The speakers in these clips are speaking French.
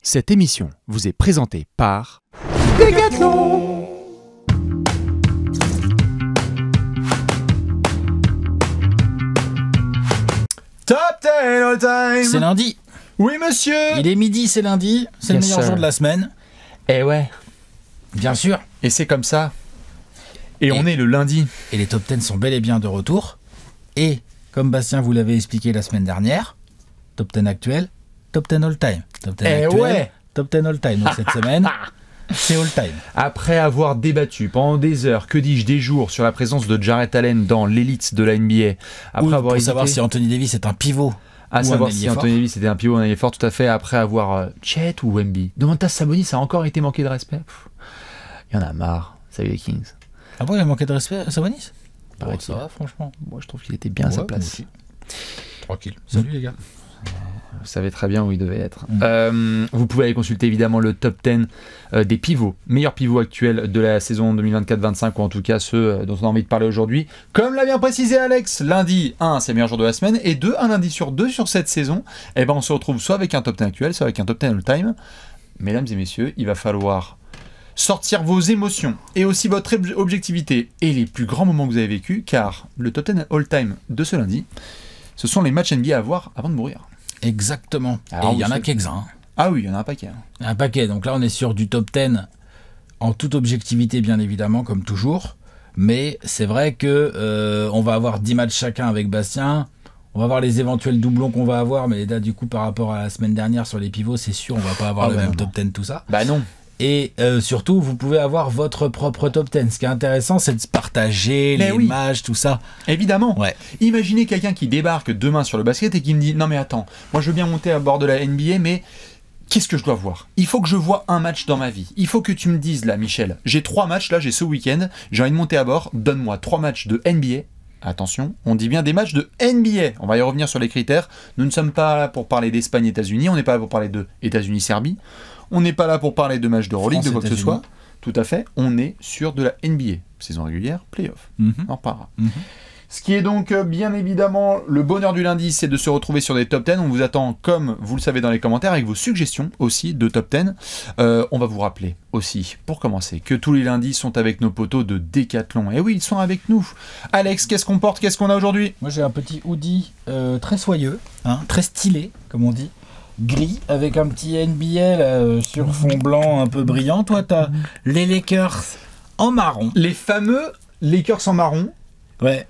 Cette émission vous est présentée par Decathlon. Top 10 all time. C'est lundi. Oui, monsieur. Il est midi, c'est lundi. C'est le meilleur jour de la semaine. Eh ouais. Bien sûr. Et c'est comme ça. Et on est le lundi. Et les top 10 sont bel et bien de retour. Et, comme Bastien vous l'avait expliqué la semaine dernière, top 10 actuel, top 10 all time. Top 10 actuel, ouais. top 10 all time. Donc cette semaine, c'est all time. Après avoir débattu pendant des heures, que dis-je, des jours, sur la présence de Jarrett Allen dans l'élite de la NBA, après avoir pour hésité savoir si Anthony Davis est un pivot. à ou savoir un si ailier fort. Anthony Davis était un pivot ou un ailier fort, tout à fait, après avoir Chet ou Wemby. Domantas Sabonis a encore été manqué de respect. Il y en a marre. Salut les Kings. Ah bon, il a manqué de respect à Sabonis? Paraît-il. Ça va, franchement. Moi, je trouve qu'il était bien à sa Ouais, place. moi aussi. Tranquille. Salut les gars. Vous savez très bien où il devait être. Vous pouvez aller consulter évidemment le top 10 des pivots, meilleurs pivots actuels de la saison 2024-25, ou en tout cas ceux dont on a envie de parler aujourd'hui. Comme l'a bien précisé Alex, lundi 1 c'est le meilleur jour de la semaine, et 2, un lundi sur 2 sur cette saison, et ben on se retrouve soit avec un top 10 actuel, soit avec un top 10 all-time. Mesdames et messieurs, il va falloir sortir vos émotions et aussi votre objectivité et les plus grands moments que vous avez vécus, car le top 10 all-time de ce lundi, ce sont les matchs NBA à voir avant de mourir. Exactement. Alors, et il y en a vous- quelques-uns. Ah oui, il y en a un paquet. Un paquet. Donc là, on est sur du top 10 en toute objectivité, bien évidemment, comme toujours. Mais c'est vrai que on va avoir 10 matchs chacun avec Bastien. On va voir les éventuels doublons qu'on va avoir. Mais là, du coup, par rapport à la semaine dernière sur les pivots, c'est sûr, on va pas avoir Ah le ouais, même non. top 10, tout ça. Bah non. Et surtout, vous pouvez avoir votre propre top 10. Ce qui est intéressant, c'est de se partager Mais les oui. matchs, tout ça. Évidemment. Ouais. Imaginez quelqu'un qui débarque demain sur le basket et qui me dit non mais attends, moi je veux bien monter à bord de la NBA, mais qu'est-ce que je dois voir? Il faut que je vois un match dans ma vie. Il faut que tu me dises là, Michel, j'ai 3 matchs là, j'ai ce week-end, j'ai envie de monter à bord, donne-moi 3 matchs de NBA. Attention, on dit bien des matchs de NBA. On va y revenir sur les critères. Nous ne sommes pas là pour parler d'Espagne, États-Unis. On n'est pas là pour parler de États-Unis, Serbie. On n'est pas là pour parler de matchs de Euroleague, de quoi que ce France, soit. Tout à fait. On est sur de la NBA. Saison régulière, playoff. Mhm. On en reparlera. Mhm. Ce qui est donc bien évidemment le bonheur du lundi, c'est de se retrouver sur des top 10. On vous attend, comme vous le savez, dans les commentaires, avec vos suggestions aussi de top 10. On va vous rappeler aussi, pour commencer, que tous les lundis sont avec nos potos de Decathlon. Et oui, ils sont avec nous. Alex, qu'est-ce qu'on porte? Qu'est-ce qu'on a aujourd'hui? Moi, j'ai un petit hoodie très soyeux, hein, très stylé, comme on dit. Gris, avec un petit NBA là, sur fond blanc un peu brillant. Toi, t'as les Lakers en marron. Les fameux Lakers en marron. Ouais.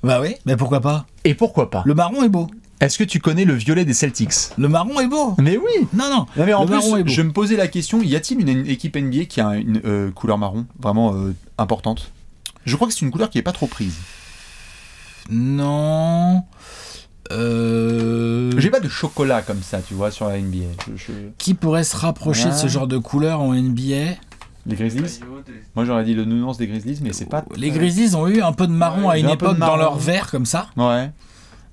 Bah oui, mais pourquoi pas? Et pourquoi pas? Le marron est beau. Est-ce que tu connais le violet des Celtics? Le marron est beau. Mais oui. Non, non. Non mais en Le marron est plus, beau. je me posais la question, y a-t-il une équipe NBA qui a une couleur marron vraiment importante? Je crois que c'est une couleur qui est pas trop prise. Non. J'ai pas de chocolat comme ça, tu vois, sur la NBA. Qui pourrait se rapprocher de ce Ouais. genre de couleur en NBA? Les Grizzlies? Moi j'aurais dit le nounours des Grizzlies, mais c'est pas... Les Grizzlies ont eu un peu de marron à une un peu de époque dans marron. leur verre comme ça. Ouais.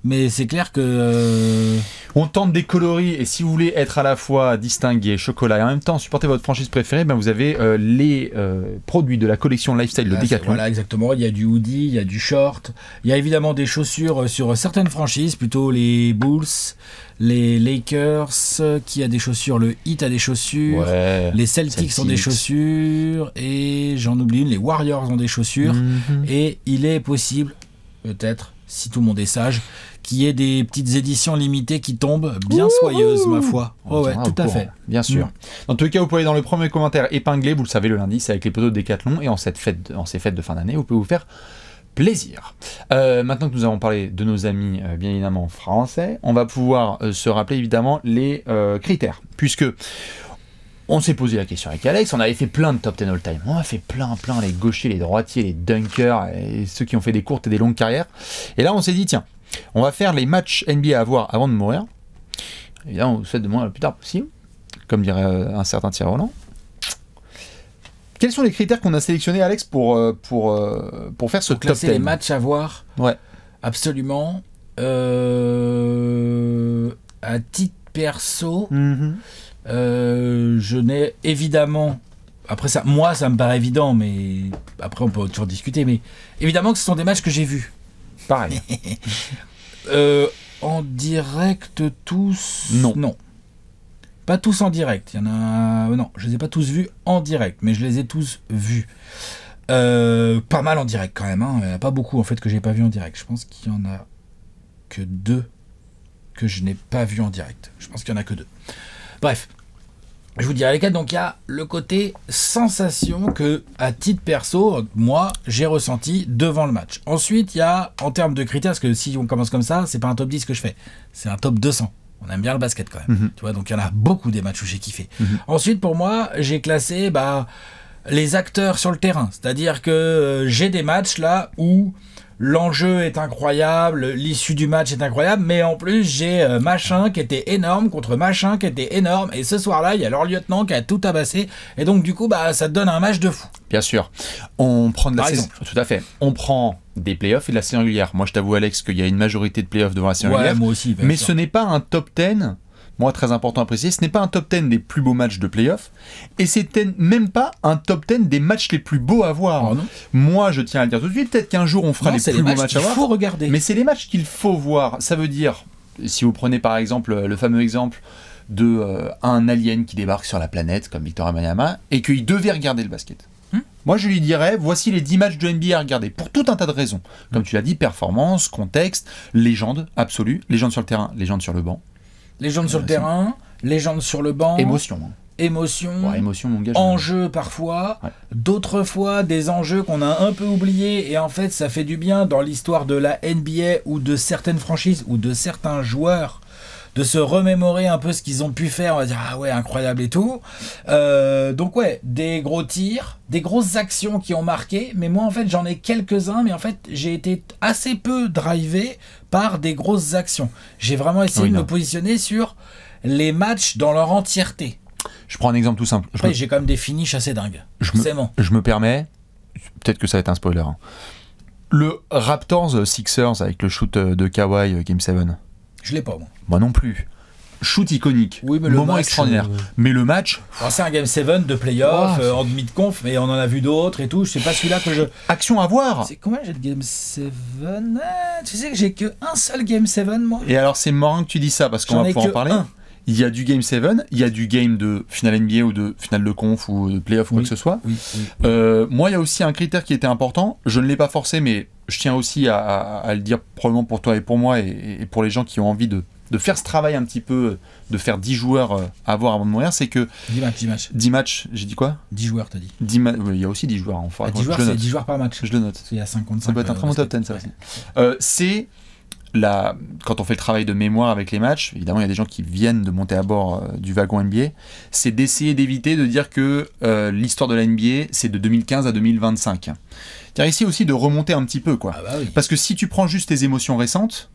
Mais c'est clair que... On tente des coloris, et si vous voulez être à la fois distingué, chocolat, et en même temps supporter votre franchise préférée, ben vous avez les produits de la collection Lifestyle de Là, Decathlon. Voilà, exactement. Il y a du hoodie, il y a du short. Il y a évidemment des chaussures sur certaines franchises, plutôt les Bulls, les Lakers, qui a des chaussures, le Heat a des chaussures, Ouais. les Celtics ont des chaussures, et j'en oublie une, les Warriors ont des chaussures. Mhm. Et il est possible, peut-être, si tout le monde est sage, qu'il y ait des petites éditions limitées qui tombent bien soyeuses, ma foi. On Oh ouais, tiendra tout au à courant, fait. bien sûr. Dans tous les cas, vous pouvez aller dans le premier commentaire épinglé, vous le savez, le lundi, c'est avec les poteaux de Decathlon, et en ces fêtes de fin d'année, vous pouvez vous faire plaisir. Maintenant que nous avons parlé de nos amis, bien évidemment, français, on va pouvoir se rappeler évidemment les critères, puisque on s'est posé la question avec Alex, on avait fait plein de top 10 all-time, on a fait plein, les gauchers, les droitiers, les dunkers, et ceux qui ont fait des courtes et des longues carrières, et là on s'est dit, tiens, on va faire les matchs NBA à voir avant de mourir. Évidemment, on vous souhaite de mourir le plus tard possible, comme dirait un certain Thierry Roland. Quels sont les critères qu'on a sélectionnés, Alex, pour faire ce top Classer 10? les matchs à voir, Ouais. absolument. À titre perso, je n'ai évidemment... Après ça, moi, ça me paraît évident, mais après, on peut toujours discuter. Mais évidemment que ce sont des matchs que j'ai vus. Pareil. En direct tous? Non. Non. Pas tous en direct. Il y en a. Non, je les ai pas tous vus en direct, mais je les ai tous vus. Pas mal en direct quand même. Il n'y en a pas beaucoup en fait que j'ai pas vu en direct. Je pense qu'il y en a que 2 que je n'ai pas vu en direct. Je pense qu'il y en a que 2. Bref. Je vous dirai lesquels. Donc il y a le côté sensation que, à titre perso, moi, j'ai ressenti devant le match. Ensuite, il y a, en termes de critères, parce que si on commence comme ça, c'est pas un top 10 que je fais. C'est un top 200. On aime bien le basket quand même. Tu vois, donc il y en a beaucoup des matchs où j'ai kiffé. Ensuite, pour moi, j'ai classé les acteurs sur le terrain. C'est-à-dire que j'ai des matchs là où l'enjeu est incroyable, l'issue du match est incroyable, mais en plus j'ai machin qui était énorme contre machin qui était énorme, et ce soir-là il y a leur lieutenant qui a tout tabassé, et donc du coup ça te donne un match de fou. Bien sûr. On prend de la Par saison. exemple. Tout à fait. On prend des playoffs et de la saison régulière. Moi je t'avoue Alex qu'il y a une majorité de playoffs devant la saison régulière. Moi aussi. Mais ce n'est pas un top 10. Moi, très important à préciser, ce n'est pas un top 10 des plus beaux matchs de playoff, et c'est même pas un top 10 des matchs les plus beaux à voir. Oh non. Moi, je tiens à le dire tout de suite, peut-être qu'un jour on fera les plus beaux matchs à voir. Il faut regarder. Mais c'est les matchs qu'il faut voir. Ça veut dire, si vous prenez par exemple le fameux exemple de un alien qui débarque sur la planète, comme Victor Wembanyama, et qu'il devait regarder le basket. Moi, je lui dirais, voici les 10 matchs de NBA à regarder, pour tout un tas de raisons. Comme tu l'as dit, performance, contexte, légende absolue, légende sur le terrain, légende sur le banc. Légende sur le terrain, légende sur le banc. Émotion. Émotion. Ouais, émotion, mon gars. Enjeux parfois. Ouais. D'autres fois, des enjeux qu'on a un peu oubliés. Et en fait, ça fait du bien dans l'histoire de la NBA ou de certaines franchises ou de certains joueurs de se remémorer un peu ce qu'ils ont pu faire. On va dire, ah ouais, incroyable et tout. Donc ouais, des gros tirs, des grosses actions qui ont marqué. Mais moi, en fait, j'en ai quelques-uns. Mais en fait, j'ai été assez peu drivé par des grosses actions. J'ai vraiment essayé de me positionner sur les matchs dans leur entièreté. Je prends un exemple tout simple. Après, j'ai quand même des finishes assez dingues. Je me permets, peut-être que ça va être un spoiler. Le Raptors Sixers avec le shoot de Kawhi Game 7. Je l'ai pas, moi. Moi non plus. Shoot iconique, oui, mais moment extraordinaire. Mais le match... C'est un Game 7 de playoff, en demi de conf, mais on en a vu d'autres et tout. Je sais pas celui-là que je... Action à voir. C'est combien j'ai de Game 7 ? Tu sais que j'ai que un seul Game 7, moi. Et alors c'est marrant que tu dis ça, parce qu'on va pouvoir en parler. Il y a du Game 7, il y a du game de finale NBA ou de finale de conf ou de playoff ou quoi que ce soit. Moi, il y a aussi un critère qui était important. Je ne l'ai pas forcé, mais je tiens aussi à le dire probablement pour toi et pour moi et pour les gens qui ont envie de faire ce travail un petit peu, de faire 10 joueurs à voir avant de mourir, c'est que... 10 matchs, j'ai dit quoi ? 10 joueurs, t'as dit. Il y a aussi 10 joueurs. 10 joueurs, c'est 10 joueurs par match. Je le note. Il y a 55. Ça peut être un très bon top 10, ça aussi. C'est... quand on fait le travail de mémoire avec les matchs, évidemment il y a des gens qui viennent de monter à bord du wagon NBA, c'est d'essayer d'éviter de dire que l'histoire de la NBA c'est de 2015 à 2025. C'est-à-dire ici aussi de remonter un petit peu, quoi. Ah bah oui. Parce que si tu prends juste tes émotions récentes,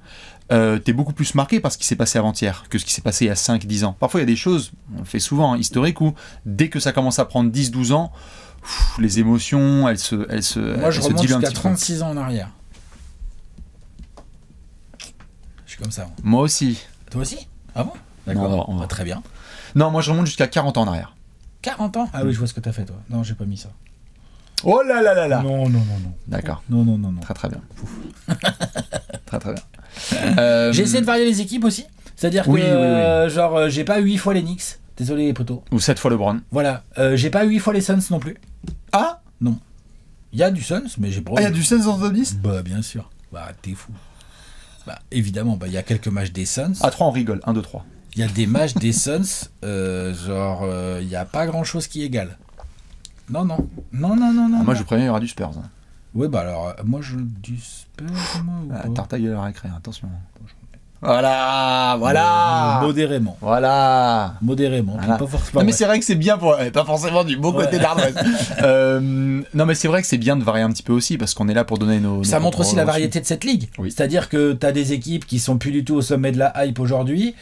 t'es beaucoup plus marqué par ce qui s'est passé avant-hier que ce qui s'est passé il y a 5-10 ans. Parfois il y a des choses, on le fait souvent, historiques, où dès que ça commence à prendre 10-12 ans, les émotions, elles se Moi je remonte jusqu'à 36 ans en arrière. Comme ça. Moi aussi. Toi aussi ? Ah bon ? D'accord. Non, très bien. Non, moi je remonte jusqu'à 40 ans en arrière. 40 ans ? Ah oui, je vois ce que t'as fait toi. Non, j'ai pas mis ça. Oh là là là là. Non. D'accord. Non. Très bien. très bien. J'ai essayé de varier les équipes aussi. C'est-à-dire que, genre, j'ai pas 8 fois les Knicks. Désolé les potos. Ou 7 fois LeBron. Voilà. J'ai pas 8 fois les Suns non plus. Ah ? Non. Il y a du Suns, mais j'ai pas... Ah, il y a du Suns en top 10 ? Bah, bien sûr. Bah, t'es fou. Bah, évidemment, il y a quelques matchs des Suns. À 3, on rigole. 1, 2, 3. Il y a des matchs des Suns, il n'y a pas grand-chose qui égale. Non. Moi, je préviens, il y aura du Spurs. Hein. Oui, bah alors, moi, du Spurs, moi, ou pas Tartaille à la récré, attention. Voilà. Modérément. Voilà. Pas forcément. Non, mais c'est vrai que c'est bien pour... Pas forcément du beau côté de l'Ardresse. Non, mais c'est vrai que c'est bien de varier un petit peu aussi, parce qu'on est là pour donner nos... Ça montre aussi la variété de cette ligue. Oui. C'est-à-dire que tu as des équipes qui sont plus du tout au sommet de la hype aujourd'hui,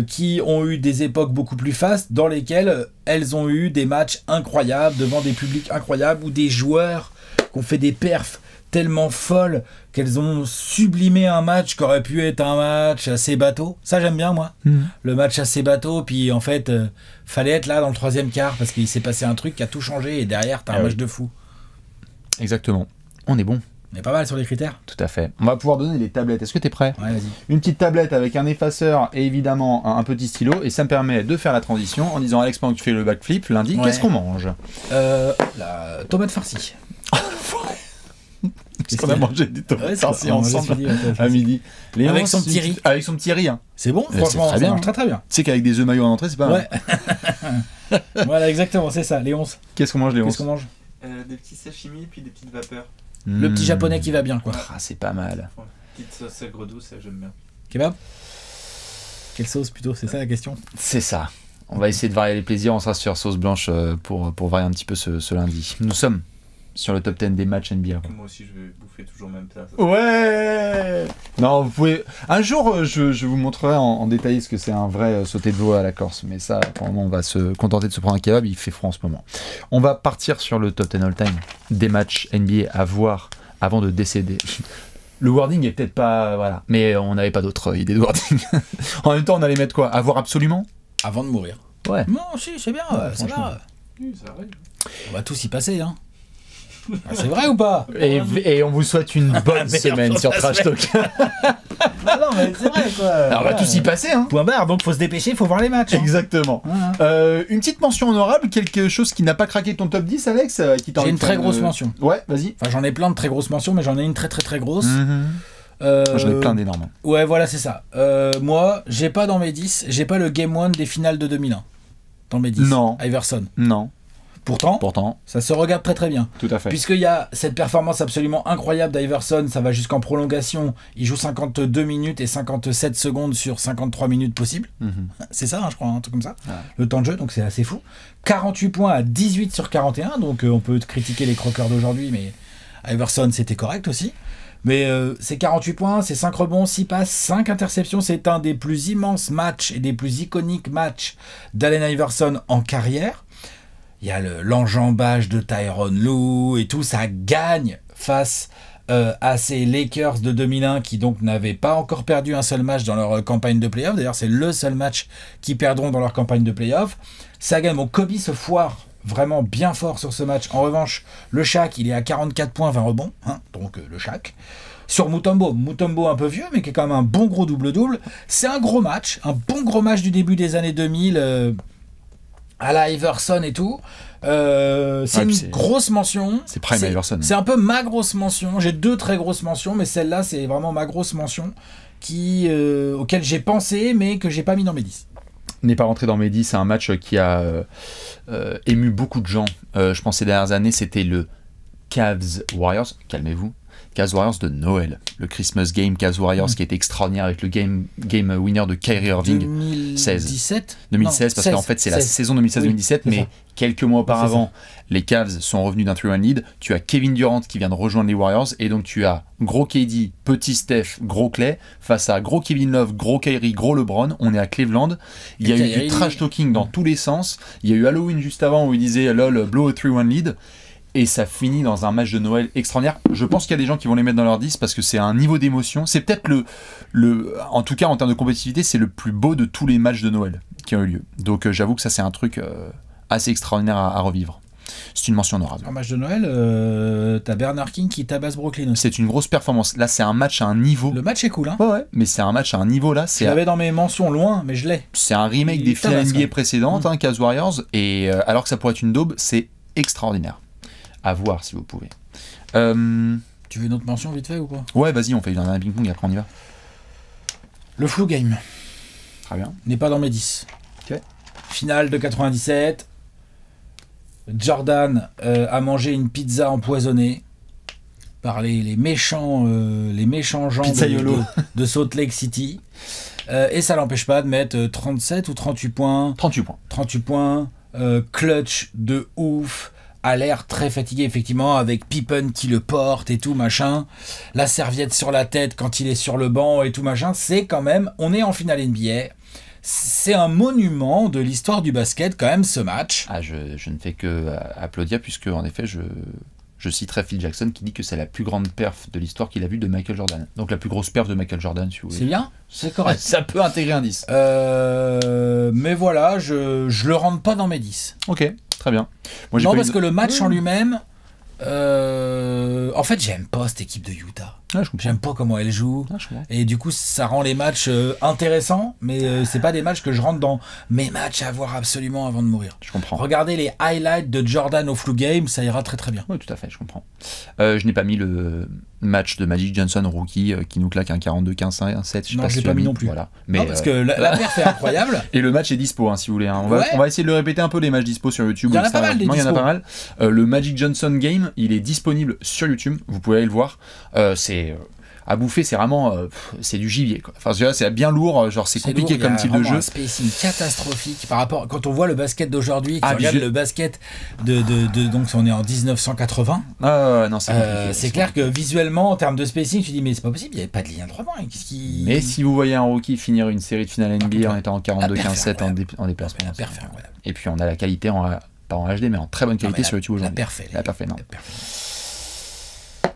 qui ont eu des époques beaucoup plus fastes, dans lesquelles elles ont eu des matchs incroyables, devant des publics incroyables, ou des joueurs qui ont fait des perfs tellement folles qu'elles ont sublimé un match qui aurait pu être un match assez bateau. Ça, j'aime bien, moi. Le match assez bateau, puis en fait, fallait être là dans le troisième quart parce qu'il s'est passé un truc qui a tout changé et derrière, t'as un match de fou. Exactement. On est bon. On est pas mal sur les critères. Tout à fait. On va pouvoir donner les tablettes. Est-ce que t'es prêt? Ouais, vas-y. Une petite tablette avec un effaceur et évidemment un petit stylo. Et ça me permet de faire la transition en disant Alex, pendant que tu fais le backflip, lundi, Ouais. qu'est-ce qu'on mange? La tomate farcie. Parce qu'on a mangé des tomates farcies ensemble à midi. Avec son petit riz. Avec son petit riz. Hein. C'est bon, C'est franchement, très ça bien. marche très très bien. Tu sais qu'avec des œufs maillots en entrée, c'est pas mal. Ouais. Voilà, exactement, c'est ça, Léonce. Qu'est-ce qu'on mange, Léon? Qu'est-ce qu'on mange? Des petits sashimi et puis des petites vapeurs. Le petit japonais qui va bien, quoi. Ah, c'est pas mal. Ouais. Petite sauce aigre douce, j'aime bien. Kebab? Quelle sauce plutôt? C'est ça la question? C'est ça. On va essayer de varier les plaisirs. On sera sur sauce blanche pour varier un petit peu ce lundi. Nous sommes sur le top 10 des matchs NBA. Moi aussi, je vais bouffer toujours le même plat. Ouais. Non, vous pouvez. Un jour, je vous montrerai en détail ce que c'est un vrai sauté de veau à la Corse. Mais ça, pour le moment, on va se contenter de se prendre un kebab. Il fait froid en ce moment. On va partir sur le top 10 all-time des matchs NBA à voir avant de décéder. Le wording est peut-être pas. Voilà. Mais on n'avait pas d'autres idées de wording. En même temps, on allait mettre quoi? À voir absolument? Avant de mourir. Ouais. Non, si, c'est bien, ça franchement. va. Oui, ça arrive. On va tous y passer, hein. Ah, c'est vrai ou pas? Et on vous souhaite une bonne Merde, semaine sur la Trash semaine. Talk. Ah non, mais c'est vrai, quoi. Alors, on va tous y passer, hein. Point barre, donc faut se dépêcher, faut voir les matchs. Hein. Exactement. Voilà. Une petite mention honorable, quelque chose qui n'a pas craqué ton top 10, Alex qui J'ai une très grosse mention. Ouais, vas-y. Enfin, j'en ai plein de très grosses mentions, mais j'en ai une très très très grosse. J'en ai plein d'énormes. Ouais, voilà, c'est ça. Moi, j'ai pas dans mes 10, j'ai pas le Game 1 des finales de 2001. Dans mes 10. Non. Iverson. Non. Pourtant, ça se regarde très très bien. Tout à fait. Puisqu'il y a cette performance absolument incroyable d'Iverson, ça va jusqu'en prolongation. Il joue 52 minutes et 57 secondes sur 53 minutes possibles. C'est ça, hein, je crois, un truc comme ça. Ouais. Le temps de jeu, donc c'est assez fou. 48 points à 18 sur 41, donc on peut critiquer les croqueurs d'aujourd'hui, mais Iverson, c'était correct aussi. Mais c'est 48 points, c'est 5 rebonds, 6 passes, 5 interceptions. C'est un des plus immenses matchs et des plus iconiques matchs d'Allen Iverson en carrière. Il y a l'enjambage de Tyronn Lue et tout, ça gagne face à ces Lakers de 2001 qui donc n'avaient pas encore perdu un seul match dans leur campagne de playoff. D'ailleurs, c'est le seul match qu'ils perdront dans leur campagne de playoff. Ça gagne. Bon, Kobe se foire vraiment bien fort sur ce match. En revanche, le Shaq, il est à 44 points, 20 rebonds. Hein, donc le Shaq. Sur Mutombo un peu vieux, mais qui est quand même un bon gros double-double. C'est un gros match, un bon gros match du début des années 2000. À la Iverson et tout. C'est une grosse mention. C'est prime Iverson. C'est un peu ma grosse mention. J'ai deux très grosses mentions, mais celle-là, c'est vraiment ma grosse mention auquel j'ai pensé, mais que j'ai pas mis dans mes 10. N'est pas rentré dans mes 10. C'est un match qui a ému beaucoup de gens. Je pense ces dernières années, c'était le Cavs Warriors. Calmez-vous. Cavs Warriors de Noël, le Christmas Game Cavs Warriors qui était extraordinaire avec le game winner de Kyrie Irving 2017 2016 parce qu'en fait c'est la saison 2016-2017 mais quelques mois auparavant les Cavs sont revenus d'un 3-1 lead, tu as Kevin Durant qui vient de rejoindre les Warriors et donc tu as gros KD, petit Steph, gros Clay face à gros Kevin Love, gros Kyrie, gros LeBron. On est à Cleveland, il y a eu du trash talking dans tous les sens, il y a eu Halloween juste avant où il disait lol blow a 3-1 lead. Et ça finit dans un match de Noël extraordinaire. Je pense qu'il y a des gens qui vont les mettre dans leur 10 parce que c'est un niveau d'émotion. C'est peut-être en tout cas en termes de compétitivité, c'est le plus beau de tous les matchs de Noël qui ont eu lieu. Donc j'avoue que ça c'est un truc assez extraordinaire à revivre. C'est une mention honorable. Un match de Noël, t'as Bernard King qui tabasse Brooklyn aussi. C'est une grosse performance. Là c'est un match à un niveau. Le match est cool, hein. Ouais, mais c'est un match à un niveau là. Je l'avais dans mes mentions loin, mais je l'ai. C'est un remake des finales NBA précédentes, Cavs Warriors, et alors que ça pourrait être une daube, c'est extraordinaire. À voir si vous pouvez. Tu veux une autre mention vite fait ou pas? Ouais, vas-y, on fait un ping-pong et après on y va. Le Flu Game. Très bien. N'est pas dans mes 10. Ok. Finale de 97. Jordan a mangé une pizza empoisonnée par les méchants gens de Salt Lake City. Et ça l'empêche pas de mettre 37 ou 38 points. 38 points. 38 points. Clutch de ouf. A l'air très fatigué effectivement avec Pippen qui le porte et tout machin, la serviette sur la tête quand il est sur le banc et tout machin. C'est quand même, on est en finale NBA, c'est un monument de l'histoire du basket quand même ce match. Ah, je ne fais que applaudir puisque en effet je citerai Phil Jackson qui dit que c'est la plus grande perf de l'histoire qu'il a vue de Michael Jordan. Donc la plus grosse perf de Michael Jordan si vous voulez. C'est bien, c'est correct. Ça peut intégrer un 10. Mais voilà, je le rentre pas dans mes 10. Ok, très bien. Moi, non, parce que le match en lui-même, En fait, j'aime pas cette équipe de Utah. Ah, je comprends. J'aime pas comment elle joue. Ah, je comprends. Et du coup, ça rend les matchs intéressants, mais c'est pas des matchs que je rentre dans mes matchs à voir absolument avant de mourir. Je comprends. Regardez les highlights de Jordan au flu game, ça ira très très bien. Oui, tout à fait, je comprends. Je n'ai pas mis le match de Magic Johnson, rookie, qui nous claque un 42-15-7. Je sais Non, pas je si l'ai tu pas l'as mis non plus. Voilà. Mais, Non, parce que la perf est incroyable. Et le match est dispo, hein, si vous voulez. Hein. Ouais. On va essayer de le répéter un peu, les matchs dispo sur YouTube. Il y en a etc. pas mal, des Il y en a dispo. pas mal. Le Magic Johnson game, il est disponible sur YouTube. Vous pouvez aller le voir. C'est à bouffer, c'est vraiment c'est du gibier, quoi. Enfin, c'est bien lourd, genre c'est compliqué lourd, comme il y a type de vraiment jeu. un spacing catastrophique par rapport quand on voit le basket d'aujourd'hui et qu'on Ah, regarde visuel. le basket de donc on est en 1980. Non, c'est compliqué. C'est clair que visuellement en termes de spacing, tu dis mais c'est pas possible, il n'y avait pas de ligne à 3 points. Qu'est-ce qui... Mais si vous voyez un rookie finir une série de finale NBA en étant en La perf 42-15-7 est en déplacement. La perf est incroyable. Et puis on a la qualité pas en HD mais en très bonne Non, qualité mais sur YouTube la aujourd'hui. perf, La perf est énorme. la perf.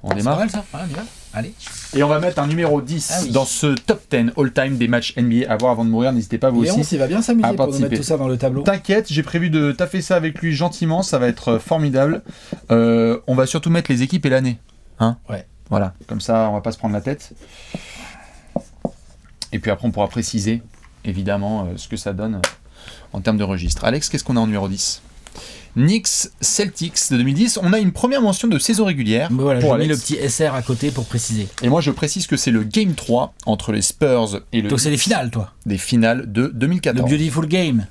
On C'est démarre. pas mal ça. Ouais, on y va. Allez. Et on va mettre un numéro 10 Ah oui. dans ce top 10 all-time des matchs NBA à voir avant de mourir. N'hésitez pas vous Léon, aussi. il va bien s'amuser à pour nous participer. mettre tout ça dans le tableau. T'inquiète, j'ai prévu de taffer ça avec lui gentiment, ça va être formidable. On va surtout mettre les équipes et l'année. Hein Ouais. Voilà, comme ça on va pas se prendre la tête. Et puis après on pourra préciser évidemment ce que ça donne en termes de registre. Alex, qu'est-ce qu'on a en numéro 10 ? Knicks Celtics de 2010, on a une première mention de saison régulière Mais voilà, pour j'ai mis le Alex. petit SR à côté pour préciser. Et moi je précise que c'est le Game 3 entre les Spurs et le Donc c'est les Knicks finales, toi. des finales de Le 2014. Beautiful Game.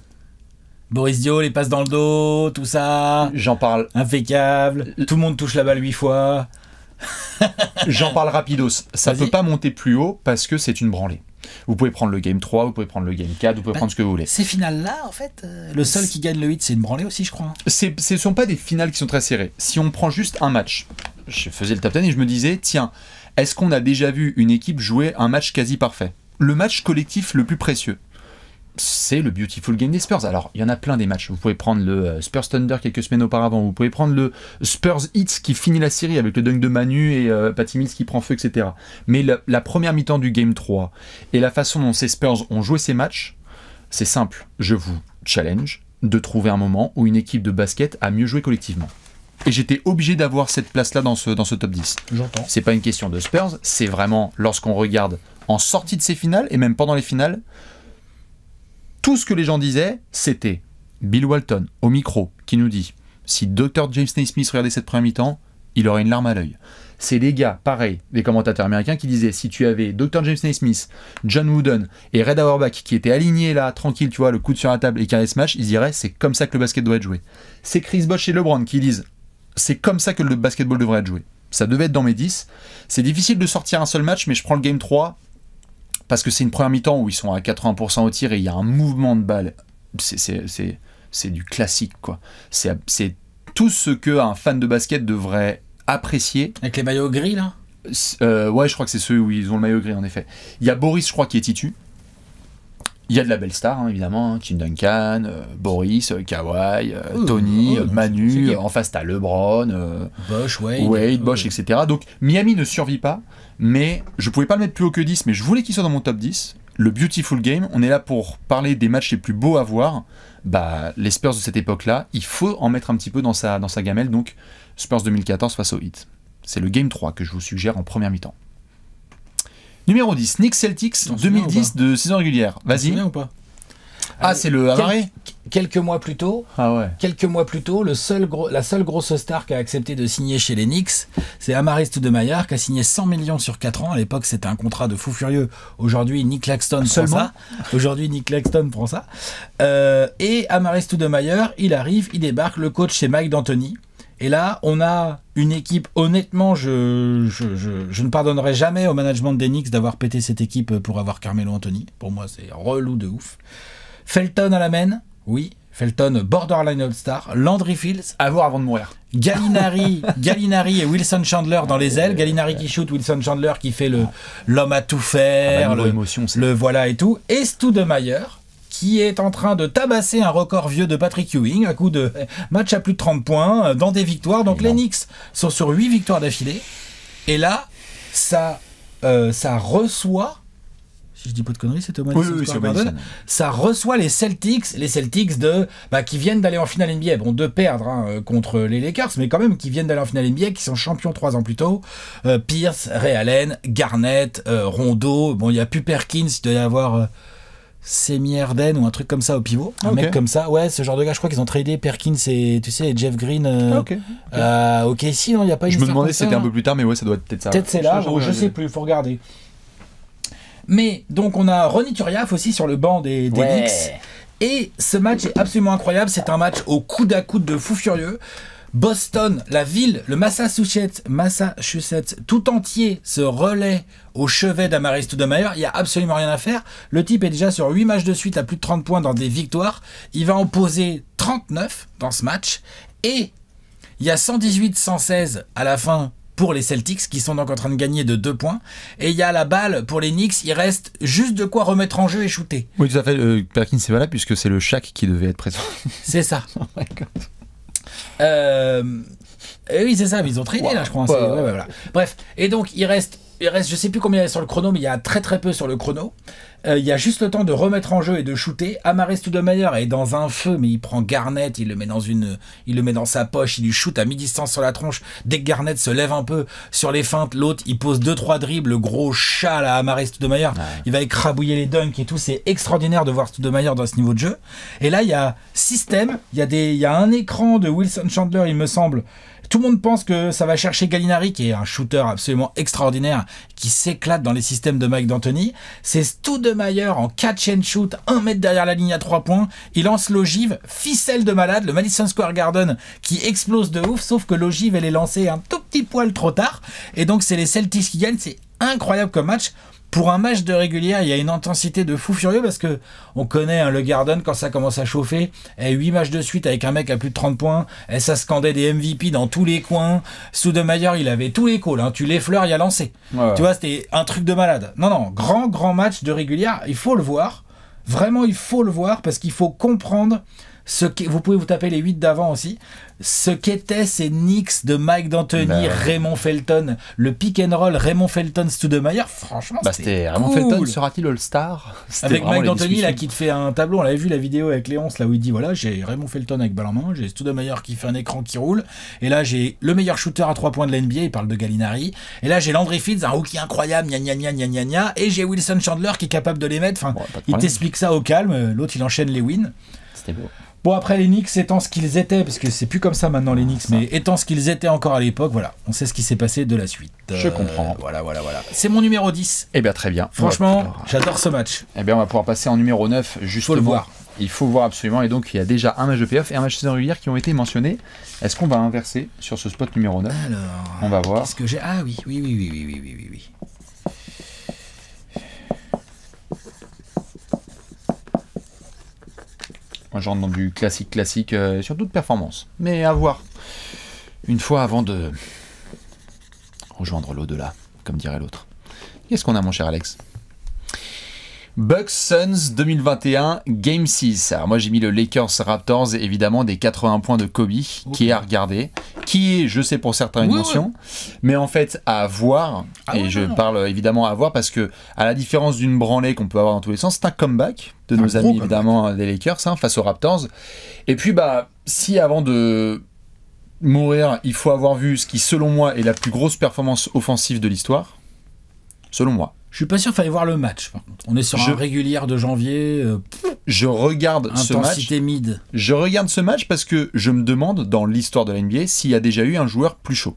Boris Dio, les passes dans le dos, tout ça. J'en parle Impeccable. Tout le monde touche la balle 8 fois. rapidos. Ça Vas-y. peut pas monter plus haut parce que c'est une branlée. Vous pouvez prendre le Game 3, vous pouvez prendre le Game 4, vous pouvez prendre ce que vous voulez. Ces finales-là, en fait, le seul qui gagne le 8, c'est une branlée aussi, je crois. Ce sont pas des finales qui sont très serrées. Si on prend juste un match, je faisais le top 10 et je me disais, tiens, est-ce qu'on a déjà vu une équipe jouer un match quasi parfait ? Le match collectif le plus précieux, c'est le Beautiful Game des Spurs. Alors, il y en a plein des matchs. Vous pouvez prendre le Spurs Thunder quelques semaines auparavant. Vous pouvez prendre le Spurs Heat qui finit la série avec le dunk de Manu et Patty Mills qui prend feu, etc. Mais la première mi-temps du Game 3 et la façon dont ces Spurs ont joué ces matchs, c'est simple. Je vous challenge de trouver un moment où une équipe de basket a mieux joué collectivement. Et j'étais obligé d'avoir cette place-là dans ce top 10. J'entends. C'est pas une question de Spurs, c'est vraiment lorsqu'on regarde en sortie de ces finales et même pendant les finales, tout ce que les gens disaient, c'était Bill Walton au micro qui nous dit si Dr. James Naismith regardait cette première mi-temps, il aurait une larme à l'œil. C'est les gars, pareil, les commentateurs américains qui disaient si tu avais Dr. James Naismith, John Wooden et Red Auerbach qui étaient alignés là, tranquilles, tu vois, le coude sur la table et qui allaient ce match, ils diraient c'est comme ça que le basket doit être joué. C'est Chris Bosh et LeBron qui disent c'est comme ça que le basketball devrait être joué. Ça devait être dans mes 10. C'est difficile de sortir un seul match, mais je prends le Game 3 parce que c'est une première mi-temps où ils sont à 80% au tir et il y a un mouvement de balle. C'est du classique, quoi. C'est tout ce qu'un fan de basket devrait apprécier. Avec les maillots gris, là. Ouais, je crois que c'est ceux où ils ont le maillot gris, en effet. Il y a Boris, je crois, qui est titu. Il y a de la belle star, hein, évidemment. Tim Duncan, Boris, Kawhi, Tony, c'est Manu. qui En face, t'as LeBron, Bosch, Wade, Bosch, etc. Donc Miami ne survit pas, mais je pouvais pas le mettre plus haut que 10, mais je voulais qu'il soit dans mon top 10. Le Beautiful Game, on est là pour parler des matchs les plus beaux à voir. Bah, les Spurs de cette époque-là, il faut en mettre un petit peu dans sa gamelle, donc Spurs 2014 face au Heat. C'est le Game 3 que je vous suggère en première mi-temps. Numéro 10, Knicks Celtics T'en souviens 2010 de saison régulière. Tu te Vas-y. souviens ou pas Ah, c'est le Amaré Quelques mois plus tôt, Ah ouais. la seule grosse star qui a accepté de signer chez les Knicks, c'est Amar'e Stoudemire qui a signé 100 millions sur 4 ans. À l'époque, c'était un contrat de fou furieux. Aujourd'hui, Nick Claxton prend ça. Aujourd'hui, Nick Claxton prend ça. Et Amar'e Stoudemire, il arrive, il débarque. Le coach, c'est Mike D'Antoni. Et là, on a une équipe, honnêtement, je ne pardonnerai jamais au management des Knicks d'avoir pété cette équipe pour avoir Carmelo Anthony. Pour moi, c'est relou de ouf. Felton à la main, oui. Felton, borderline All-Star. Landry Fields. À voir avant de mourir. Gallinari et Wilson Chandler dans les ailes. Gallinari qui shoot, Wilson Chandler qui fait l'homme à tout faire, niveau émotion, c'est... le voilà et tout. Et Stoudemire qui est en train de tabasser un record vieux de Patrick Ewing à coup de match à plus de 30 points dans des victoires. Donc les Knicks sont sur 8 victoires d'affilée. Et là, ça reçoit, si je dis pas de conneries, c'est au Oui, Madison oui, c'est Square au Garden. Madison. Ça reçoit les Celtics qui viennent d'aller en finale NBA, bon, de perdre contre les Lakers, mais quand même qui viennent d'aller en finale NBA, qui sont champions 3 ans plus tôt. Pierce, Ray Allen, Garnett, Rondo, bon, il y a plus Perkins, il doit y avoir Semi Harden ou un truc comme ça au pivot, un Ok. mec comme ça, ouais, ce genre de gars. Je crois qu'ils ont tradé Perkins et tu sais Jeff Green. Ok. Ok, si, non, il n'y a pas une Je me histoire demandais comme si c'était ça, un hein. peu plus tard, mais ouais, ça doit être peut-être ça. Peut-être c'est là, ou je sais plus, faut regarder. Mais donc on a Ronny Turiaf aussi sur le banc des Knicks. Et ce match est absolument incroyable. C'est un match au coude à coude de fou furieux. Boston, la ville, le Massachusetts tout entier se relaie au chevet d'Amaris Stoudemire. Il n'y a absolument rien à faire. Le type est déjà sur 8 matchs de suite à plus de 30 points dans des victoires. Il va en poser 39 dans ce match. Et il y a 118-116 à la fin pour les Celtics qui sont donc en train de gagner de 2 points. Et il y a la balle pour les Knicks. Il reste juste de quoi remettre en jeu et shooter. Oui, tout à fait. Perkins, c'est valable puisque c'est le Shaq qui devait être présent. C'est ça. Oh my God. Oui, c'est ça, mais ils ont tradé là, je crois. Ouais, voilà. Bref, et donc il reste, je sais plus combien il y a sur le chrono, mais il y a très très peu sur le chrono. Il y a juste le temps de remettre en jeu et de shooter. Amaris Stoudemire est dans un feu, mais il prend Garnett, il le met dans sa poche, il lui shoot à mi-distance sur la tronche. Dès que Garnett se lève un peu sur les feintes, l'autre il pose 2-3 dribbles, le gros chat à Amaris Stoudemire. Ouais. Il va écrabouiller les dunks et tout. C'est extraordinaire de voir Stoudemire dans ce niveau de jeu. Et là il y a système, il y a un écran de Wilson Chandler, il me semble. Tout le monde pense que ça va chercher Gallinari, qui est un shooter absolument extraordinaire, qui s'éclate dans les systèmes de Mike D'Antoni. C'est Stoudemire en catch and shoot, 1 mètre derrière la ligne à 3 points. Il lance l'ogive, ficelle de malade, le Madison Square Garden qui explose de ouf, sauf que l'ogive, elle est lancée un tout petit poil trop tard. Et donc, c'est les Celtics qui gagnent. C'est incroyable comme match. Pour un match de régulière, il y a une intensité de fou furieux parce que on connaît le Garden quand ça commence à chauffer. 8 matchs de suite avec un mec à plus de 30 points. Et ça scandait des MVP dans tous les coins. Stoudemire, il avait tous les calls. Hein. Tu l'effleures, il a lancé. Ouais. Tu vois, c'était un truc de malade. Non, grand match de régulière. Il faut le voir. Vraiment, il faut le voir parce qu'il faut comprendre vous pouvez vous taper les 8 d'avant aussi. Ce qu'étaient ces Knicks de Mike D'Antoni, Raymond Felton, le pick and roll Raymond Felton Stoudemire, franchement c'était Raymond Felton sera-t-il All-Star? Avec Mike D'Antoni là qui te fait un tableau, on l'avait vu la vidéo avec Léonce là où il dit voilà, j'ai Raymond Felton avec balle en main, j'ai Stoudemire qui fait un écran qui roule, et là j'ai le meilleur shooter à 3 points de la NBA, il parle de Gallinari, et là j'ai Landry Fields, un rookie incroyable, gna, et j'ai Wilson Chandler qui est capable de les mettre, enfin il t'explique ça au calme, l'autre il enchaîne les wins. C'était beau. Bon, après les Knicks étant ce qu'ils étaient, parce que c'est plus comme ça maintenant les Knicks, mais étant ce qu'ils étaient encore à l'époque, voilà, on sait ce qui s'est passé de la suite. Je comprends. Voilà. C'est mon numéro 10. Eh bien, très bien. Franchement, j'adore ce match. Eh bien, on va pouvoir passer en numéro 9, justement. Il faut le voir. Il faut voir absolument, et donc il y a déjà un match de playoff et un match de saison régulière qui ont été mentionnés. Est-ce qu'on va inverser sur ce spot numéro 9? Alors, on va voir. Qu'est-ce que j'ai? Ah oui. Moi, je rentre dans du classique sur toute performance. Mais à voir. Une fois avant de rejoindre l'au-delà, comme dirait l'autre. Qu'est-ce qu'on a, mon cher Alex? Bucks Suns 2021, Game 6. Alors moi j'ai mis le Lakers Raptors, évidemment des 80 points de Kobe, qui est à regarder, qui est, je sais pour certains, une mention, mais en fait à voir, parle évidemment à voir parce que, à la différence d'une branlée qu'on peut avoir dans tous les sens, c'est un comeback de nos amis évidemment des Lakers face aux Raptors. Et puis si avant de mourir, il faut avoir vu ce qui selon moi est la plus grosse performance offensive de l'histoire, selon moi. Je suis pas sûr qu'il fallait voir le match. Par contre. On est sur un régulière de janvier. Je regarde ce match. Intensité mid. Je regarde ce match parce que je me demande, dans l'histoire de la NBA, s'il y a déjà eu un joueur plus chaud.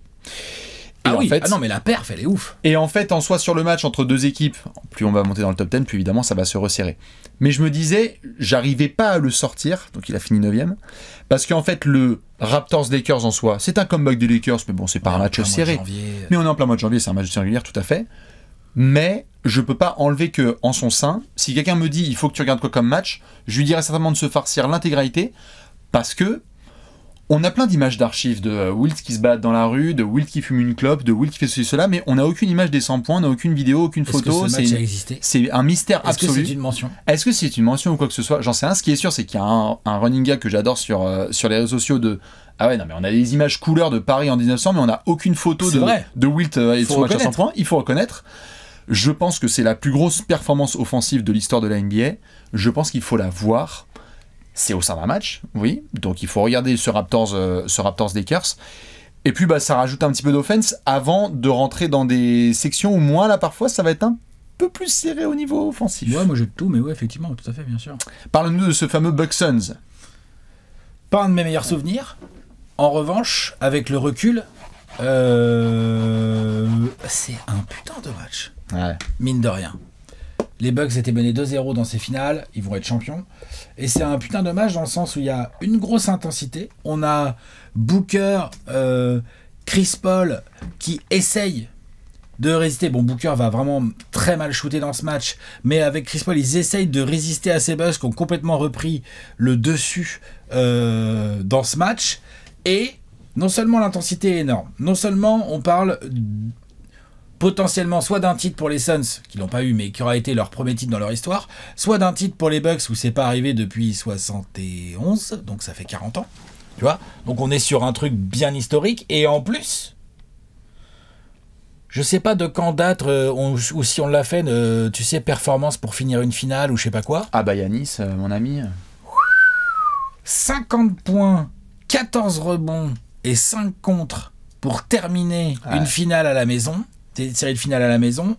Et en fait, non mais la perf, elle est ouf. Et en fait, en soi, sur le match entre deux équipes, plus on va monter dans le top 10, plus évidemment ça va se resserrer. Mais je me disais, j'arrivais pas à le sortir, donc il a fini 9ème, parce qu'en fait, le Raptors-Lakers en soi, c'est un comeback des Lakers, mais bon, c'est pas un match serré. Mais on est en plein mois de janvier, c'est un match de régulière, tout à fait. Mais je peux pas enlever que en son sein, si quelqu'un me dit il faut que tu regardes quoi comme match, je lui dirais certainement de se farcir l'intégralité, parce que on a plein d'images d'archives de Wilt qui se balade dans la rue, de Wilt qui fume une clope, de Wilt qui fait ceci cela, mais on n'a aucune image des 100 points, on n'a aucune vidéo, aucune photo. Que ce match a existé ? C'est un mystère absolu. Est-ce que c'est une mention ? Est-ce que c'est une mention ou quoi que ce soit ? J'en sais rien. Ce qui est sûr, c'est qu'il y a un running gag que j'adore sur les réseaux sociaux de ah ouais, non mais on a des images couleurs de Paris en 1900, mais on n'a aucune photo de Wilt et de son match à 100 points. Il faut reconnaître. Je pense que c'est la plus grosse performance offensive de l'histoire de la NBA. Je pense qu'il faut la voir. C'est au sein d'un match, oui. Donc il faut regarder ce Raptors Lakers. Et puis ça rajoute un petit peu d'offense avant de rentrer dans des sections où moi là parfois ça va être un peu plus serré au niveau offensif. Ouais, moi j'ai tout, mais ouais, effectivement, tout à fait, bien sûr. Parle-nous de ce fameux Bucks Suns. Pas un de mes meilleurs souvenirs. En revanche, avec le recul, c'est un putain de match. Ouais. Mine de rien. Les Bucks étaient menés 2-0 dans ces finales, ils vont être champions. Et c'est un putain de match dans le sens où il y a une grosse intensité. On a Booker, Chris Paul qui essayent de résister. Bon, Booker va vraiment très mal shooter dans ce match, mais avec Chris Paul, ils essayent de résister à ces Bucks qui ont complètement repris le dessus dans ce match. Et non seulement l'intensité est énorme, non seulement on parle potentiellement soit d'un titre pour les Suns, qui l'ont pas eu, mais qui aura été leur premier titre dans leur histoire, soit d'un titre pour les Bucks, où c'est pas arrivé depuis 71, donc ça fait 40 ans, tu vois. Donc on est sur un truc bien historique, et en plus, je sais pas de quand date, ou si on l'a fait, tu sais, performance pour finir une finale, ou je sais pas quoi. Ah Yanis, mon ami. 50 points, 14 rebonds, et 5 contres pour terminer une finale à la maison. Des séries de finale à la maison,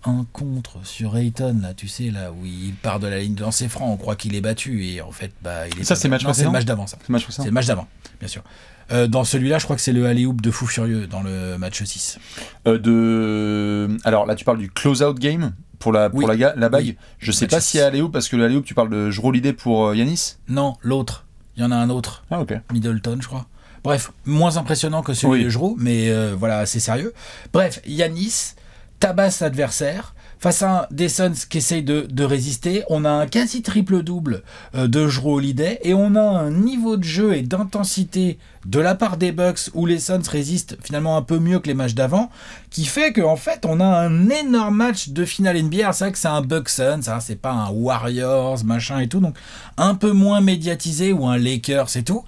un contre sur Ayton, là, tu sais, là où il part de la ligne de lancer franc, on croit qu'il est battu, et en fait, il est. Ça, c'est c'est le match d'avant, ça. C'est le match d'avant, bien sûr. Dans celui-là, je crois que c'est le alley-oop de fou furieux dans le match 6. Alors là, tu parles du close-out game pour la bague. Oui. Je sais pas s'il y a alley-oop, parce que le alley-oop, tu parles de Jrue Holiday pour Yanis. Non, l'autre. Il y en a un autre. Ah, ok. Middleton, je crois. Bref, moins impressionnant que celui de Jrue, mais voilà, c'est sérieux. Bref, Yanis tabasse l'adversaire face à des Suns qui essayent de résister. On a un quasi triple-double de Jrue Holiday et on a un niveau de jeu et d'intensité de la part des Bucks où les Suns résistent finalement un peu mieux que les matchs d'avant, qui fait qu'en fait, on a un énorme match de finale NBA. C'est vrai que c'est un Bucks Suns, hein, c'est pas un Warriors, machin et tout, donc un peu moins médiatisé ou un Lakers et tout.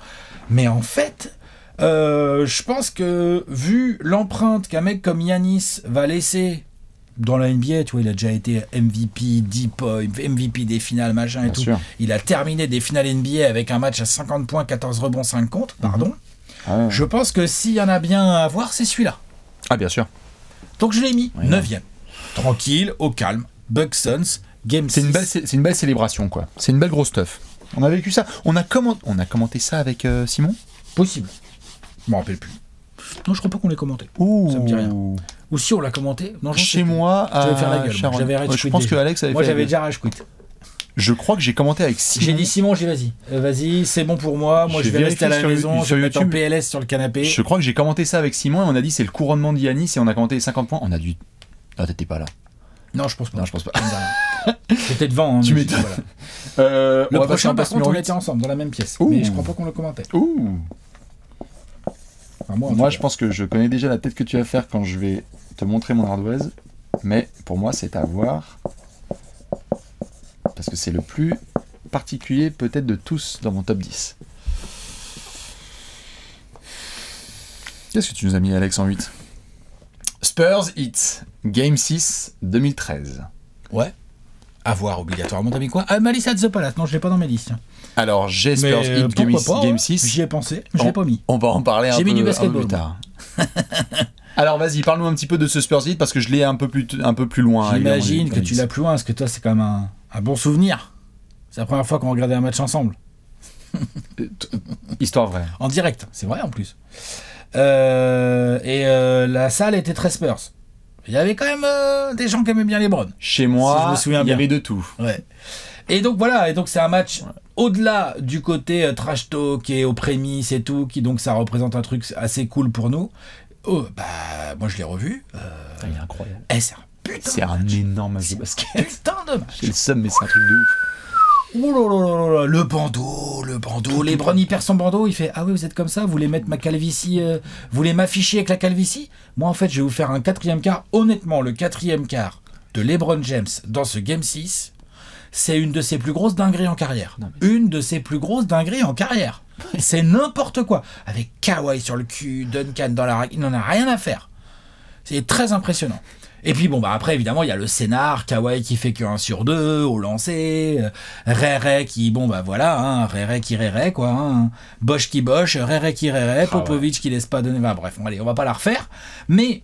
Mais en fait, je pense que vu l'empreinte qu'un mec comme Yanis va laisser dans la NBA, tu vois, il a déjà été MVP, MVP des finales, machin et tout. Sûr. Il a terminé des finales NBA avec un match à 50 points, 14 rebonds, 5 contre, pardon. Je pense que s'il y en a bien à voir, c'est celui-là. Ah, bien sûr. Donc je l'ai mis 9e. Tranquille, au calme. Bucks Suns, Game 6. C'est une belle célébration, quoi. C'est une belle grosse stuff. On a vécu ça. On a commenté ça avec Simon. Possible. Je m'en rappelle plus. Non, je crois pas qu'on l'ait commenté. Ouh. Ça me dit rien. Ou si on l'a commenté. Non, chez moi, j'avais fait la gueule. Je pense que Alex avait moi, fait. J'avais déjà rage quit. Je crois que j'ai commenté avec Simon. J'ai dit Simon, j'ai dit vas-y, c'est bon pour moi. Moi, je vais rester à la maison. Je vais mettre en PLS sur le canapé. Je crois que j'ai commenté ça avec Simon et on a dit c'est le couronnement de Yanis et on a commenté les 50 points. On a dû. Ah, t'étais pas là. Non, je pense pas. Non, je pense pas. J'étais devant. Hein, tu m'étonnes. Voilà. Le prochain, par contre, on était ensemble dans la même pièce. Ouh. Mais je crois pas qu'on le commentait. Ouh. Enfin, moi je pense que je connais déjà la tête que tu vas faire quand je vais te montrer mon ardoise. Mais pour moi, c'est à voir. Parce que c'est le plus particulier, peut-être, de tous dans mon top 10. Qu'est-ce que tu nous as mis, Alex, en 8 ? Spurs Heat, Game 6, 2013. Ouais. À voir obligatoirement. T'as mis quoi ? Ah, Malice at the Palace. Non, je l'ai pas dans mes listes. Alors, j'ai Spurs Heat Game 6. J'y ai pensé, mais je l'ai pas mis. On va en parler un peu plus tard. Alors, vas-y, parle-nous un petit peu de ce Spurs Heat parce que je l'ai un peu plus loin. J'imagine que tu l'as plus loin parce que toi, c'est quand même un bon souvenir. C'est la première fois qu'on regardait un match ensemble. Histoire vraie. En direct, c'est vrai en plus. La salle était très Spurs. Il y avait quand même des gens qui aimaient bien les LeBron. Chez moi, si il y avait de tout. Ouais. Et donc voilà, c'est un match au-delà du côté trash talk et aux prémices et tout, qui donc ça représente un truc assez cool pour nous. Moi je l'ai revu. Il est incroyable. C'est un énorme match de basket. Putain de match. J'ai le seum, mais c'est un truc de ouf. Oh là là, le bandeau, LeBron il perd son bandeau, il fait ah oui vous êtes comme ça, vous voulez mettre ma calvitie, vous voulez m'afficher avec la calvitie. Moi en fait je vais vous faire un quatrième quart. Honnêtement le quatrième quart de LeBron James dans ce Game 6, c'est une de ses plus grosses dingueries en carrière. Une de ses plus grosses dingueries en carrière. C'est n'importe quoi. Avec Kawhi sur le cul, Duncan dans la raquette, il n'en a rien à faire. C'est très impressionnant. Et puis bon, bah après, évidemment, il y a le scénar, Kawhi qui fait que 1 sur 2 au lancer, Rere qui, bon bah voilà, hein, Rere qui Rere, quoi, hein, Bosch qui Bosch, Rere qui Rere, Popovic qui laisse pas donner, bah, bref, allez, on va pas la refaire, mais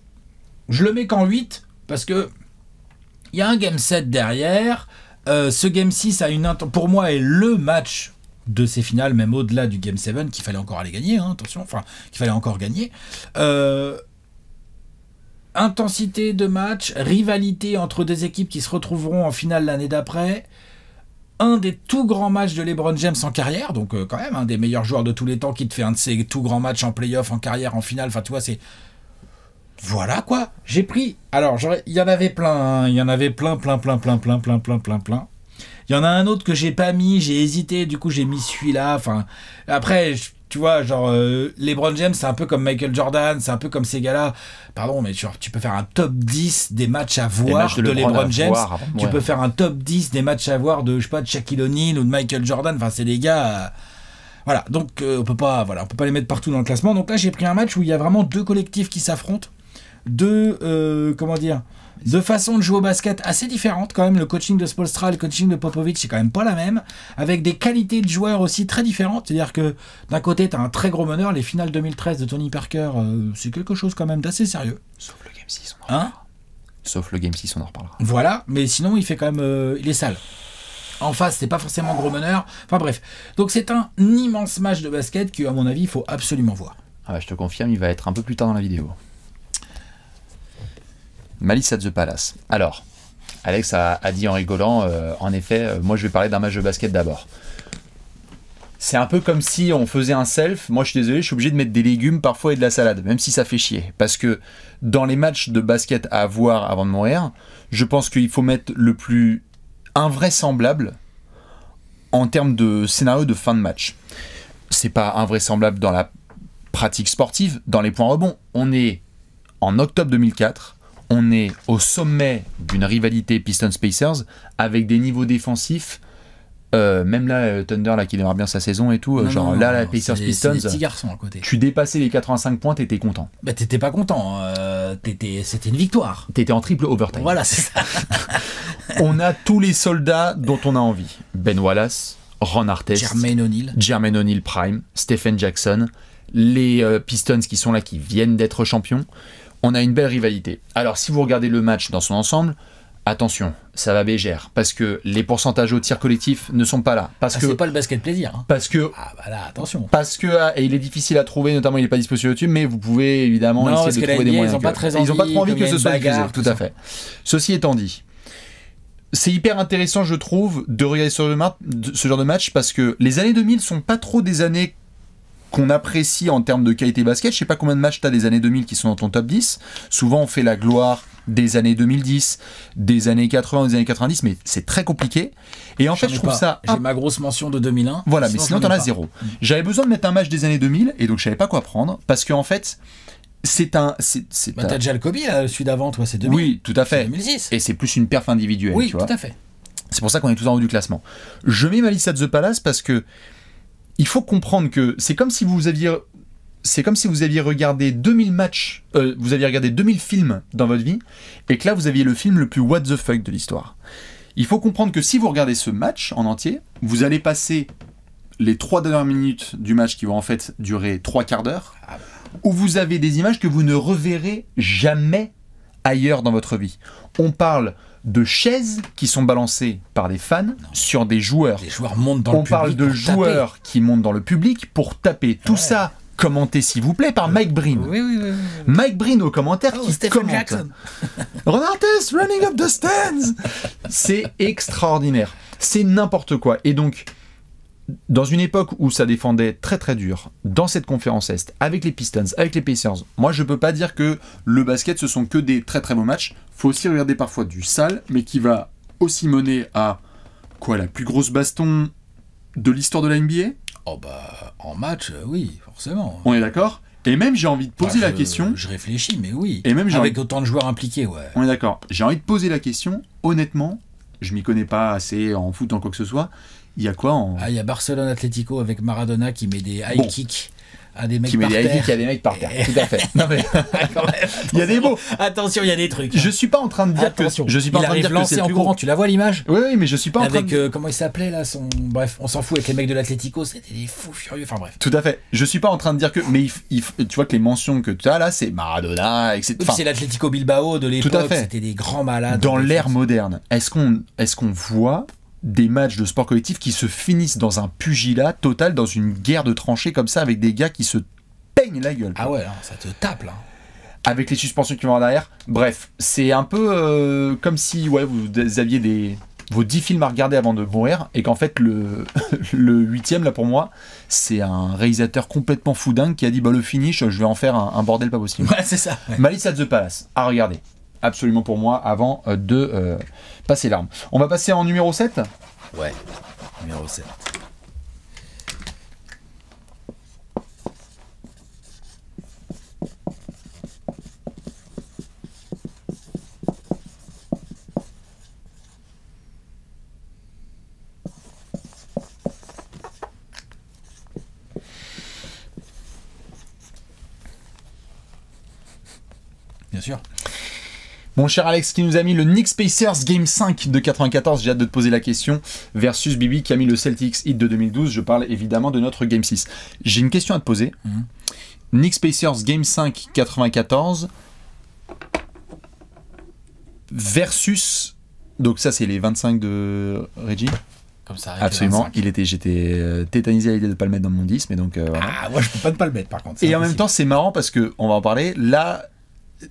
je le mets qu'en 8, parce que il y a un game 7 derrière, ce game 6 a pour moi est le match de ces finales, même au-delà du game 7 qu'il fallait encore aller gagner, hein, attention, enfin, qu'il fallait encore gagner, intensité de match, rivalité entre des équipes qui se retrouveront en finale l'année d'après, un des tout grands matchs de LeBron James en carrière, donc quand même un des meilleurs joueurs de tous les temps qui te fait un de ses tout grands matchs en playoff, en carrière, en finale, enfin tu vois, c'est... Voilà quoi, j'ai pris... Alors, il y en avait plein, hein. Il y en avait plein. Il y en a un autre que j'ai pas mis, j'ai hésité, du coup j'ai mis celui-là, enfin... Après... Tu vois, genre, LeBron James, c'est un peu comme Michael Jordan, c'est un peu comme ces gars-là. Pardon, mais tu peux faire un top 10 des matchs à voir de LeBron James. Tu peux faire un top 10 des matchs à voir de, je sais pas, de Shaquille O'Neal ou de Michael Jordan. Enfin, c'est des gars... Voilà, donc on peut pas les mettre partout dans le classement. Donc là, j'ai pris un match où il y a vraiment deux collectifs qui s'affrontent. Deux façons de jouer au basket assez différentes quand même. Le coaching de Spoelstra, le coaching de Popovic, c'est quand même pas la même, avec des qualités de joueurs aussi très différentes. C'est-à-dire que d'un côté t'as un très gros meneur, les finales 2013 de Tony Parker, c'est quelque chose quand même d'assez sérieux. Sauf le game 6, on en reparlera. Sauf le game 6, on en reparlera. Voilà, mais sinon il fait quand même, il est sale. En face, c'est pas forcément gros meneur. Enfin bref, donc c'est un immense match de basket que, à mon avis, il faut absolument voir. Ah bah, je te confirme, il va être un peu plus tard dans la vidéo. Malice at the Palace. Alors, Alex a dit en rigolant, en effet, moi je vais parler d'un match de basket d'abord. C'est un peu comme si on faisait un self. Moi je suis désolé, je suis obligé de mettre des légumes parfois et de la salade, même si ça fait chier. Parce que dans les matchs de basket à voir avant de mourir, je pense qu'il faut mettre le plus invraisemblable en termes de scénario de fin de match. C'est pas invraisemblable dans la pratique sportive, dans les points rebonds. On est en octobre 2004. On est au sommet d'une rivalité Pistons-Pacers avec des niveaux défensifs, même là, Thunder là, qui démarre bien sa saison et tout, la Pacers-Pistons, petits garçons à côté. Tu dépassais les 85 points, t'étais content. Bah t'étais pas content, c'était une victoire. T'étais en triple overtime. Voilà, c'est ça. On a tous les soldats dont on a envie. Ben Wallace, Ron Artest, Jermaine O'Neal Prime, Stephen Jackson, les Pistons qui sont là, qui viennent d'être champions. On a une belle rivalité. Alors, si vous regardez le match dans son ensemble, attention, ça va bégère, parce que les pourcentages au tir collectif ne sont pas là. Parce que c'est pas le basket plaisir. Hein. Parce que... Ah bah là, attention. Parce que, et il est difficile à trouver, notamment il n'est pas disponible sur YouTube, mais vous pouvez évidemment essayer de trouver des moyens. Ils n'ont pas très envie, ils ont pas trop envie que ce soit diffusé, tout à fait. Ceci étant dit, c'est hyper intéressant, je trouve, de regarder ce genre de match, parce que les années 2000 sont pas trop des années qu'on apprécie en termes de qualité basket. Je sais pas combien de matchs tu as des années 2000 qui sont dans ton top 10. Souvent, on fait la gloire des années 2010, des années 80, des années 90, mais c'est très compliqué. Et en fait, je trouve ça... J'ai ma grosse mention de 2001. Voilà, mais sinon, t'en as zéro. J'avais besoin de mettre un match des années 2000, et donc je savais pas quoi prendre, parce qu'en fait, c'est un... T'as déjà le Kobe, celui d'avant, toi, c'est 2000. Oui, tout à fait. 2006. Et c'est plus une perf individuelle, oui, tu vois. tout à fait. C'est pour ça qu'on est tous en haut du classement. Je mets Malice at the Palace parce que il faut comprendre que c'est comme si vous aviez regardé 2000 matchs, vous aviez regardé 2000 films dans votre vie, et que là vous aviez le film le plus what the fuck de l'histoire. Il faut comprendre que si vous regardez ce match en entier, vous allez passer les 3 dernières minutes du match qui vont en fait durer 3 quarts d'heure, où vous avez des images que vous ne reverrez jamais ailleurs dans votre vie. On parle de chaises qui sont balancées par des fans sur des joueurs. Les joueurs montent dans le public. On parle de joueurs qui montent dans le public pour taper. Tout ça commenté, s'il vous plaît, par Mike Breen. Oui. Mike Breen au commentaire qui Stephen commente. Jackson. Ron Artest running up the stands. C'est extraordinaire. C'est n'importe quoi. Et donc, dans une époque où ça défendait très très dur, dans cette conférence Est, avec les Pistons, avec les Pacers, moi je peux pas dire que le basket ce sont que des très très beaux matchs. Faut aussi regarder parfois du sale, mais qui va aussi mener à quoi, la plus grosse baston de l'histoire de la NBA ? Oh bah en match, oui, forcément. On est d'accord ? Et même j'ai envie de poser la question. Je réfléchis, mais oui. Et même avec autant de joueurs impliqués, ouais. On est d'accord. J'ai envie de poser la question. Honnêtement, je m'y connais pas assez en foot en quoi que ce soit. Il y a quoi en... il y a Barcelone Atlético avec Maradona qui met des high kicks. à des mecs Qui met par des terre. qu'il y a des mecs par terre. Tout à fait. Non, mais Quand même, il y a des mots. Attention, il y a des trucs. Je suis pas en train de dire Attention. que je suis pas en Il train de dire arrive que lancé c'est le en plus courant. gros. Tu la vois l'image? Oui, mais je suis pas en train Avec de... comment il s'appelait là son. Bref, on s'en fout avec les mecs de l'Atlético, c'était des fous furieux. Enfin bref. Tout à fait. Je suis pas en train de dire que... Mais tu vois que les mentions que tu as là, c'est Maradona, etc. Puis c'est l'Atlético Bilbao de l'époque. Tout à fait. C'était des grands malades. Dans en l'ère défense. moderne, est-ce qu'on voit des matchs de sport collectif qui se finissent dans un pugilat total, dans une guerre de tranchées comme ça, avec des gars qui se peignent la gueule? Ah ouais, hein, ça te tape là. Avec les suspensions qui vont en arrière. Bref, c'est un peu comme si vous aviez vos 10 films à regarder avant de mourir, et qu'en fait le 8e là pour moi c'est un réalisateur complètement fou dingue qui a dit le finish je vais en faire un bordel pas possible. Ouais, c'est ça. Ouais. Malice at the Palace à regarder absolument pour moi avant de passer l'arme. On va passer en numéro 7. Ouais. Numéro 7. Bien sûr. Mon cher Alex qui nous a mis le Knicks Pacers Game 5 de 94, j'ai hâte de te poser la question, versus Bibi qui a mis le Celtics Heat de 2012, je parle évidemment de notre Game 6. J'ai une question à te poser. Knicks Pacers Game 5 94 versus... Donc ça c'est les 25 de Reggie. Comme ça. avec Absolument, les 25. j'étais tétanisé à l'idée de ne pas le mettre dans mon 10, mais donc voilà. Ah, moi je peux pas ne pas le mettre par contre. c'est Et en même impossible. temps, c'est marrant parce que, on va en parler, là,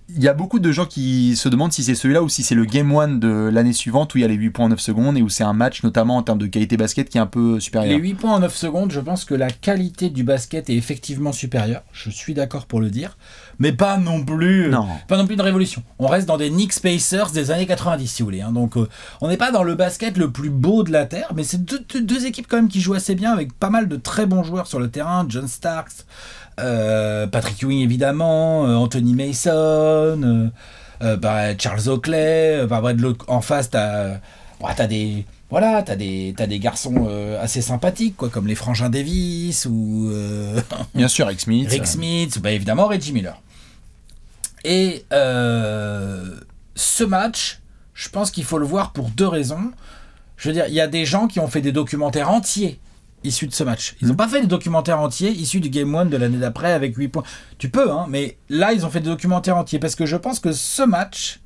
il y a beaucoup de gens qui se demandent si c'est celui-là ou si c'est le Game 1 de l'année suivante où il y a les 8 points en 9 secondes et où c'est un match, notamment en termes de qualité basket, qui est un peu supérieur. Les 8 points en 9 secondes, je pense que la qualité du basket est effectivement supérieure. Je suis d'accord pour le dire. Mais pas non plus, Non. pas non plus une révolution. On reste dans des Knicks Pacers des années 90, si vous voulez. Hein. Donc, on n'est pas dans le basket le plus beau de la Terre, mais c'est deux équipes quand même qui jouent assez bien avec pas mal de très bons joueurs sur le terrain. John Starks, Patrick Ewing évidemment, Anthony Mason, Charles Oakley. En face, t'as des garçons assez sympathiques, quoi, comme les Frangins Davis ou Bien sûr, Rick Smith. Rick Smith, ou évidemment Reggie Miller. Et ce match, je pense qu'il faut le voir pour deux raisons. Je veux dire, il y a des gens qui ont fait des documentaires entiers issus de ce match. Ils n'ont pas fait des documentaires entiers issus du Game 1 de l'année d'après avec 8 points. Tu peux, hein, mais là, ils ont fait des documentaires entiers parce que je pense que ce match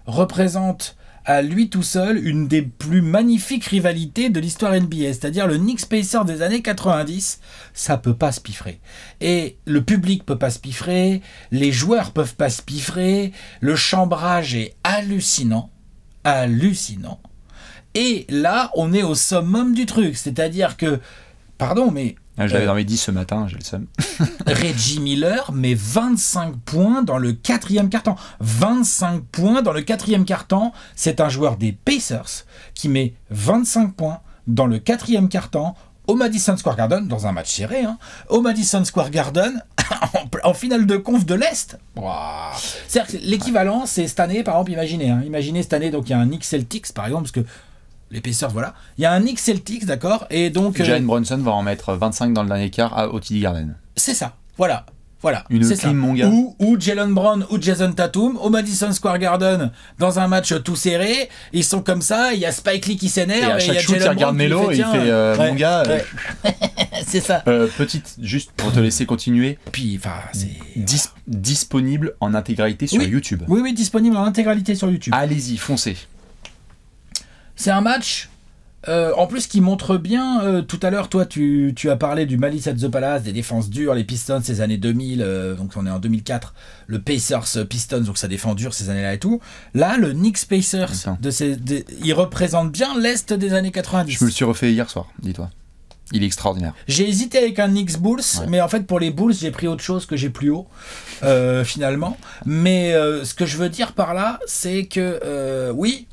représente à lui tout seul une des plus magnifiques rivalités de l'histoire NBA, c'est-à-dire le Knicks Pacers des années 90, ça peut pas se piffrer. Et le public peut pas se piffrer, les joueurs peuvent pas se piffrer, le chambrage est hallucinant. Et là, on est au summum du truc, c'est-à-dire que, pardon, mais Je l'avais dans mes 10 ce matin, j'ai le seum. Reggie Miller met 25 points dans le quatrième quart-temps. 25 points dans le quatrième quart-temps. C'est un joueur des Pacers qui met 25 points dans le quatrième quart-temps au Madison Square Garden, dans un match serré, hein, au Madison Square Garden, en finale de conf de l'Est. Ouah. C'est-à-dire que l'équivalent, c'est cette année, par exemple, imaginez cette année, donc il y a un Knicks Celtics, par exemple, parce que les Pacers, voilà. Il y a un Knicks Celtics, d'accord, et donc... Jalen Brunson va en mettre 25 dans le dernier quart au TD Garden. C'est ça, voilà. Une c'est clim, ça. mon gars. Ou Jalen Brown ou Jason Tatum au Madison Square Garden dans un match tout serré, ils sont comme ça, il y a Spike Lee qui Et s'énerve à et il y chaque a shoot, il Jalen regarde Brown qui Melo et il tiens, fait mon gars. ouais. C'est ça. Petite, juste pour te laisser continuer, Puis enfin c'est disponible en intégralité sur Oui. YouTube. oui, disponible en intégralité sur YouTube. Allez-y, foncez. C'est un match en plus qui montre bien, tout à l'heure toi tu as parlé du Malice at the Palace, des défenses dures, les Pistons ces années 2000, donc on est en 2004, le Pacers Pistons, donc ça défend dur ces années-là et tout. Là le Knicks Pacers, Attends. il représente bien l'Est des années 90. Je me le suis refait hier soir, dis-toi. Il est extraordinaire. J'ai hésité avec un Knicks Bulls, Ouais. mais en fait pour les Bulls j'ai pris autre chose que j'ai plus haut finalement. Mais ce que je veux dire par là, c'est que oui,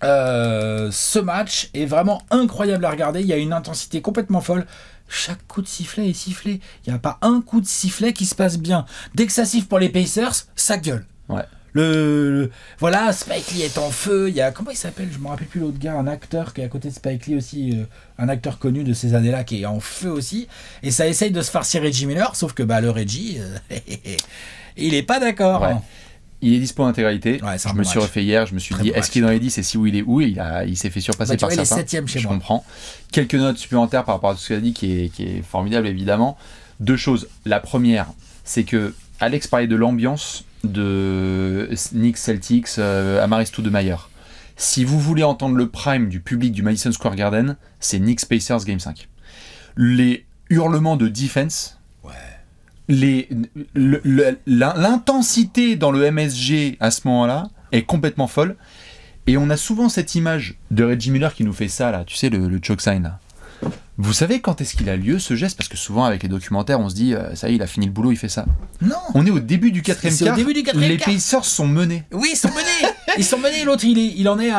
ce match est vraiment incroyable à regarder. Il y a une intensité complètement folle. Chaque coup de sifflet est sifflé. Il n'y a pas un coup de sifflet qui se passe bien. Dès que ça siffle pour les Pacers, ça gueule. Ouais. Voilà, Spike Lee est en feu. Il y a, comment il s'appelle, je me rappelle plus l'autre gars, un acteur qui est à côté de Spike Lee aussi, un acteur connu de ces années-là qui est en feu aussi. Et ça essaye de se farcir Reggie Miller, sauf que le Reggie, il est pas d'accord. Ouais. Il est dispo en intégralité. Ouais, c'est un je bon me suis match. refait hier, je me suis Très dit, bon est-ce qu'il est dans les 10 et si oui, il est où? Il s'est fait surpasser Tu par vois, il est certains. 7ème chez Je moi. comprends. Quelques notes supplémentaires par rapport à tout ce qu'il a dit qui est formidable évidemment. Deux choses. La première, c'est que Alex parlait de l'ambiance de Knicks Celtics à Maris Stoudemire. Si vous voulez entendre le prime du public du Madison Square Garden, c'est Knicks Pacers Game 5. Les hurlements de defense, l'intensité dans le MSG à ce moment-là est complètement folle. Et on a souvent cette image de Reggie Miller qui nous fait ça, là, tu sais, le choke sign, là. Vous savez quand est-ce qu'il a lieu ce geste? Parce que souvent avec les documentaires on se dit ça y est, il a fini le boulot, il fait ça. Non. On est au début du quatrième C'est au quart. début du quatrième Les quart. Pacers sont menés. Oui, ils sont menés. Ils sont menés. L'autre, il en est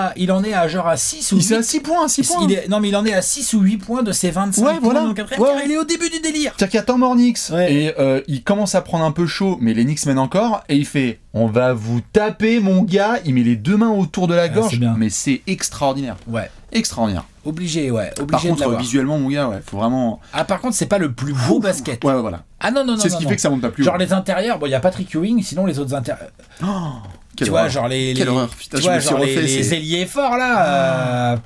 à genre à 6 ou Il 8. est à 6 points, 6 points. Non, mais il en est à 6 ou 8 points de ses 25 Ouais, points voilà. dans le quatrième Ouais. quart. Il est au début du délire. C'est-à-dire qu'il y a temps mort Knicks. Ouais. Et il commence à prendre un peu chaud, mais les Knicks mènent encore. Et il fait on va vous taper, mon gars. Il met les deux mains autour de la gorge. c'est bien. Mais c'est extraordinaire. Ouais. Extraordinaire. Obligé, ouais. Obligé Par de contre, l'avoir. visuellement, mon gars, ouais, faut vraiment. Ah, par contre, c'est pas le plus beau basket. Ouais, voilà. Ah non, non, non. C'est ce qui non, fait que ça monte pas plus haut. Genre les intérieurs, bon, il y a Patrick Ewing, sinon les autres intérieurs. Quelle Tu vois, horreur. genre Quelle horreur. Putain, tu je vois, me suis genre refait. les c'est- ailiers forts là.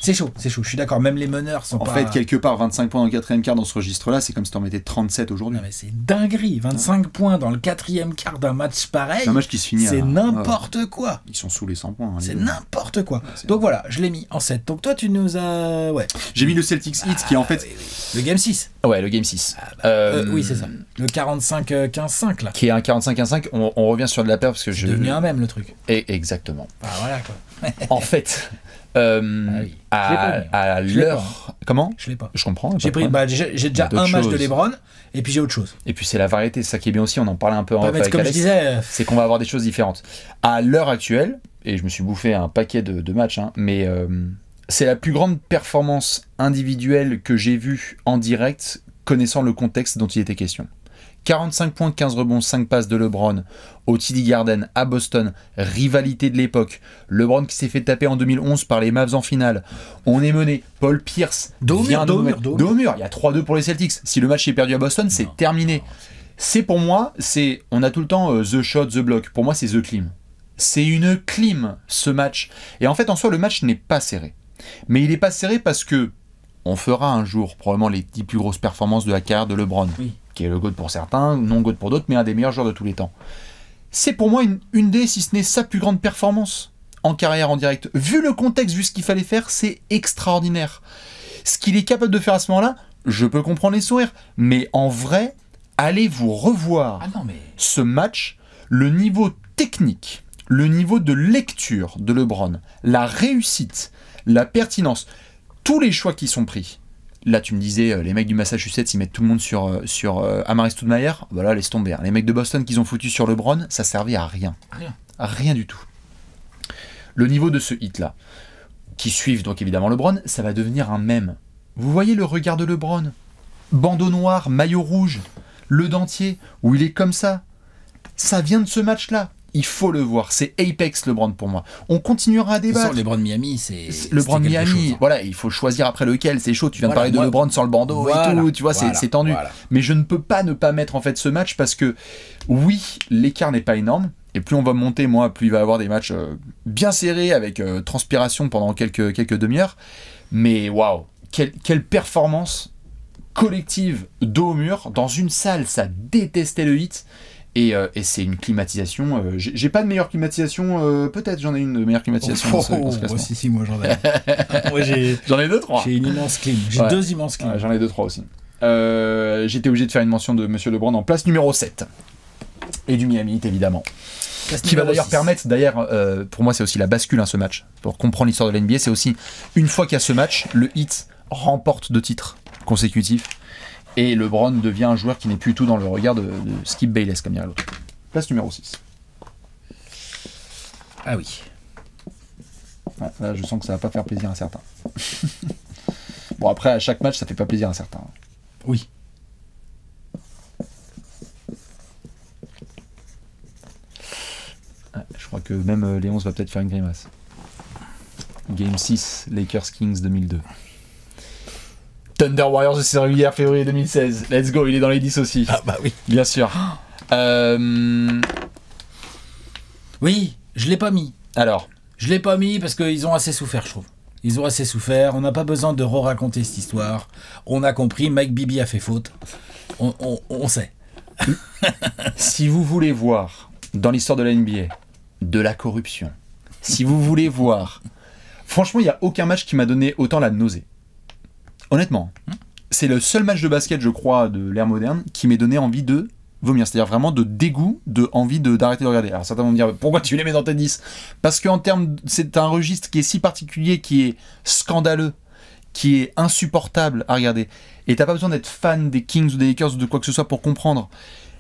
C'est chaud, je suis d'accord. Même les meneurs sont En pas. fait, quelque part, 25 points dans le quatrième quart dans ce registre-là, c'est comme si t'en mettais 37 aujourd'hui. Non, mais c'est dinguerie. 25 points dans le quatrième quart d'un match pareil. C'est un match qui se finit à- C'est n'importe quoi. Ils sont sous les 100 points. hein, C'est les deux. n'importe quoi. c'est- Donc voilà, je l'ai mis en 7. Donc toi, tu nous as. Ouais. J'ai mis le Celtics Heat qui est en fait. Oui, oui. Le Game 6. Ouais, le Game 6. Oui, c'est ça. Le 45-15-5 là. Qui est un 45-1-5. On revient sur de la paire parce que C'est je. devenu un même le truc. Exactement. Enfin, voilà quoi. En fait, oui. Je l'ai pas mis. à Je l'ai l'heure. Comment? Je l'ai pas. Je comprends. J'ai pas de pris, problème. j'ai déjà d'autres un match de choses. LeBron et puis j'ai autre chose. Et puis c'est la variété, c'est ça qui est bien aussi. On en parlait un peu en Pas off mettre, avec comme je Alex. disais, C'est qu'on va avoir des choses différentes. À l'heure actuelle, et je me suis bouffé un paquet de matchs, hein, mais c'est la plus grande performance individuelle que j'ai vue en direct, connaissant le contexte dont il était question. 45 points, 15 rebonds, 5 passes de LeBron au TD Garden à Boston, rivalité de l'époque. LeBron qui s'est fait taper en 2011 par les Mavs en finale. On est mené. Paul Pierce Dos au vient mur, de dos au nous mur, mettre- dos au dos au mur. Il y a 3-2 pour les Celtics. Si le match est perdu à Boston, c'est terminé. C'est pour moi, on a tout le temps the shot, the block. Pour moi, c'est the clim. C'est une clim, ce match. Et en fait, en soi, le match n'est pas serré. Mais il n'est pas serré parce que on fera un jour probablement les 10 plus grosses performances de la carrière de LeBron, Oui. qui est le GOAT pour certains, non GOAT pour d'autres, mais un des meilleurs joueurs de tous les temps. C'est pour moi une des, si ce n'est sa plus grande performance en carrière en direct. Vu le contexte, vu ce qu'il fallait faire, c'est extraordinaire. Ce qu'il est capable de faire à ce moment-là, je peux comprendre les sourires, mais en vrai, allez vous revoir Ah non, mais. ce match, le niveau technique, le niveau de lecture de LeBron, la réussite, la pertinence, tous les choix qui sont pris. Là, tu me disais, les mecs du Massachusetts, ils mettent tout le monde sur Amari Stoudemire. Voilà, laisse tomber. Hein. Les mecs de Boston qu'ils ont foutu sur LeBron, ça servait à rien. Rien. Rien du tout. Le niveau de ce hit-là, qui suivent donc évidemment LeBron, ça va devenir un mème. Vous voyez le regard de LeBron? Bandeau noir, maillot rouge, le dentier, où il est comme ça. Ça vient de ce match-là. Il faut le voir. C'est Apex LeBron pour moi. On continuera à De toute façon, débattre. LeBron Miami, c'est. LeBron c'était quelque Miami, chose, hein. voilà, il faut choisir après lequel, c'est chaud, tu viens Voilà, de parler de moi- LeBron sans le bandeau Voilà, et tout, tu vois, voilà, c'est tendu. voilà. Mais je ne peux pas ne pas mettre en fait ce match parce que, oui, l'écart n'est pas énorme, et plus on va monter, moi, plus il va y avoir des matchs bien serrés avec transpiration pendant quelques demi-heures, mais waouh, quelle performance collective dos au mur, dans une salle, ça détestait le hit. Et c'est une climatisation. J'ai pas de meilleure climatisation. Peut-être j'en ai une de meilleure climatisation dans ce classement. si, moi j'en ai. Moi j'ai J'en ai deux, trois. une immense clim. J'ai Ouais. 2 immenses clims. Ouais, j'en ai deux, trois aussi. J'étais obligé de faire une mention de Monsieur LeBron en place numéro 7. Et du Miami Heat, évidemment. Qui va d'ailleurs permettre, pour moi c'est aussi la bascule, hein, ce match. Pour comprendre l'histoire de l'NBA, c'est aussi, une fois qu'il y a ce match, le Heat remporte 2 titres consécutifs. Et LeBron devient un joueur qui n'est plus tout dans le regard de Skip Bayless, comme dirait l'autre. Place numéro 6. Ah oui. Ouais, là, je sens que ça va pas faire plaisir à certains. Bon, après, à chaque match, ça fait pas plaisir à certains. Oui. crois que même Léonce va peut-être faire une grimace. Game 6, Lakers Kings 2002. Thunder Warriors de saison régulière, février 2016. Let's go, il est dans les 10 aussi. Ah bah oui. Bien sûr. Oui, je l'ai pas mis. Alors, Je l'ai pas mis parce qu'ils ont assez souffert, je trouve. Ils ont assez souffert. On n'a pas besoin de re-raconter cette histoire. On a compris. Mike Bibby a fait faute. On sait. si vous voulez voir dans l'histoire de la NBA de la corruption, si vous voulez voir, franchement, il n'y a aucun match qui m'a donné autant la nausée. Honnêtement, c'est le seul match de basket, je crois, de l'ère moderne qui m'ait donné envie de vomir. C'est-à-dire vraiment de dégoût, de envie d'arrêter de regarder. Alors certains vont me dire, pourquoi tu les mets dans tes 10 ? Parce qu'en termes, c'est un registre qui est si particulier, qui est scandaleux, qui est insupportable à regarder. Et t'as pas besoin d'être fan des Kings ou des Lakers ou de quoi que ce soit pour comprendre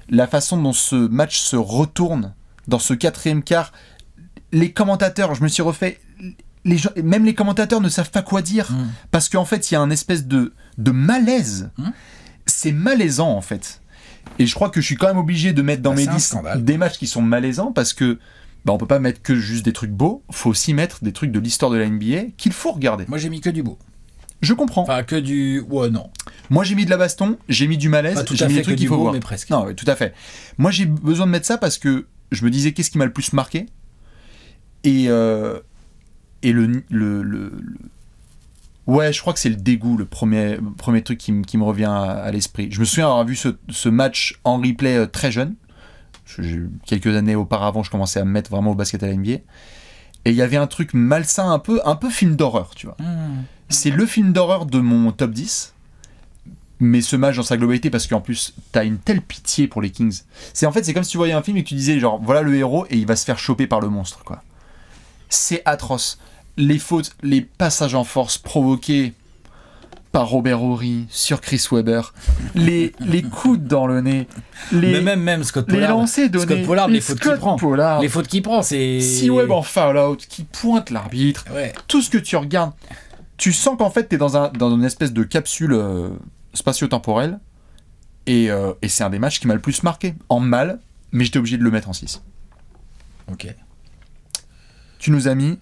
la façon dont ce match se retourne dans ce quatrième quart. Les commentateurs, je me suis refait... même les commentateurs ne savent pas quoi dire parce qu'en fait il y a un espèce de malaise. C'est malaisant en fait. Et je crois que je suis quand même obligé de mettre dans mes listes des matchs qui sont malaisants parce que on peut pas mettre que juste des trucs beaux, faut aussi mettre des trucs de l'histoire de la NBA qu'il faut regarder. Moi j'ai mis que du beau. Je comprends. Enfin que du... Ouais non. Moi j'ai mis de la baston, j'ai mis du malaise, j'ai mis des trucs qu'il faut voir. Mais presque. Non, ouais, tout à fait. Moi j'ai besoin de mettre ça parce que je me disais qu'est-ce qui m'a le plus marqué et ouais, je crois que c'est le dégoût, le premier truc qui me revient à l'esprit. Je me souviens avoir vu ce match en replay très jeune. Quelques années auparavant, je commençais à me mettre vraiment au basket à la NBA. Et il y avait un truc malsain, un peu film d'horreur, tu vois. C'est le film d'horreur de mon top 10. Mais ce match dans sa globalité, parce qu'en plus, t'as une telle pitié pour les Kings. C'est comme si tu voyais un film et que tu disais, genre, voilà le héros et il va se faire choper par le monstre, quoi. C'est atroce. Les fautes, les passages en force provoqués par Robert Horry sur Chris Webber, les coudes dans le nez, mais même Scott Pollard, les lancers donnés, Scott Pollard, les fautes qu'il prend. Pollard, les fautes qu'il prend, c'est... Si Webb en foul-out, qui pointe l'arbitre, ouais. Tout ce que tu regardes, tu sens qu'en fait t'es dans une espèce de capsule spatio-temporelle, et c'est un des matchs qui m'a le plus marqué, en mal, mais j'étais obligé de le mettre en 6. Ok. Tu nous as mis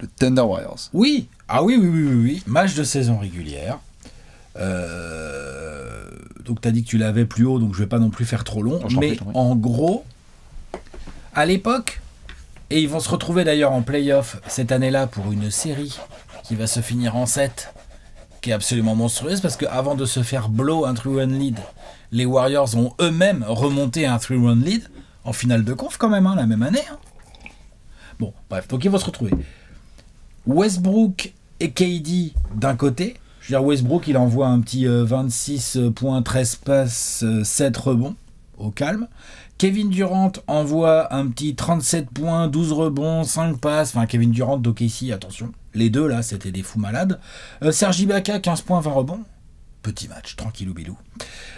le Thunder Warriors. Oui. Ah oui. Match de saison régulière. Donc t'as dit que tu l'avais plus haut, donc je vais pas non plus faire trop long. Mais en gros, à l'époque, et ils vont se retrouver d'ailleurs en play-off cette année-là pour une série qui va se finir en 7, qui est absolument monstrueuse, parce qu'avant de se faire blow un 3-1 lead, les Warriors ont eux-mêmes remonté un 3-1 lead en finale de conf quand même, la même année. Bon, bref, donc ils vont se retrouver. Westbrook et KD d'un côté. Je veux dire, Westbrook, il envoie un petit 26 points, 13 passes, 7 rebonds, au calme. Kevin Durant envoie un petit 37 points, 12 rebonds, 5 passes. Enfin, Kevin Durant d'OKC, attention. Les deux, là, c'était des fous malades. Serge Ibaka, 15 points, 20 rebonds. Petit match, tranquillou bilou.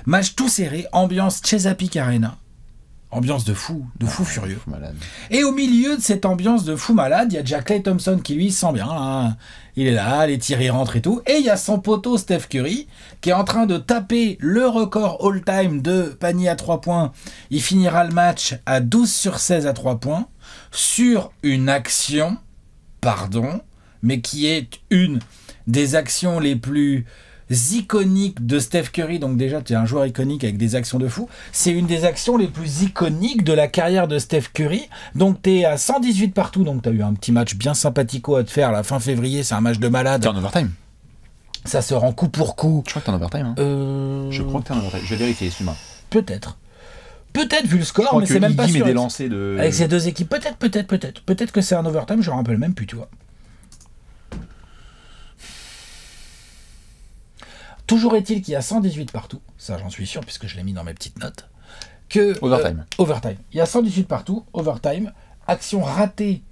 Match tout serré, ambiance Chesapeake Arena. Ambiance de fou furieux. Fou malade. Et au milieu de cette ambiance de fou malade, il y a déjà Klay Thompson qui lui se sent bien. Là. Il est là, les tirs y rentrent et tout. Et il y a son poteau Steph Curry qui est en train de taper le record all-time de panier à 3 points. Il finira le match à 12/16 à 3 points sur une action, mais qui est une des actions les plus iconiques de Steph Curry. Donc déjà tu es un joueur iconique avec des actions de fou, c'est une des actions les plus iconiques de la carrière de Steph Curry. Donc tu es à 118 partout, donc tu as eu un petit match bien sympathico à te faire la fin février, c'est un match de malade. T'es en overtime, ça se rend coup pour coup. Je crois que t'es en overtime Je crois que t'es en overtime, je vais vérifier, excuse-moi. Peut-être vu le score, mais c'est même pas sûr des lancers avec ces deux équipes, peut-être que c'est un overtime, je me rappelle même plus, tu vois. Toujours est-il qu'il y a 118 partout, ça j'en suis sûr puisque je l'ai mis dans mes petites notes. Overtime. Il y a 118 partout, overtime, action ratée,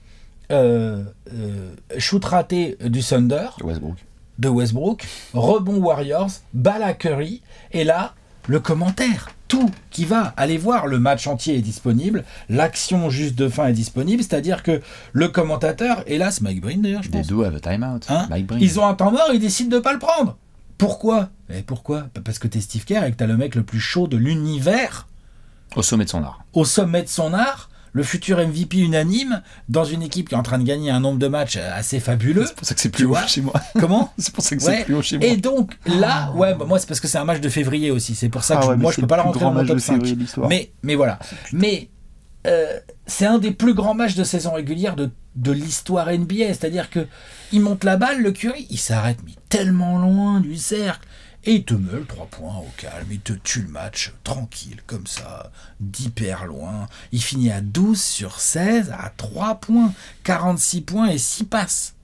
shoot raté du Thunder, de Westbrook, rebond Warriors, balle à Curry, et là, le commentaire, tout qui va, aller voir, le match entier est disponible, l'action juste de fin est disponible, c'est-à-dire que le commentateur, et là c'est Mike Breen d'ailleurs je pense. They do have a timeout. Mike Breen. Ils ont un temps mort, ils décident de pas le prendre. Pourquoi ? Parce que t'es Steve Kerr et que t'as le mec le plus chaud de l'univers. Au sommet de son art. le futur MVP unanime dans une équipe qui est en train de gagner un nombre de matchs assez fabuleux. C'est pour ça que c'est Tu plus haut vois chez moi. Comment? C'est pour ça que Ouais. c'est plus haut chez moi. Et donc là, ouais, bah, moi c'est parce que c'est un match de février aussi. C'est pour ça que moi je peux pas la rentrer dans mon top 5. Mais voilà. Mais c'est un des plus grands matchs de saison régulière de l'histoire NBA. C'est-à-dire que il monte la balle, le Curry, il s'arrête mais tellement loin du cercle. Et il te meule 3 points au calme, il te tue le match tranquille, comme ça, d'hyper loin. Il finit à 12 sur 16, à 3 points, 46 points et 6 passes.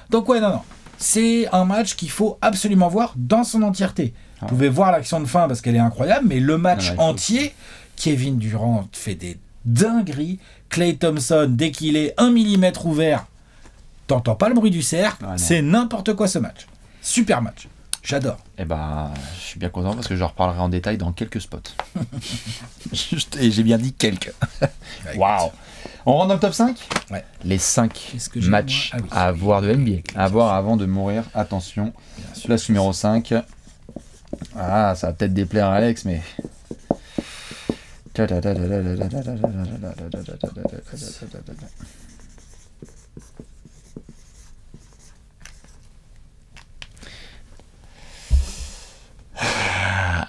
Donc ouais, non. C'est un match qu'il faut absolument voir dans son entièreté. Vous pouvez voir l'action de fin parce qu'elle est incroyable, mais le match entier, Kevin Durant fait des dingueries. Klay Thompson, dès qu'il est 1 mm ouvert, t'entends pas le bruit du cercle. C'est n'importe quoi ce match. Super match. J'adore. Eh ben, je suis bien content parce que je reparlerai en détail dans quelques spots. Et j'ai bien dit quelques. Waouh. On rentre dans le top 5 ? Ouais. Les 5 matchs à voir de NBA. À voir avant de mourir. Attention. Place numéro 5. Ah, ça va peut-être déplaire à Alex, mais...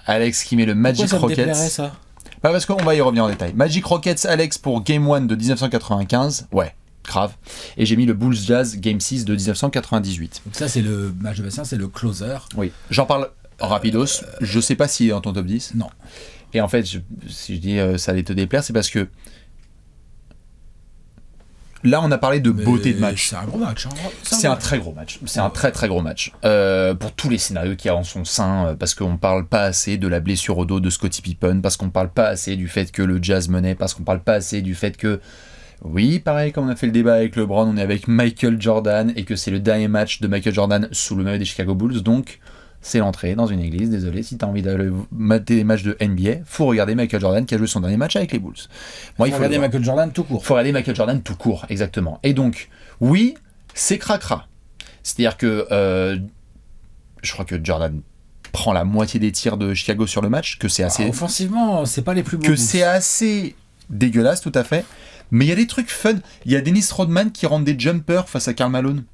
Alex qui met le Magic Rockets. Ça Bah parce qu'on va y revenir en détail. Magic Rockets, Alex pour Game 1 de 1995. Ouais, grave. Et j'ai mis le Bulls Jazz Game 6 de 1998. Donc ça, c'est le match de Bastien, c'est le closer. Oui, j'en parle rapidos. Je sais pas s'il est dans ton top 10. Non. Et en fait, si je dis ça allait te déplaire, c'est parce que là, on a parlé de beauté de match. C'est un gros match. C'est un très gros match. C'est un très très gros match. Pour tous les scénarios qu'il y a en son sein, parce qu'on parle pas assez de la blessure au dos de Scottie Pippen, parce qu'on parle pas assez du fait que le Jazz menait, parce qu'on parle pas assez du fait que, oui, pareil, comme on a fait le débat avec LeBron, on est avec Michael Jordan, et que c'est le dernier match de Michael Jordan sous le maillot des Chicago Bulls, donc c'est l'entrée dans une église. Désolé, si t'as envie d'aller mater des matchs de NBA, faut regarder Michael Jordan qui a joué son dernier match avec les Bulls. Moi, il faut regarder Michael Jordan tout court. Faut regarder Michael Jordan tout court, exactement. Et donc, oui, c'est cracra. C'est-à-dire que je crois que Jordan prend la moitié des tirs de Chicago sur le match, que c'est assez... offensivement, c'est pas les plus beaux. Que c'est assez dégueulasse, tout à fait. Mais il y a des trucs fun. Il y a Dennis Rodman qui rentre des jumpers face à Karl Malone.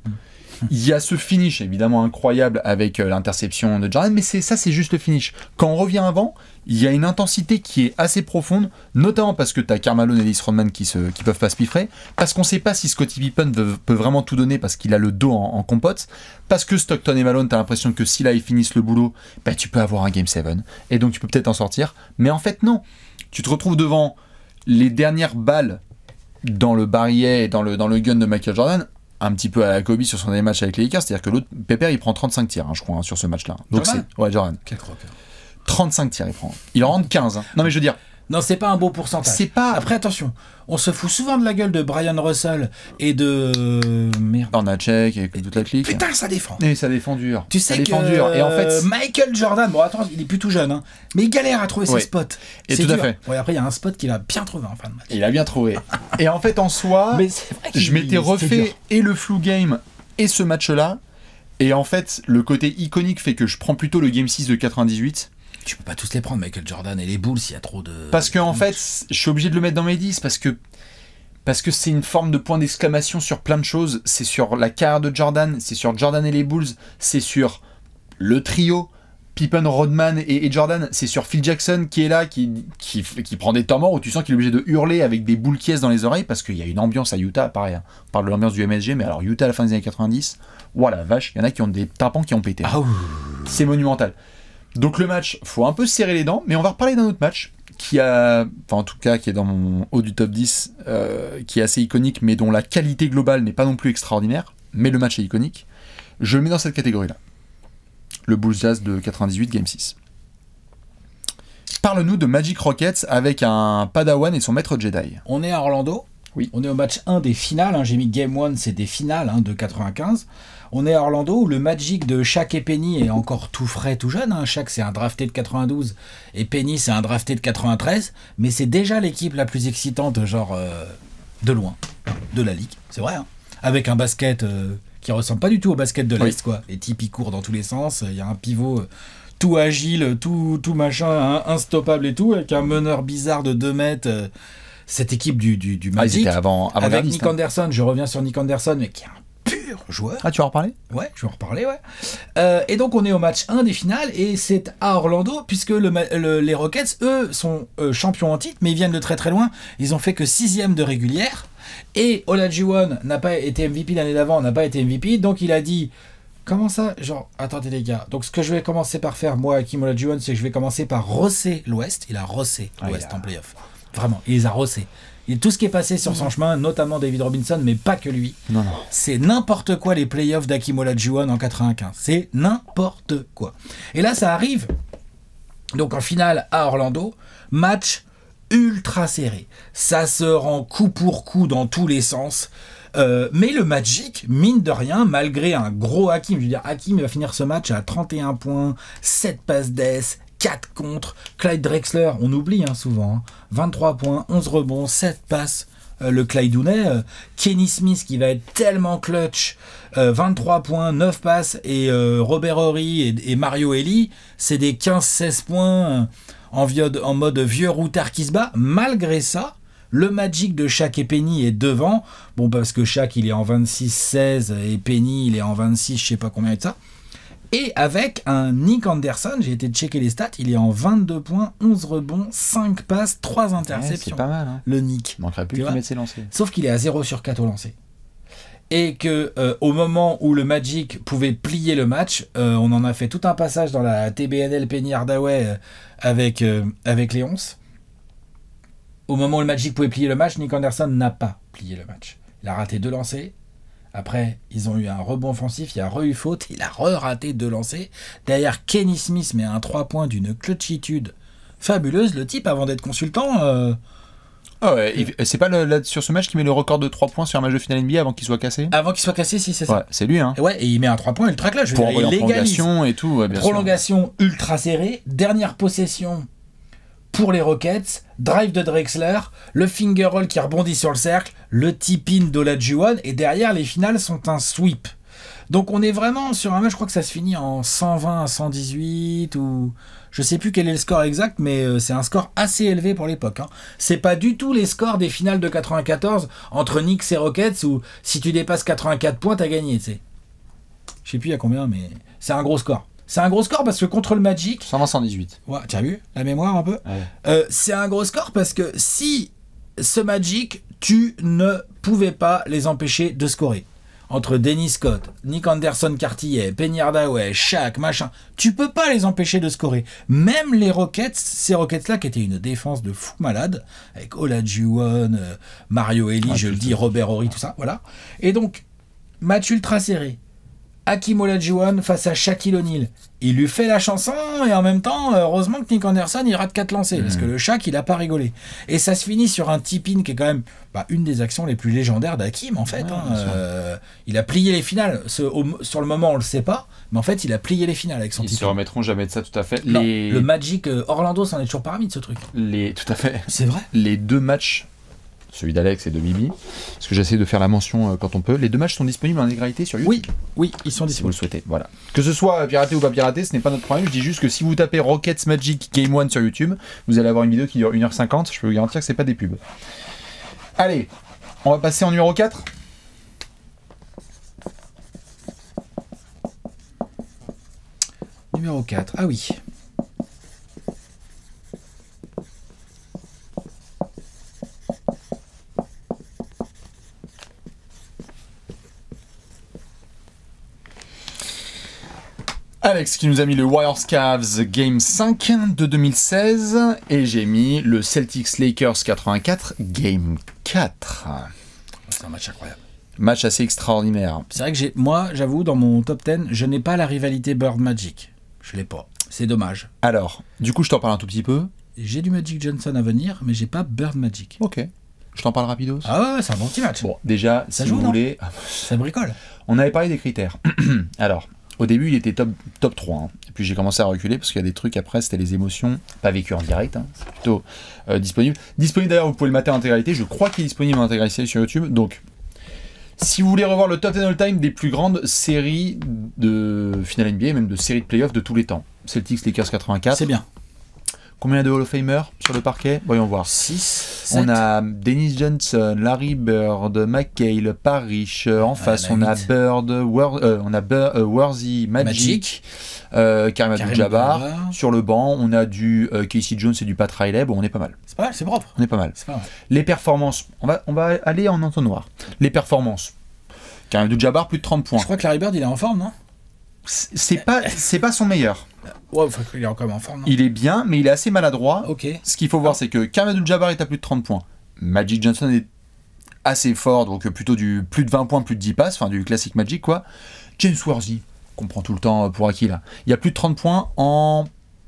Il y a ce finish évidemment incroyable avec l'interception de Jordan, mais c'est juste le finish. Quand on revient avant, il y a une intensité qui est assez profonde, notamment parce que tu as Karl Malone et Dennis Rodman qui peuvent pas se piffrer, parce qu'on sait pas si Scottie Pippen peut vraiment tout donner parce qu'il a le dos en compote, parce que Stockton et Malone, tu as l'impression que si là ils finissent le boulot, bah, tu peux avoir un Game 7, et donc tu peux peut-être en sortir. Mais en fait non, tu te retrouves devant les dernières balles dans le barillet et dans le gun de Michael Jordan, un petit peu à la Kobe sur son dernier match avec les Lakers, c'est-à-dire que l'autre, Pépère, il prend 35 tirs, je crois, sur ce match-là. Donc Jordan c'est... Ouais, Jordan. Quel croqueur. 35 tirs, il prend. Il en rentre 15. Non, mais je veux dire... Non, c'est pas un beau pourcentage. C'est pas... Après, attention, on se fout souvent de la gueule de Brian Russell et de... Merde. Hornacek et toute la clique. Putain, ça défend. Et ça défend dur. Tu sais ça défend que dur. Et en fait... Michael Jordan, bon attends, il est plus tout jeune, hein, mais il galère à trouver ses spots. Et c'est tout à dur. fait. Ouais, après, il y a un spot qu'il a bien trouvé en fin de match. Il a bien trouvé. Et en fait, en soi, Mais c'est vrai je m'étais refait et le flu game et ce match-là. Et en fait, le côté iconique fait que je prends plutôt le Game 6 de 98. Tu peux pas tous les prendre, Michael Jordan et les Bulls, il y a trop de... Parce qu'en fait, je suis obligé de le mettre dans mes 10 parce que c'est une forme de point d'exclamation sur plein de choses. C'est sur la carrière de Jordan, c'est sur Jordan et les Bulls, c'est sur le trio Pippen, Rodman et Jordan, c'est sur Phil Jackson qui est là, qui prend des temps morts où tu sens qu'il est obligé de hurler avec des boules qui dans les oreilles parce qu'il y a une ambiance à Utah, pareil. Hein. On parle de l'ambiance du MSG, mais alors Utah à la fin des années 90, voilà, vache, il y en a qui ont des tympans qui ont pété. Ah, c'est monumental. Donc le match, faut un peu se serrer les dents, mais on va reparler d'un autre match qui est dans mon haut du top 10, qui est assez iconique, mais dont la qualité globale n'est pas non plus extraordinaire, mais le match est iconique. Je le mets dans cette catégorie-là. Le Bulls Jazz de 98, Game 6. Parle-nous de Magic Rockets avec un Padawan et son maître Jedi. On est à Orlando. Oui. On est au match 1 des finales. Hein. J'ai mis Game 1, c'est des finales de 95. On est à Orlando où le Magic de Shaq et Penny est encore tout frais, tout jeune. Hein. Shaq, c'est un drafté de 92 et Penny, c'est un drafté de 93. Mais c'est déjà l'équipe la plus excitante, de loin, de la ligue. C'est vrai. Hein. Avec un basket qui ressemble pas du tout au basket de l'Est, quoi. Les types, ils courent dans tous les sens. Il y a un pivot tout agile, tout machin, instoppable et tout, avec un meneur bizarre de 2 mètres. cette équipe du Ah, ils Magic. étaient avant avec Vernis, Nick hein. Anderson, je reviens sur Nick Anderson, mais qui est un pur joueur. Ah, tu vas en reparler? Ouais, je vais en reparler, ouais. Et donc, on est au match 1 des finales, et c'est à Orlando, puisque les Rockets, eux, sont champions en titre, mais ils viennent de très très loin. Ils ont fait que 6e de régulière, et Olajuwon n'a pas été MVP l'année d'avant, n'a pas été MVP, donc il a dit... Comment ça? Genre, attendez les gars. Donc, ce que je vais commencer par faire, moi, Hakeem Olajuwon, c'est que je vais commencer par rosser l'Ouest. Il a rossé l'Ouest en playoff. Vraiment, il les a rossés. Et tout ce qui est passé sur son chemin, notamment David Robinson, mais pas que lui. Non. C'est n'importe quoi les playoffs d'Hakeem Olajuwon en 95. C'est n'importe quoi. Et là, ça arrive. Donc, en finale à Orlando, match ultra serré. Ça se rend coup pour coup dans tous les sens. Mais le Magic, mine de rien, malgré un gros Hakeem, je veux dire, Hakeem il va finir ce match à 31 points, 7 passes d'ess, 4 contre. Clyde Drexler, on oublie souvent, 23 points, 11 rebonds, 7 passes. Le Clydounais, Kenny Smith qui va être tellement clutch, 23 points, 9 passes, et Robert Horry et Mario Elie, c'est des 15-16 points en mode vieux routard qui se bat. Malgré ça, le Magic de Shaq et Penny est devant. Bon, parce que Shaq, il est en 26-16 et Penny, il est en 26, je sais pas combien de ça. Et avec un Nick Anderson, j'ai été checker les stats, il est en 22 points, 11 rebonds, 5 passes, 3 interceptions. C'est pas mal, hein. Le Nick. Il manquerait plus Tu qu'il vois, mette ses lancers. sauf qu'il est à 0 sur 4 au lancer. Et que au moment où le Magic pouvait plier le match, on en a fait tout un passage dans la TBNL Penny Hardaway avec Léonce. Au moment où le Magic pouvait plier le match, Nick Anderson n'a pas plié le match. Il a raté 2 lancers. Après, ils ont eu un rebond offensif, il y a eu faute, il a raté 2 lancers. Derrière, Kenny Smith met un 3 points d'une clutchitude fabuleuse. Le type, avant d'être consultant... Ah ouais, c'est pas sur ce match qui met le record de 3 points sur un match de finale NBA avant qu'il soit cassé? Avant qu'il soit cassé, si c'est ça. Ouais, c'est lui, hein. Ouais, et il met un 3 points ultra clutch. Pour il en légalise. prolongation et tout, ouais, bien sûr. Prolongation ultra serrée. Dernière possession pour les Rockets. Drive de Drexler. Le finger roll qui rebondit sur le cercle. Le tip-in d'Olajuwon. Et derrière, les finales sont un sweep. Donc on est vraiment sur un match, je crois que ça se finit en 120 à 118 ou... Je sais plus quel est le score exact, mais c'est un score assez élevé pour l'époque. C'est pas du tout les scores des finales de 94 entre Knicks et Rockets où si tu dépasses 84 points, t'as gagné, tu sais. Je sais plus à combien, mais c'est un gros score. C'est un gros score parce que contre le Magic... 120-118. Ouais, tu as vu la mémoire un peu? Ouais. C'est un gros score parce que si ce Magic, tu ne pouvais pas les empêcher de scorer. Entre Dennis Scott, Nick Anderson Cartier, Penny Hardaway, Shaq, machin, tu peux pas les empêcher de scorer. Même les Rockets, ces Rockets-là qui étaient une défense de fou malade, avec Olajuwon, Mario Elie, je le dis, Robert Horry, tout ça, voilà. Et donc, match ultra serré. Hakeem Olajuwon face à Shaquille O'Neal. Il lui fait la chanson et en même temps, heureusement que Nick Anderson il rate 4 lancers parce que le Shaq il a pas rigolé. Et ça se finit sur un tip-in qui est quand même une des actions les plus légendaires d'Hakeem en fait. Il a plié les finales. Sur le moment on le sait pas, mais en fait il a plié les finales avec son Ils tip-in. se remettront jamais de ça, tout à fait. Non, le Magic Orlando s'en est toujours parmi de ce truc. Tout à fait. C'est vrai. Les 2 matchs, celui d'Alex et de Mimi, parce que j'essaie de faire la mention quand on peut. Les 2 matchs sont disponibles en intégralité sur YouTube. Oui, ils sont Si vous le disponibles. souhaitez, voilà. Que ce soit piraté ou pas piraté, ce n'est pas notre problème. Je dis juste que si vous tapez Rockets Magic Game 1 sur YouTube, vous allez avoir une vidéo qui dure 1h50. Je peux vous garantir que c'est pas des pubs. Allez, on va passer en numéro 4. Numéro 4. Ah oui. Alex qui nous a mis le Warriors Cavs Game 5 de 2016 et j'ai mis le Celtics Lakers 84 Game 4. C'est un match incroyable. Match assez extraordinaire. C'est vrai que moi, j'avoue, dans mon top 10, je n'ai pas la rivalité Bird Magic. Je l'ai pas. C'est dommage. Alors, du coup, je t'en parle un tout petit peu. J'ai du Magic Johnson à venir, mais j'ai pas Bird Magic. Ok. Je t'en parle rapidos. Ah ouais, c'est un bon petit match. Bon, déjà, Ça si joue, vous non voulez... Ça bricole. On avait parlé des critères. Alors, au début, il était top 3. Hein. Et puis j'ai commencé à reculer parce qu'il y a des trucs après, c'était les émotions, pas vécues en direct. Hein. C'est plutôt disponible. Disponible d'ailleurs, vous pouvez le mater en intégralité. Je crois qu'il est disponible en intégralité sur YouTube. Donc, si vous voulez revoir le top 10 all-time des plus grandes séries de finale NBA, même de séries de playoffs de tous les temps, Celtics Lakers 84. C'est bien. Combien de Hall of Famer sur le parquet? Voyons voir. 6, On a Dennis Johnson, Larry Bird, McHale, Parrish. En face, on a Bird, Worthy, Magic, Kareem Abdul-Jabbar. Sur le banc, on a du Casey Jones et du Pat Riley. Bon, on est pas mal. C'est pas mal, c'est propre. On est pas mal. C'est pas mal. Les performances, on va aller en entonnoir. Les performances. Kareem Abdul-Jabbar, plus de 30 points. Je crois que Larry Bird, il est en forme, non? C'est pas son meilleur. Ouais, il est encore en forme, non? Il est bien, mais il est assez maladroit. Ok. Ce qu'il faut voir, c'est que Kareem Abdul-Jabbar est à plus de 30 points. Magic Johnson est assez fort, donc plutôt du plus de 20 points, plus de 10 passes, enfin du classique Magic, quoi. James Worthy, qu'on prend tout le temps pour acquis, là. Il y a plus de 30 points en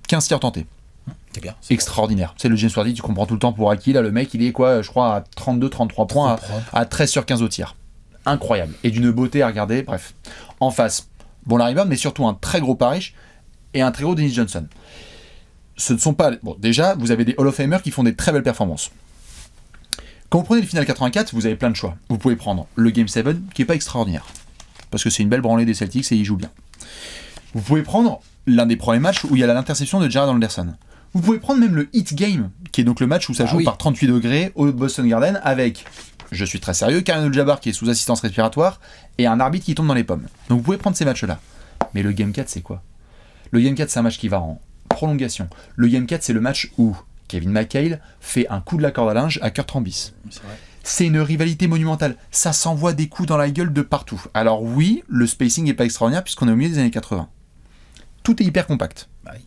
15 tirs tentés. C'est bien. Extraordinaire. C'est le James Worthy, tu comprends tout le temps pour acquis, là. Le mec, il est quoi, je crois, à 32-33 points, à 13 sur 15 au tir. Incroyable. Et d'une beauté à regarder, bref. En face, bon Larry Bird, mais surtout un très gros Parrish et un très gros Dennis Johnson. Ce ne sont pas... Bon, déjà, vous avez des Hall of Famers qui font des très belles performances. Quand vous prenez le final 84, vous avez plein de choix. Vous pouvez prendre le Game 7, qui n'est pas extraordinaire, parce que c'est une belle branlée des Celtics et ils jouent bien. Vous pouvez prendre l'un des premiers matchs où il y a l'interception de Jared Anderson. Vous pouvez prendre même le Heat Game, qui est donc le match où ça joue par 38 degrés au Boston Garden, avec, je suis très sérieux, Kareem Abdul-Jabbar qui est sous assistance respiratoire, et un arbitre qui tombe dans les pommes. Donc vous pouvez prendre ces matchs-là. Mais le Game 4, c'est quoi? Le Game 4, c'est un match qui va en prolongation. Le Game 4, c'est le match où Kevin McHale fait un coup de la corde à linge à Kurt Rambis. C'est une rivalité monumentale. Ça s'envoie des coups dans la gueule de partout. Alors oui, le spacing n'est pas extraordinaire puisqu'on est au milieu des années 80. Tout est hyper compact. Bah oui.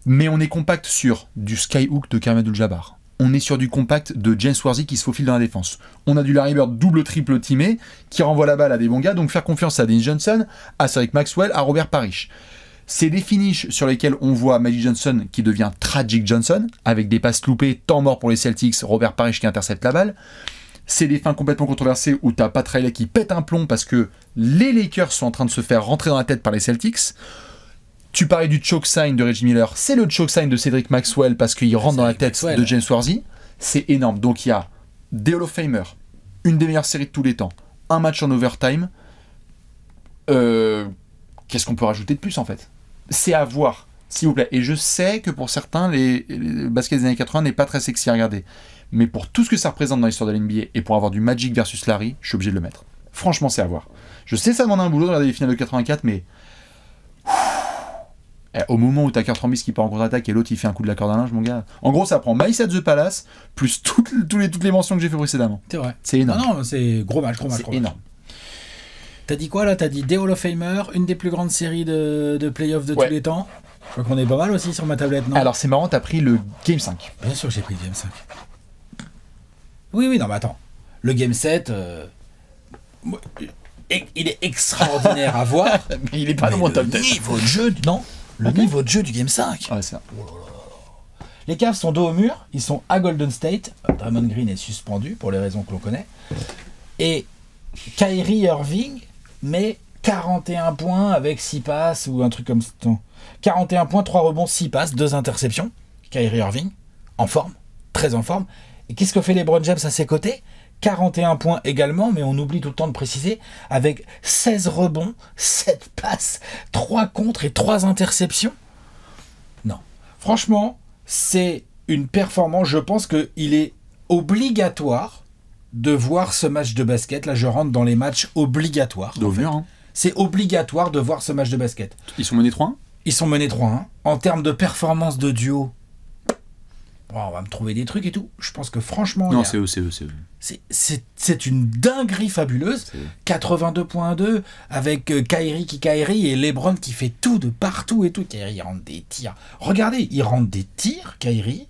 Mais on est compact sur du skyhook de Kareem Abdul-Jabbar. On est sur du compact de James Worthy qui se faufile dans la défense. On a du Larry Bird double-triple teamé qui renvoie la balle à des bons gars. Donc faire confiance à Dennis Johnson, à Cedric Maxwell, à Robert Parrish. C'est des finishes sur lesquels on voit Magic Johnson qui devient Tragic Johnson, avec des passes loupées, temps mort pour les Celtics, Robert Parrish qui intercepte la balle. C'est des fins complètement controversées où t'as Pat Riley qui pète un plomb parce que les Lakers sont en train de se faire rentrer dans la tête par les Celtics. Tu parlais du choke sign de Reggie Miller, c'est le choke sign de Cedric Maxwell parce qu'il rentre dans la tête de James Worthy. C'est énorme. Donc il y a des Hall of Famer, une des meilleures séries de tous les temps, un match en overtime. Qu'est-ce qu'on peut rajouter de plus en fait? C'est à voir, s'il vous plaît. Et je sais que pour certains, les baskets des années 80 n'est pas très sexy à regarder. Mais pour tout ce que ça représente dans l'histoire de l'NBA et pour avoir du Magic versus Larry, je suis obligé de le mettre. Franchement, c'est à voir. Je sais ça demande un boulot de regarder les finales de 84, mais... au moment où t'as Kurt Rambis qui part en contre-attaque et l'autre il fait un coup de la corde à linge, mon gars. En gros, ça prend Mice at the Palace plus toutes les mentions que j'ai fait précédemment. C'est vrai. C'est énorme. Non, c'est gros match. C'est énorme. T'as dit quoi là? T'as dit des Hall of Famer, une des plus grandes séries de playoffs de tous les temps. Je crois qu'on est pas mal aussi sur ma tablette, non? Alors c'est marrant, t'as pris le Game 5. Bien sûr que j'ai pris le Game 5. Oui, non mais attends. Le Game 7, il est extraordinaire à voir. Mais il est pas dans mon top 10. Le niveau de jeu, non? Le niveau de jeu du Game 5. Ouais, c'est ça. Les Cavs sont dos au mur, ils sont à Golden State. Draymond Green est suspendu pour les raisons que l'on connaît. Et Kyrie Irving met 41 points avec 6 passes ou un truc comme ça. 41 points, 3 rebonds, 6 passes, 2 interceptions. Kyrie Irving, en forme, très en forme. Et qu'est-ce que fait LeBron James à ses côtés? 41 points également, mais on oublie tout le temps de préciser, avec 16 rebonds, 7 passes, 3 contres et 3 interceptions. Non. Franchement, c'est une performance, je pense qu'il est obligatoire de voir ce match de basket. Là, je rentre dans les matchs obligatoires. Hein. C'est obligatoire de voir ce match de basket. Ils sont menés 3-1 ? Ils sont menés 3-1. En termes de performance de duo, bon, on va me trouver des trucs et tout. Je pense que franchement... Non, c'est eux. C'est une dinguerie fabuleuse. 82.2 avec Kyrie et LeBron qui fait tout de partout et tout. Kyrie rentre des tirs. Regardez, il rentre des tirs, Kyrie.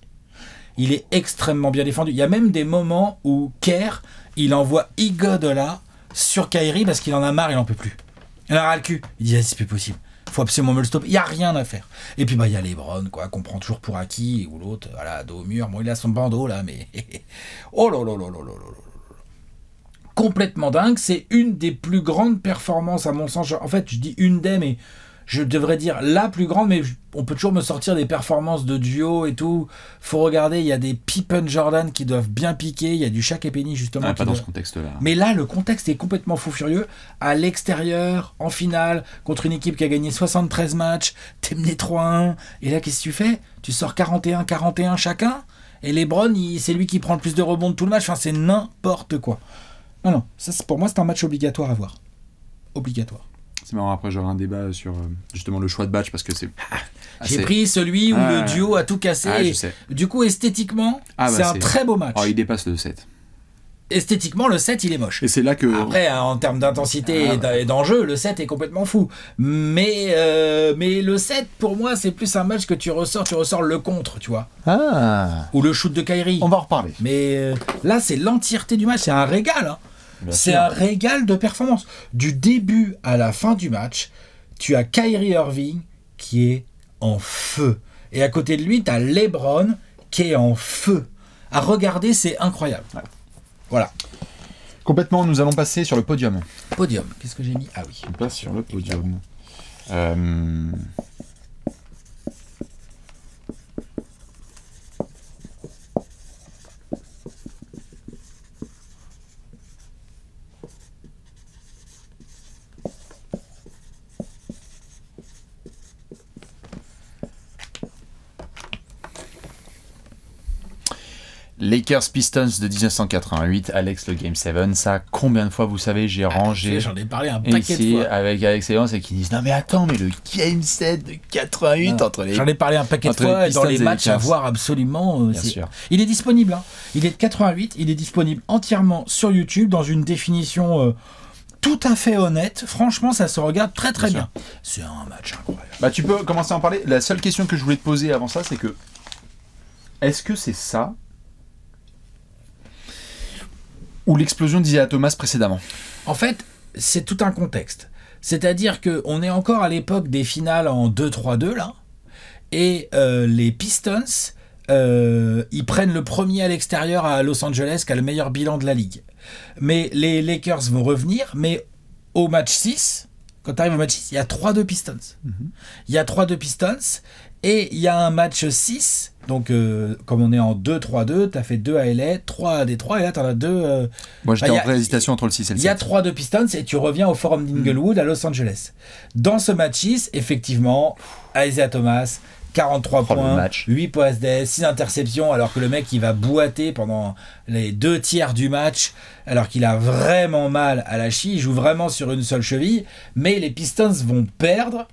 Il est extrêmement bien défendu. Il y a même des moments où Kerr, il envoie Iguodala sur Kyrie parce qu'il en a marre, il en peut plus. Il en a ras le cul. Il dit, ah, c'est plus possible. Faut absolument me le stopper. Il n'y a rien à faire. Et puis, il y a LeBron, quoi, qu'on prend toujours pour acquis, ou l'autre, voilà, dos au mur. Bon, il a son bandeau, là, mais... oh là là là là là là. Complètement dingue. C'est une des plus grandes performances, à mon sens. En fait, je dis une des, mais je devrais dire la plus grande, mais on peut toujours me sortir des performances de duo et tout. Faut regarder, il y a des Pippen Jordan qui doivent bien piquer, il y a du Shaq et Penny justement. Pas dans ce contexte-là. Mais là, le contexte est complètement fou furieux. À l'extérieur, en finale, contre une équipe qui a gagné 73 matchs, t'es mené 3-1, et là, qu'est-ce que tu fais? Tu sors 41-41 chacun, et LeBron, c'est lui qui prend le plus de rebonds de tout le match. Enfin, c'est n'importe quoi. Non, ça, pour moi, c'est un match obligatoire à voir. Obligatoire. C'est marrant, après j'aurai un débat sur justement le choix de match parce que c'est... J'ai pris celui où le duo a tout cassé. Je sais. Du coup, esthétiquement, c'est un très beau match. Oh, il dépasse le 7. Esthétiquement, le 7, il est moche. Et c'est là que... Après, en termes d'intensité et d'enjeu, le 7 est complètement fou. Mais le 7, pour moi, c'est plus un match que tu ressors le contre, tu vois. Ou le shoot de Kyrie. On va en reparler. Mais là, c'est l'entièreté du match. C'est un régal, hein. C'est un régal de performance. Du début à la fin du match, tu as Kyrie Irving qui est en feu. Et à côté de lui, tu as LeBron qui est en feu. À regarder, c'est incroyable. Ouais. Voilà. Complètement, nous allons passer sur le podium. Podium, qu'est-ce que j'ai mis? Ah oui. On passe sur le podium. Lakers Pistons de 1988, Alex, le Game 7, ça, combien de fois, vous savez, j'ai rangé... J'en ai parlé un paquet de fois. Avec Excellence et qui disent, non mais attends, mais le Game 7 de 88 entre les... J'en ai parlé un paquet de fois, dans les matchs à voir absolument. Bien sûr. Il est disponible, hein. Il est de 88, il est disponible entièrement sur YouTube, dans une définition... tout à fait honnête, franchement ça se regarde très très bien. C'est un match incroyable. Bah tu peux commencer à en parler. La seule question que je voulais te poser avant ça, c'est que est-ce que c'est ça ou l'explosion d'Isaiah Thomas précédemment? En fait, c'est tout un contexte. C'est-à-dire qu'on est encore à l'époque des finales en 2-3-2 là, et les Pistons, ils prennent le premier à l'extérieur à Los Angeles qui a le meilleur bilan de la ligue. Mais les Lakers vont revenir, mais au match 6, quand tu arrives au match 6, il y a 3-2 Pistons. Il y a 3-2 Pistons, et il y a un match 6, donc comme on est en 2-3-2, tu as fait 2 à LA, 3 à Détroit, et là tu en as 2... Moi j'étais en hésitation entre le 6 et le 7. Il y a 3-2 Pistons, et tu reviens au Forum d'Inglewood à Los Angeles. Dans ce match 6, effectivement, Isaiah Thomas... 43 points, 8 passes D, 6 interceptions, alors que le mec il va boiter pendant les 2 tiers du match, alors qu'il a vraiment mal à la cheville, il joue vraiment sur une seule cheville, mais les Pistons vont perdre,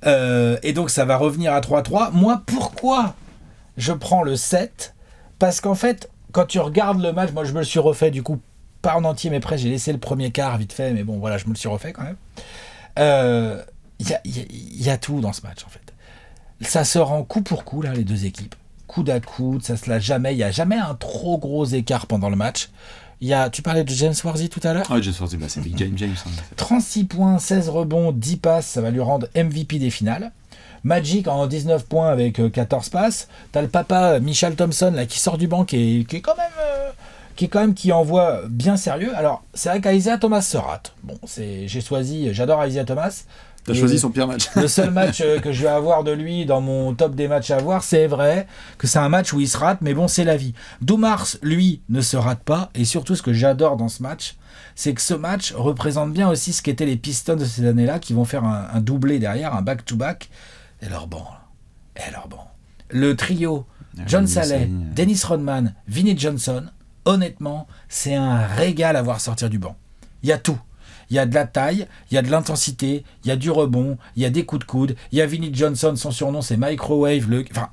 et donc ça va revenir à 3-3. Moi, pourquoi je prends le 7? Parce qu'en fait, quand tu regardes le match, moi je me le suis refait du coup, pas en entier, mais presque, j'ai laissé le premier quart vite fait, mais bon voilà, je me le suis refait quand même. Il y a tout dans ce match en fait. Ça se rend coup pour coup, là, les deux équipes. Coude à coude, ça se lâche jamais. Il n'y a jamais un trop gros écart pendant le match. Tu parlais de James Worthy tout à l'heure? Ah, James Worthy, c'est Big James. 36 points, 16 rebonds, 10 passes, ça va lui rendre MVP des finales. Magic en 19 points avec 14 passes. T'as le papa Michael Thompson là, qui sort du banc, qui envoie bien sérieux. Alors, c'est vrai qu'Isaiah Thomas se rate. Bon, j'adore Isaiah Thomas. T'as choisi son pire match. Le seul match que je vais avoir de lui dans mon top des matchs à voir, c'est vrai que c'est un match où il se rate, mais bon, c'est la vie. Doumars, lui, ne se rate pas, et surtout ce que j'adore dans ce match, c'est que ce match représente bien aussi ce qu'étaient les Pistons de ces années-là, qui vont faire un doublé derrière, un back-to-back, et leur banc. Le trio, John Saleh, Dennis Rodman, Vinnie Johnson, honnêtement, c'est un régal à voir sortir du banc. Il y a tout. Il y a de la taille, il y a de l'intensité, il y a du rebond, il y a des coups de coude, il y a Vinnie Johnson, son surnom c'est Microwave, enfin,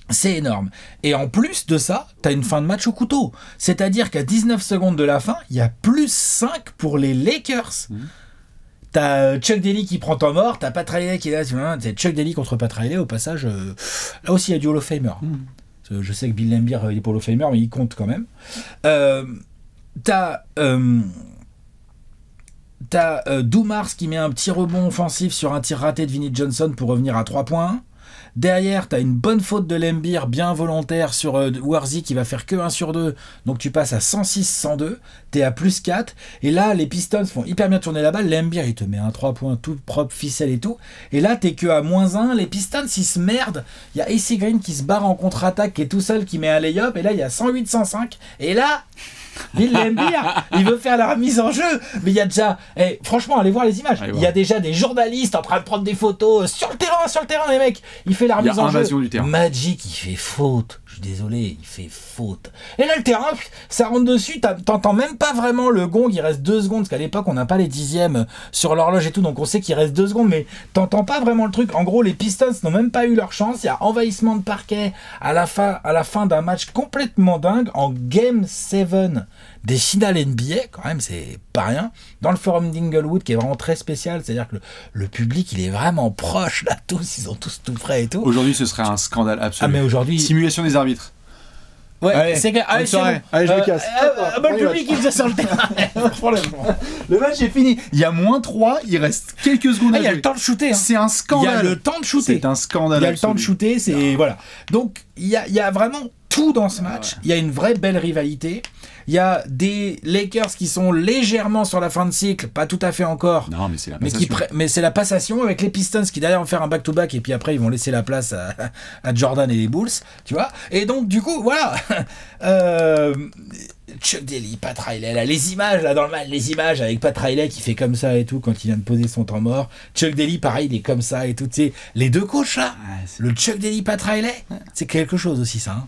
c'est énorme. Et en plus de ça, tu as une fin de match au couteau. C'est-à-dire qu'à 19 secondes de la fin, il y a plus 5 pour les Lakers. T'as Chuck Daly qui prend temps mort, t'as Pat Riley qui est là, c'est Chuck Daly contre Pat Riley, au passage, là aussi il y a du Hall of Famer. Je sais que Bill Laimbeer il est pas Hall of Famer, mais il compte quand même. T'as Doumars qui met un petit rebond offensif sur un tir raté de Vinnie Johnson pour revenir à 3 points. Derrière, t'as une bonne faute de Lembir, bien volontaire sur Warzy qui va faire que 1 sur 2. Donc tu passes à 106-102. T'es à plus 4. Et là, les Pistons font hyper bien tourner la balle. Lembir, il te met un 3 points tout propre, ficelle et tout. Et là, t'es que à -1. Les Pistons, ils se merdent. Il y a AC Green qui se barre en contre-attaque, qui est tout seul, qui met un lay-up. Et là, il y a 108-105. Et là... Bill Laimbeer, il veut faire la remise en jeu, mais il y a déjà, franchement, allez voir les images. Il y a déjà des journalistes en train de prendre des photos sur le terrain, les mecs. Il fait la remise en jeu. Du terrain. Magic, il fait faute. Je suis désolé, il fait faute. Et là, le terrain, ça rentre dessus. T'entends même pas vraiment le gong. Il reste 2 secondes, parce qu'à l'époque, on n'a pas les dixièmes sur l'horloge et tout, donc on sait qu'il reste 2 secondes, mais t'entends pas vraiment le truc. En gros, les Pistons n'ont même pas eu leur chance. Il y a envahissement de parquet à la fin d'un match complètement dingue en Game 7 des finales NBA, quand même, c'est pas rien. Dans le forum d'Inglewood, qui est vraiment très spécial, c'est-à-dire que le public, il est vraiment proche, là, tous, ils ont tous tout prêt et tout. Aujourd'hui, ce serait un scandale absolu. Ah, mais aujourd'hui... Simulation des arbitres. Ouais, allez, c'est clair. Allez, c'est bon. Allez, je me casse. Le public, il faisait sur le terrain. Le match est fini. Il y a -3, il reste quelques secondes à Il y a jouer. le temps de shooter. Hein. C'est un Il y a scandale. le temps de shooter. C'est un scandale. Il y a le temps de absolu. shooter, c'est... Voilà. Donc, il y a vraiment tout dans ce match. Il y a une vraie belle rivalité. Il y a des Lakers qui sont légèrement sur la fin de cycle, pas tout à fait encore. Non, mais c'est la Mais, passation. mais c'est la passation avec les Pistons qui d'ailleurs vont faire un back-to-back et puis après ils vont laisser la place à Jordan et les Bulls, tu vois. Et donc du coup, voilà. Chuck Daly, Pat Riley, là, les images là dans le match, les images avec Pat Riley qui fait comme ça et tout quand il vient de poser son temps mort. Chuck Daly, pareil, il est comme ça et tout. Tu sais, les deux coachs là, le Chuck Daly, Pat Riley, c'est quelque chose aussi ça. Hein.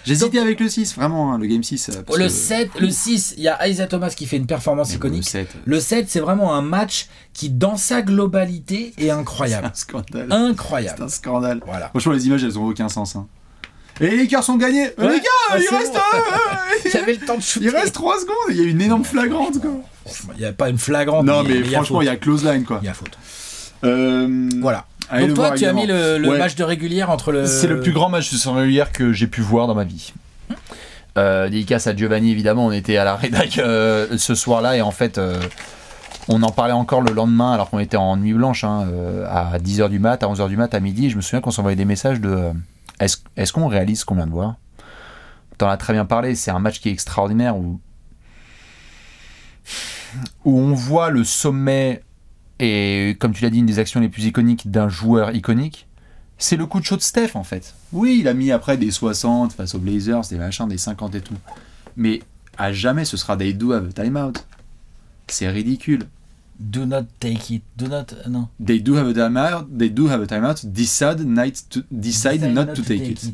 J'hésitais avec le 6, vraiment, hein, le game 6. Le 7, le 6, il y a Isaiah Thomas qui fait une performance iconique. Le 7, c'est vraiment un match qui, dans sa globalité, est incroyable. C'est un scandale. Incroyable. C'est un scandale. Voilà. Franchement, les images, elles ont aucun sens. Hein. Et les Lakers sont gagnés. Ouais. Les gars, il c'est reste. bon. Il y avait le temps de shooter. Il reste 3 secondes. Il y a une énorme flagrante, quoi. Il n'y a pas une flagrante. Non, mais franchement, il y a close line, quoi. Il y a faute. Voilà. Allez. Donc, toi, tu as mis le match de régulière entre le. C'est le plus grand match de saison régulière que j'ai pu voir dans ma vie. Dédicace à Giovanni, évidemment, on était à la rédac ce soir-là et en fait on en parlait encore le lendemain alors qu'on était en nuit blanche hein, à 10h du mat, à 11h du mat, à midi, et je me souviens qu'on s'envoyait des messages de est-ce qu'on réalise ce qu'on vient de voir. T'en as très bien parlé, c'est un match qui est extraordinaire où on voit le sommet et comme tu l'as dit, une des actions les plus iconiques d'un joueur iconique. C'est le coup de chaud de Steph en fait. Oui, il a mis après des 60 face aux Blazers, des machins, des 50 et tout. Mais à jamais ce sera des do have a timeout. C'est ridicule. Do not take it. Do not. Non. They do have a timeout. They do have a timeout. Decide not to take it.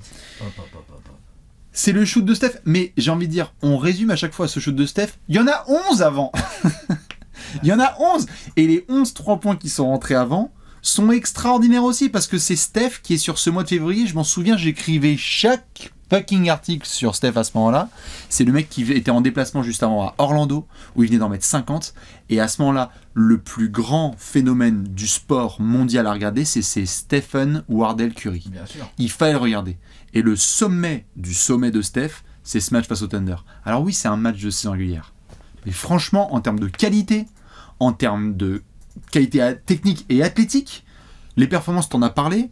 C'est le shoot de Steph. Mais j'ai envie de dire, on résume à chaque fois ce shoot de Steph. Il y en a 11 avant. Il y en a 11. Et les 11 3 points qui sont rentrés avant sont extraordinaires aussi parce que c'est Steph qui est sur ce mois de février. Je m'en souviens, j'écrivais chaque fucking article sur Steph à ce moment-là. C'est le mec qui était en déplacement juste avant à Orlando où il venait d'en mettre 50 et à ce moment-là, le plus grand phénomène du sport mondial à regarder, c'est Stephen Wardell Curry. Bien sûr. Il fallait le regarder. Et le sommet du sommet de Steph, c'est ce match face au Thunder. Alors oui, c'est un match de saison régulière. Mais franchement, en termes de qualité, en termes de qualité technique et athlétique, les performances, t'en as parlé,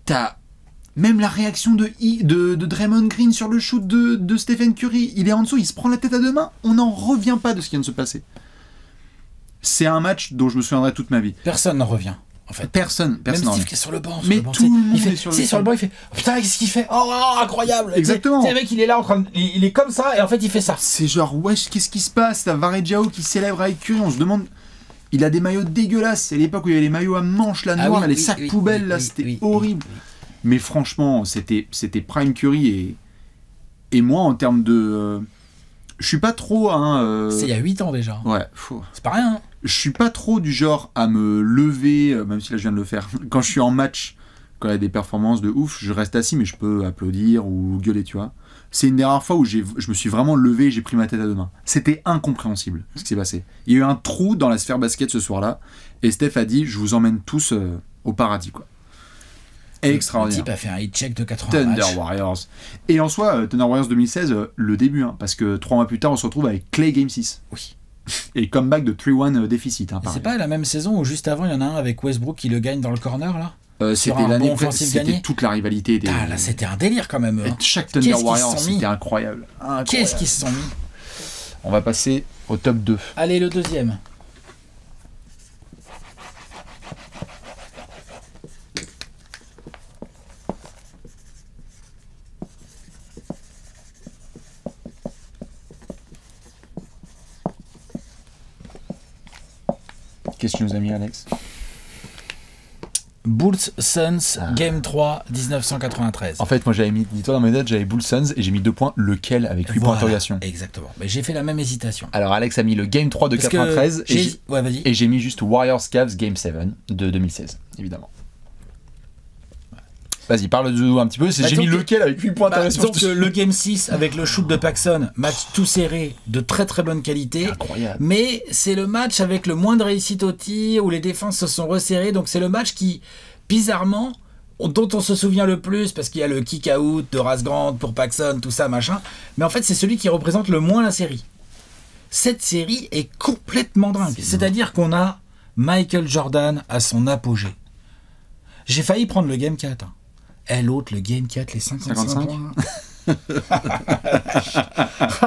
t'as même la réaction de Draymond Green sur le shoot de Stephen Curry, il est en dessous, il se prend la tête à deux mains, on n'en revient pas de ce qui vient de se passer. C'est un match dont je me souviendrai toute ma vie. Personne n'en revient. En fait, personne même n'en Steve revient. qui est sur le banc. Mais tout le monde est sur le banc. Sur le banc, il fait oh, putain, qu'est-ce qu'il fait? Oh, incroyable! Exactement. Tu sais, le mec, il est là en train de, il est comme ça et en fait, il fait ça. C'est genre, wesh, qu'est-ce qui se passe? T'as Varejao qui célèbre avec Curry, on se demande. Il a des maillots dégueulasses. C'est l'époque où il y avait les maillots à manches, là, noirs, là, les sacs poubelles, là, c'était horrible. Mais franchement, c'était Prime Curry et moi, en termes de. Je suis pas trop. C'est il y a 8 ans déjà. Ouais. C'est pas rien. Hein. Je suis pas trop du genre à me lever, même si là je viens de le faire. Quand je suis en match, quand il y a des performances de ouf, je reste assis, mais je peux applaudir ou gueuler, tu vois. C'est une des rares fois où je me suis vraiment levé et j'ai pris ma tête à deux mains. C'était incompréhensible ce qui s'est passé. Il y a eu un trou dans la sphère basket ce soir-là, et Steph a dit je vous emmène tous au paradis, quoi. Extraordinaire. Le type a fait un hit check de 80 Thunder matchs. Warriors. Et en soi, Thunder Warriors 2016, le début, hein, parce que 3 mois plus tard, on se retrouve avec Clay Game 6. Oui. Et comeback de 3-1 déficit. Hein, C'est pas la même saison où juste avant, il y en a un avec Westbrook qui le gagne dans le corner, là? C'était un l'année bon offensif c'était gagné. toute la rivalité des. Là, c'était un délire quand même. Et Hein. chaque Thunder Qu'est-ce qu'ils Warriors, se sont mis c'était incroyable. Qu'est-ce qu'ils se sont mis? On va passer au top 2. Allez, le deuxième. Qu'est-ce que tu nous as mis, Alex? Bulls Suns, Game 3, 1993. En fait, moi j'avais mis, dis-toi dans mes notes, j'avais Bulls Suns et j'ai mis 2 points, lequel avec 8 points d'interrogation. Exactement. Mais j'ai fait la même hésitation. Alors Alex a mis le Game 3 de Parce que 93 ouais, vas-y. et j'ai mis juste Warriors Cavs Game 7 de 2016, évidemment. Vas-y, parle de nous un petit peu, Bah, j'ai mis lequel avec 8 points d'interrogation. Donc le Game 6 avec le shoot de Paxson, match tout serré, de très très bonne qualité. Incroyable. Mais c'est le match avec le moins de réussite au tir, où les défenses se sont resserrées. Donc c'est le match qui, bizarrement, dont on se souvient le plus, parce qu'il y a le kick-out de Horace Grant pour Paxson, tout ça, machin. Mais en fait, c'est celui qui représente le moins la série. Cette série est complètement dingue. C'est-à-dire qu'on a Michael Jordan à son apogée. J'ai failli prendre le Game 4. Et l'autre, le Game 4, les 55 points. Ah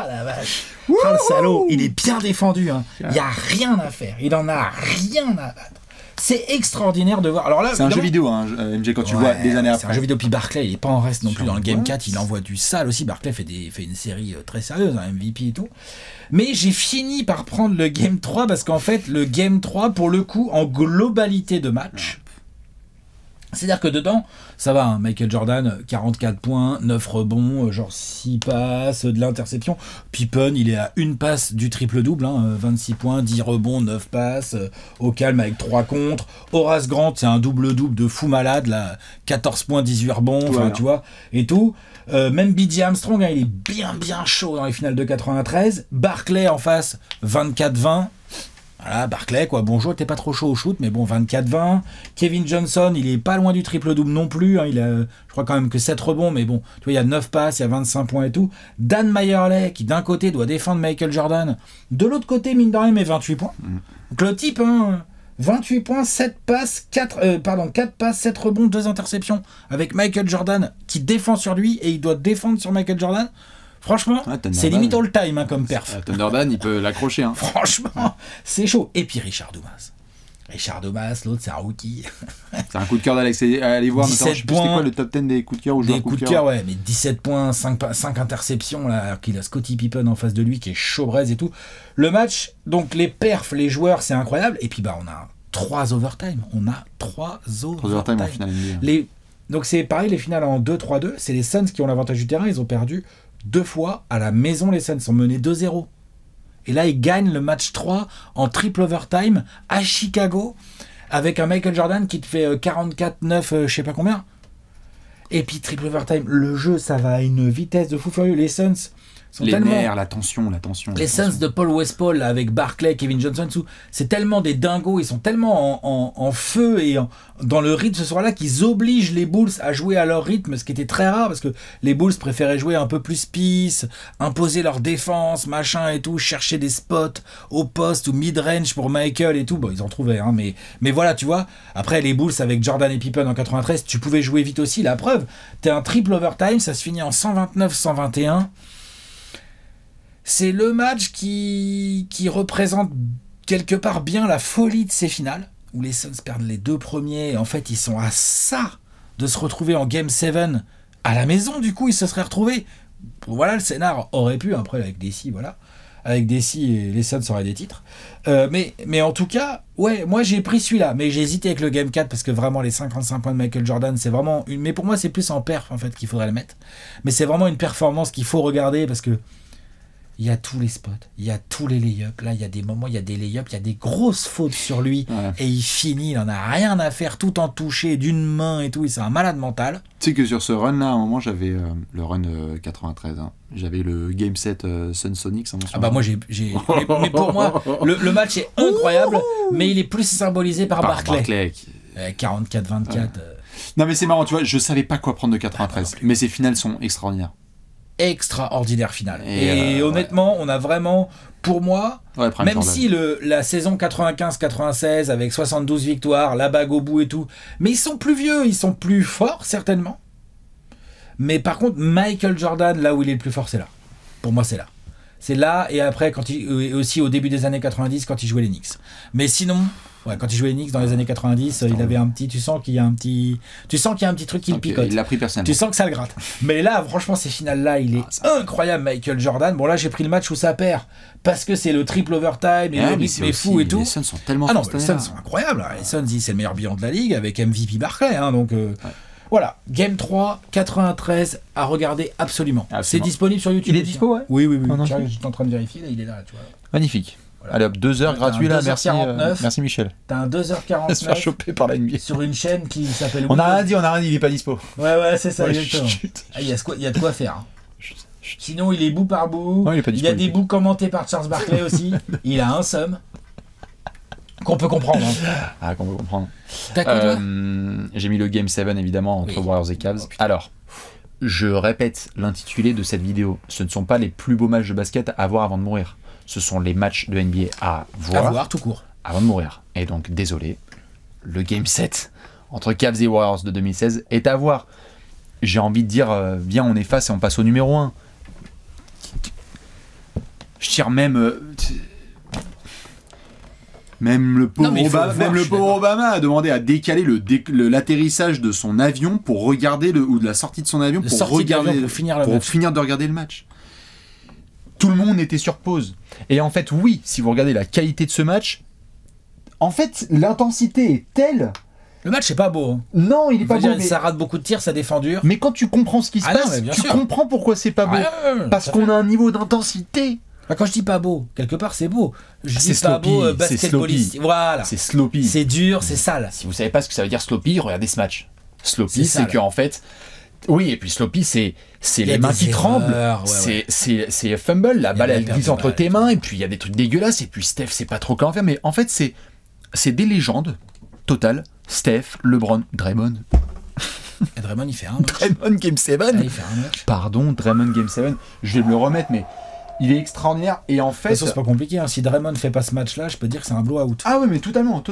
la vache. Ah le salaud, il est bien défendu. Hein. Il n'y a rien à faire. Il en a rien à battre. C'est extraordinaire de voir. Alors là, c'est un jeu vidéo, hein, MJ, quand tu le vois des années après. C'est un jeu vidéo. Puis Barclay, il n'est pas en reste non plus dans le Game 4. Il envoie du sale aussi. Barclay fait une série très sérieuse, un MVP et tout. Mais j'ai fini par prendre le Game 3 parce qu'en fait, le Game 3, pour le coup, en globalité de match, c'est-à-dire que dedans, ça va, hein, Michael Jordan, 44 points, 9 rebonds, genre 6 passes, de l'interception. Pippen, il est à une passe du triple-double, hein, 26 points, 10 rebonds, 9 passes, au calme avec 3 contres. Horace Grant, c'est un double-double de fou malade, là, 14 points, 18 rebonds, enfin, tu vois, et tout. Même B.J. Armstrong, hein, il est bien chaud dans les finales de 93. Barclay en face, 24-20. Voilà, Barclay, quoi. Bonjour, t'es pas trop chaud au shoot, mais bon, 24-20. Kevin Johnson, il est pas loin du triple-double non plus. Hein, il a, je crois quand même que 7 rebonds, mais bon, tu vois, il y a 9 passes, il y a 25 points et tout. Dan Mayerley, qui d'un côté doit défendre Michael Jordan, de l'autre côté, mine de rien, mais 28 points. Donc le type, hein, 28 points, 7 passes, 4 passes, 7 rebonds, 2 interceptions, avec Michael Jordan qui défend sur lui, et il doit défendre sur Michael Jordan. Franchement, c'est limite all time hein, comme perf. Thunderdan, il peut l'accrocher. Hein. Franchement, c'est chaud. Et puis Richard Dumas. Richard Dumas, l'autre, c'est un rookie. C'est un coup de cœur d'Alex. Allez voir, notamment, je sais plus c'était quoi le top 10 des coups de cœur ou des coups de cœur, ouais, mais 17 points, 5 interceptions, là, alors qu'il a Scottie Pippen en face de lui qui est chaud braise et tout. Le match, donc les perfs, les joueurs, c'est incroyable. Et puis, bah, on a 3 overtime. On a 3 overtime en finale. Donc, c'est pareil, les finales en 2-3-2. C'est les Suns qui ont l'avantage du terrain. Ils ont perdu 2 fois à la maison. Les Suns sont menés 2-0. Et là, ils gagnent le match 3 en triple overtime à Chicago avec un Michael Jordan qui te fait 44-9, je sais pas combien. Et puis triple overtime, le jeu, ça va à une vitesse de fou furieux. Les Suns sont les tellement... nerfs, la tension. Les Suns de Paul Westphal là, avec Barclay, Kevin Johnson, c'est tellement des dingos, ils sont tellement en feu et dans le rythme ce soir-là qu'ils obligent les Bulls à jouer à leur rythme, ce qui était très rare parce que les Bulls préféraient jouer un peu plus peace, imposer leur défense, machin et tout, chercher des spots au poste ou mid-range pour Michael et tout. Bon, ils en trouvaient, hein, mais voilà, tu vois. Après, les Bulls avec Jordan et Pippen en 93, tu pouvais jouer vite aussi. La preuve, t'es un triple overtime, ça se finit en 129-121. C'est le match qui représente quelque part bien la folie de ces finales, où les Suns perdent les 2 premiers, et en fait ils sont à ça de se retrouver en Game 7 à la maison, du coup ils se seraient retrouvés. Voilà, le scénar aurait pu, après avec Desi, voilà. Avec Desi, et les Suns auraient des titres. Mais en tout cas, ouais, moi j'ai pris celui-là, mais j'ai hésité avec le Game 4, parce que vraiment les 55 points de Michael Jordan, c'est vraiment une... Mais pour moi c'est plus en perf en fait qu'il faudrait le mettre. Mais c'est vraiment une performance qu'il faut regarder, parce que il y a tous les spots, il y a tous les lay-ups. Là, il y a des moments, il y a des lay-ups, il y a des grosses fautes sur lui. Ouais. Et il finit, il en a rien à faire, tout en touché d'une main et tout. C'est un malade mental. Tu sais que sur ce run-là, à un moment, j'avais le run 93. Hein. J'avais le Game 7 Sun Sonics. Ah bah moi, mais pour moi, le match est incroyable, mais il est plus symbolisé par Barclay. 44-24. Non mais c'est marrant, tu vois, je savais pas quoi prendre de 93. Mais ces finales sont extraordinaires. extraordinaire finale. Et, Et honnêtement, on a vraiment, pour moi, Ouais, Prime même Jordan. si la saison 95-96 avec 72 victoires, la bague au bout et tout, mais ils sont plus vieux, ils sont plus forts certainement. Mais par contre, Michael Jordan, là où il est le plus fort, c'est là. Pour moi, c'est là. C'est là, et après, et aussi au début des années 90, quand il jouait les Knicks. Mais sinon, ouais, quand il jouait les Knicks dans les années 90, il avait un petit. Tu sens qu'il y a un petit truc qui le picote. Il l'a pris personnellement. Tu sens que ça le gratte. Mais là, franchement, ces finales-là, il est incroyable, Michael Jordan. Bon, là, j'ai pris le match où ça perd. Parce que c'est le triple overtime et le rythme est fou et tout. Les Suns sont tellement Ah non, forts les cette Suns année-là. sont incroyables. Les Suns, c'est le meilleur bilan de la ligue avec MVP Barclay. Hein, donc, voilà. Game 3, 93 à regarder absolument. C'est disponible sur YouTube. Il est aussi, dispo, hein. ouais. Oui, oui, oui. Ah non, Tiens, je- j'étais en train de vérifier. Là, il est là, tu vois. Magnifique. Voilà. Allez hop, 2 heures T'as gratuit un là, merci, 2h49. merci Michel. T'as un On va se faire 2h49 choper par la NBA. sur une chaîne qui s'appelle. On a rien dit, il est pas dispo. Ouais, c'est ça, Ouais, exactement. chut. Ah, il y a de quoi faire. Hein. Sinon, il est bout par bout. Non, il est pas Il y a des disponible. bouts commentés par Charles Barkley aussi. Il a un somme. Qu'on peut comprendre. Hein. Ah, qu'on peut comprendre. T'as quoi, toi J'ai mis le Game 7 évidemment entre Oui. Warriors et Cavs. Oh, putain. Alors, je répète l'intitulé de cette vidéo. Ce ne sont pas les plus beaux matchs de basket à voir avant de mourir. Ce sont les matchs de NBA à À voir voir tout court. avant de mourir. Et donc, désolé, le Game 7 entre Cavs et Warriors de 2016 est à voir. J'ai envie de dire, viens, on efface et on passe au numéro 1. Je tire même... Même le pauvre, Non, mais il faut le voir, même je le suis pauvre d'accord. Obama a demandé à décaler l'atterrissage de son avion pour regarder ou de la sortie de son avion De pour sortie de l'avion regarder pour finir le pour match. finir de regarder le match. Tout le monde était sur pause. Et en fait, oui, si vous regardez la qualité de ce match, en fait, l'intensité est telle. Le match, c'est pas beau. Hein. Non, il est Je pas veux beau. dire, mais... ça rate beaucoup de tirs, ça défend dur. mais quand tu comprends ce qui se Ah non, passe, mais bien tu sûr. comprends pourquoi c'est pas beau. Parce ça qu'on fait- a un niveau d'intensité. Bah, quand je dis pas beau, quelque part, c'est beau. Je C'est dis pas sloppy, beau c'est basketballistique. Voilà. C'est sloppy. C'est dur, c'est sale. Si vous savez pas ce que ça veut dire sloppy, regardez ce match. Sloppy, C'est c'est sale. que en fait, oui, et puis sloppy, c'est Il y a les mains des qui tremblent, erreurs, ouais, c'est fumble, la balle de la elle perte glisse de entre balle. tes mains, et puis il y a des trucs dégueulasses, et puis Steph sait pas trop comment faire, mais en fait c'est des légendes totales. Steph, LeBron, Draymond, Et Draymond, il fait un match. Draymond Game 7. Ah, il fait un match. Pardon, Draymond Game 7. Je vais me le remettre, mais il est extraordinaire, et en De fait. toute façon, c'est pas compliqué. Hein. Si Draymond fait pas ce match-là, je peux dire que c'est un blowout. Ah ouais, mais totalement.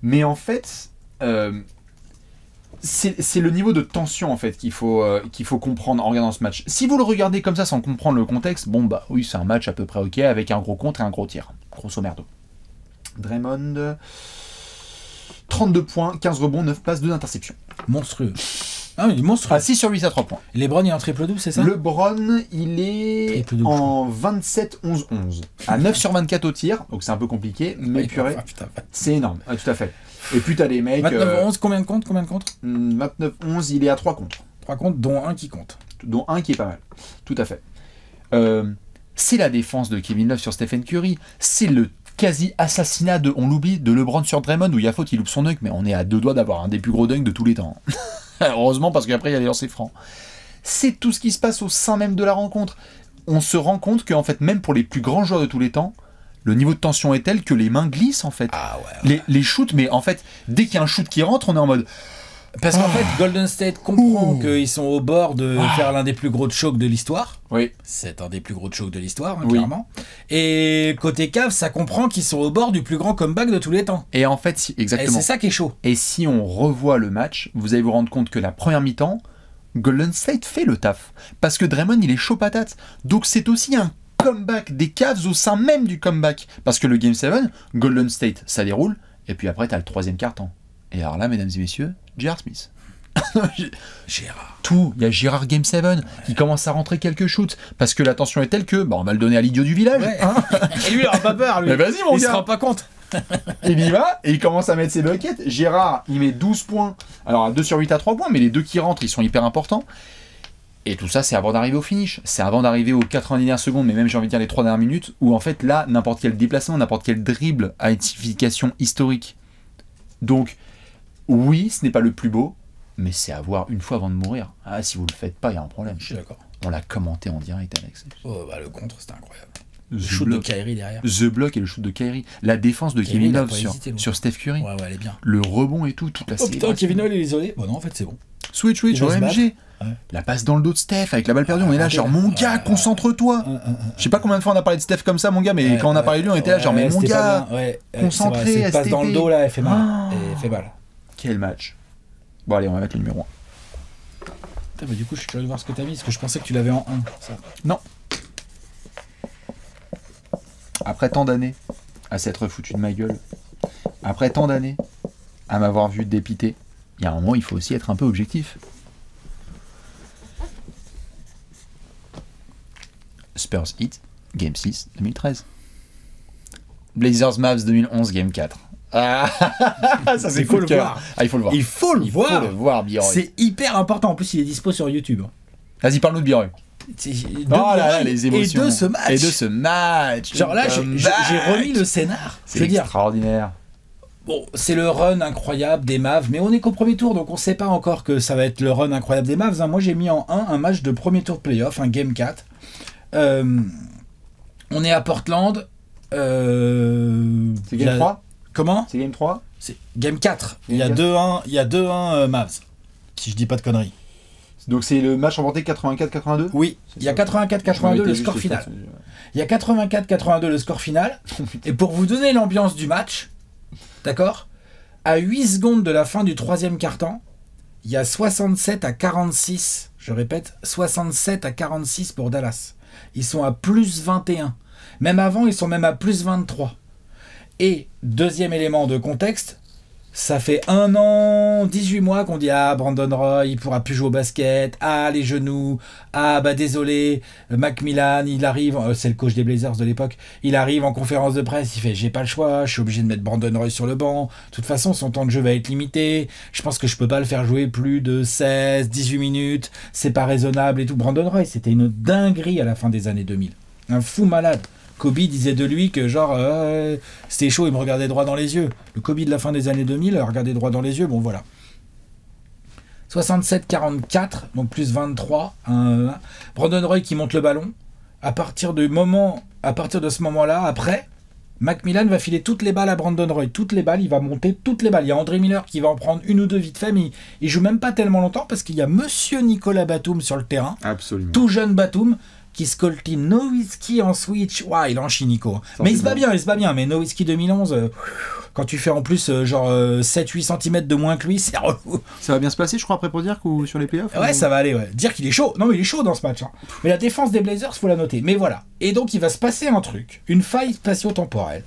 Mais en fait, c'est le niveau de tension en fait qu'il faut comprendre en regardant ce match. Si vous le regardez comme ça sans comprendre le contexte, bon bah oui, c'est un match à peu près ok avec un gros contre et un gros tir. Grosso merdo. Draymond, 32 points, 15 rebonds, 9 passes, 2 interceptions. Monstrueux. Ah, il est monstrueux. Ah, 6 sur 8 à 3 points. LeBron, il est en triple-double, c'est ça LeBron, il est Triple-double, en 27-11-11. À 9 sur 24 au tir, donc c'est un peu compliqué, mais Ouais, purée, ah, putain. c'est énorme. Ouais, tout à fait. Et puis t'as des mecs... 29-11, combien de comptes 29-11, il est à 3 contre, 3 comptes, dont un qui compte. dont un qui est pas mal. Tout à fait. C'est la défense de Kevin Love sur Stephen Curry. C'est le quasi-assassinat on l'oublie, de LeBron sur Draymond, où il y a faute, il loupe son dunk, mais on est à 2 doigts d'avoir un des plus gros dunks de tous les temps. Heureusement, parce qu'après, il y a les lancers francs. C'est tout ce qui se passe au sein même de la rencontre. On se rend compte qu'en fait, même pour les plus grands joueurs de tous les temps, le niveau de tension est tel que les mains glissent, en fait. Ah ouais. Les shoots, mais en fait, dès qu'il y a un shoot qui rentre, on est en mode... Parce qu'en fait, Golden State comprend Ouh. qu'ils sont au bord de faire l'un des plus gros chocs de l'histoire. Oui. C'est un des plus gros chocs de l'histoire, hein, Oui. clairement. Et côté Cavs, ça comprend qu'ils sont au bord du plus grand comeback de tous les temps. Et en fait, Et exactement. c'est ça qui est chaud. Et si on revoit le match, vous allez vous rendre compte que la première mi-temps, Golden State fait le taf. Parce que Draymond, il est chaud patate. Donc c'est aussi un comeback des Cavs au sein même du comeback. Parce que le Game 7, Golden State, ça déroule. Et puis après, t'as le troisième quart-temps. Et alors là, mesdames et messieurs, J.R. Smith. Gérard. Tout, il y a Girard Game 7 qui commence à rentrer quelques shoots. Parce que la tension est telle que, bah, on va le donner à l'idiot du village. Ouais. Hein. Et lui, il aura pas peur, lui. Mais vas-y, mon Il se gars. rend pas compte. Il y va et il commence à mettre ses buckets. Gérard, il met 12 points. Alors à 2 sur 8 à 3 points, mais les deux qui rentrent, ils sont hyper importants. Et tout ça, c'est avant d'arriver au finish. C'est avant d'arriver aux 90 dernières secondes, mais même j'ai envie de dire les 3 dernières minutes, où en fait là, n'importe quel déplacement, n'importe quel dribble a une signification historique. Donc, oui, ce n'est pas le plus beau, mais c'est à voir une fois avant de mourir. Ah, si vous le faites pas, il y a un problème. Je suis d'accord. On l'a commenté en direct, Alex. Oh, bah, le contre, c'était incroyable. Le The shoot de block. Kyrie derrière. The block et le shoot de Kyrie. La défense de Kyrie, Kevin il a Love pas sur, hésité, l'autre. sur Steph Curry. Ouais, elle est bien. Le rebond et tout, toute la Oh putain, célébration. Kevin Love, il est isolé. Bon, non, en fait, c'est bon. Switch, Il va se OMG. Ouais. La passe dans le dos de Steph avec la balle perdue, on est là genre mon gars, concentre-toi. Je sais pas combien de fois on a parlé de Steph comme ça mon gars, mais quand on a parlé de lui on était là genre mais mon c'était gars, pas bien. Ouais, concentré, c'est vrai, cette passe STP. dans le dos là, elle fait mal. Ah. Elle fait mal. Quel match. Bon allez, on va mettre le numéro 1. Putain, mais du coup, je suis curieux de voir ce que t'as mis, parce que je pensais que tu l'avais en 1. Ça. Non. Après tant d'années à s'être foutu de ma gueule, après tant d'années à m'avoir vu dépité, il y a un moment il faut aussi être un peu objectif. Spurs Heat, Game 6, 2013. Blazers Mavs 2011, Game 4. Ah, ça c'est Il faut coup de le cœur. voir. Ah, il faut le voir. Il faut le voir. Il faut le voir, Biroy. C'est hyper important. En plus, il est dispo sur YouTube. Vas-y, parle-nous de Biroy. C'est- Oh là là, les émotions. Et de ce match. Et de ce match. Genre là, j'ai Comeback. remis le scénar. Je C'est veux dire, extraordinaire. bon, c'est le run incroyable des Mavs, mais on est qu'au premier tour, donc on sait pas encore que ça va être le run incroyable des Mavs. Hein. Moi, j'ai mis en 1 un match de premier tour de playoff, un Game 4. On est à Portland. C'est Game 3 Comment? C'est Game 3 C'est Game 4. Il y a Game 2-1, il y a 2-1 Mavs. Si je dis pas de conneries. Donc c'est le match remporté 84-82 Oui, il y a 84-82 le score final. Il y a 84-82 le score final. Et pour vous donner l'ambiance du match, d'accord, à 8 secondes de la fin du troisième quart-temps, il y a 67-46. Je répète, 67-46 pour Dallas. Ils sont à plus 21. Même avant, ils sont même à plus 23. Et deuxième élément de contexte, ça fait 1 an, 18 mois qu'on dit « Ah, Brandon Roy, il pourra plus jouer au basket. Ah, les genoux. Ah, bah désolé. Macmillan, il arrive. » C'est le coach des Blazers de l'époque. Il arrive en conférence de presse. Il fait « J'ai pas le choix. Je suis obligé de mettre Brandon Roy sur le banc. De toute façon, son temps de jeu va être limité. Je pense que je peux pas le faire jouer plus de 16, 18 minutes. C'est pas raisonnable et tout. » Brandon Roy, c'était une dinguerie à la fin des années 2000. Un fou malade. Kobe disait de lui que genre c'était chaud, il me regardait droit dans les yeux. Le Kobe de la fin des années 2000 regardait droit dans les yeux, bon voilà. 67-44, donc plus 23. Brandon Roy qui monte le ballon. À partir de ce moment-là, après, Macmillan va filer toutes les balles à Brandon Roy. Toutes les balles, il va monter toutes les balles. Il y a André Miller qui va en prendre une ou deux vite fait, mais il joue même pas tellement longtemps parce qu'il y a Monsieur Nicolas Batum sur le terrain. Absolument. Tout jeune Batum qui scoltine Nowitzki en switch. Ouah, il en chie Nico. Mais il se bat bien, Mais Nowitzki 2011, quand tu fais en plus genre 7-8 cm de moins que lui, c'est relou. Ça va bien se passer, je crois, après pour dire que sur les playoffs Ouais, ça va aller, ouais. Dire qu'il est chaud. Non, mais il est chaud dans ce match. Hein. Mais la défense des Blazers, faut la noter. Mais voilà. Et donc, il va se passer un truc, une faille spatio-temporelle,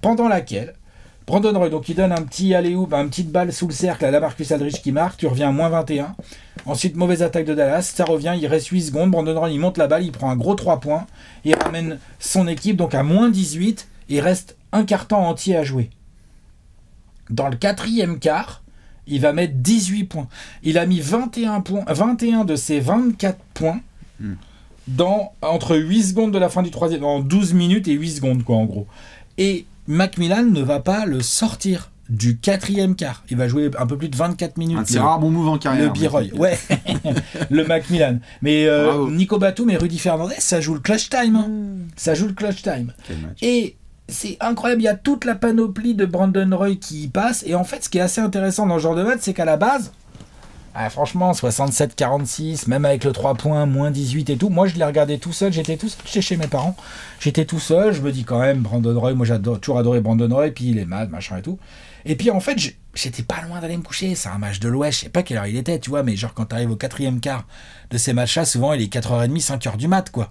pendant laquelle Brandon Roy, donc il donne un petit alley-oop, une petite balle sous le cercle à Lamarcus Aldridge qui marque, tu reviens à moins 21. Ensuite, mauvaise attaque de Dallas, ça revient, il reste 8 secondes, Brandon Roy il monte la balle, il prend un gros 3 points, il ramène son équipe donc à moins 18, et il reste un quart-temps entier à jouer. Dans le quatrième quart, il va mettre 18 points. Il a mis 21 de ses 24 points entre 8 secondes de la fin du troisième, en 12 minutes et 8 secondes quoi en gros. Et Macmillan ne va pas le sortir du quatrième quart. Il va jouer un peu plus de 24 minutes. C'est rare bon move en carrière. Le Biroy, ouais. Le Macmillan. Mais Nico Batum et Rudy Fernandez, ça joue le clutch time. Hein. Ça joue le clutch time. Quel match. Et c'est incroyable, il y a toute la panoplie de Brandon Roy qui y passe. Et en fait, ce qui est assez intéressant dans ce genre de match, c'est qu'à la base, franchement, 67-46, même avec le 3 points, moins 18 et tout. Moi, je l'ai regardé tout seul. J'étais tout seul, j'étais chez mes parents. J'étais tout seul. Je me dis quand même, Brandon Roy, moi, toujours adoré Brandon Roy. Puis il est mal, machin et tout. Et puis, en fait, j'étais pas loin d'aller me coucher. C'est un match de l'Ouest. Je sais pas quelle heure il était, tu vois. Mais genre, quand t'arrives au quatrième quart de ces matchs-là, souvent, il est 4h30, 5h du mat, quoi.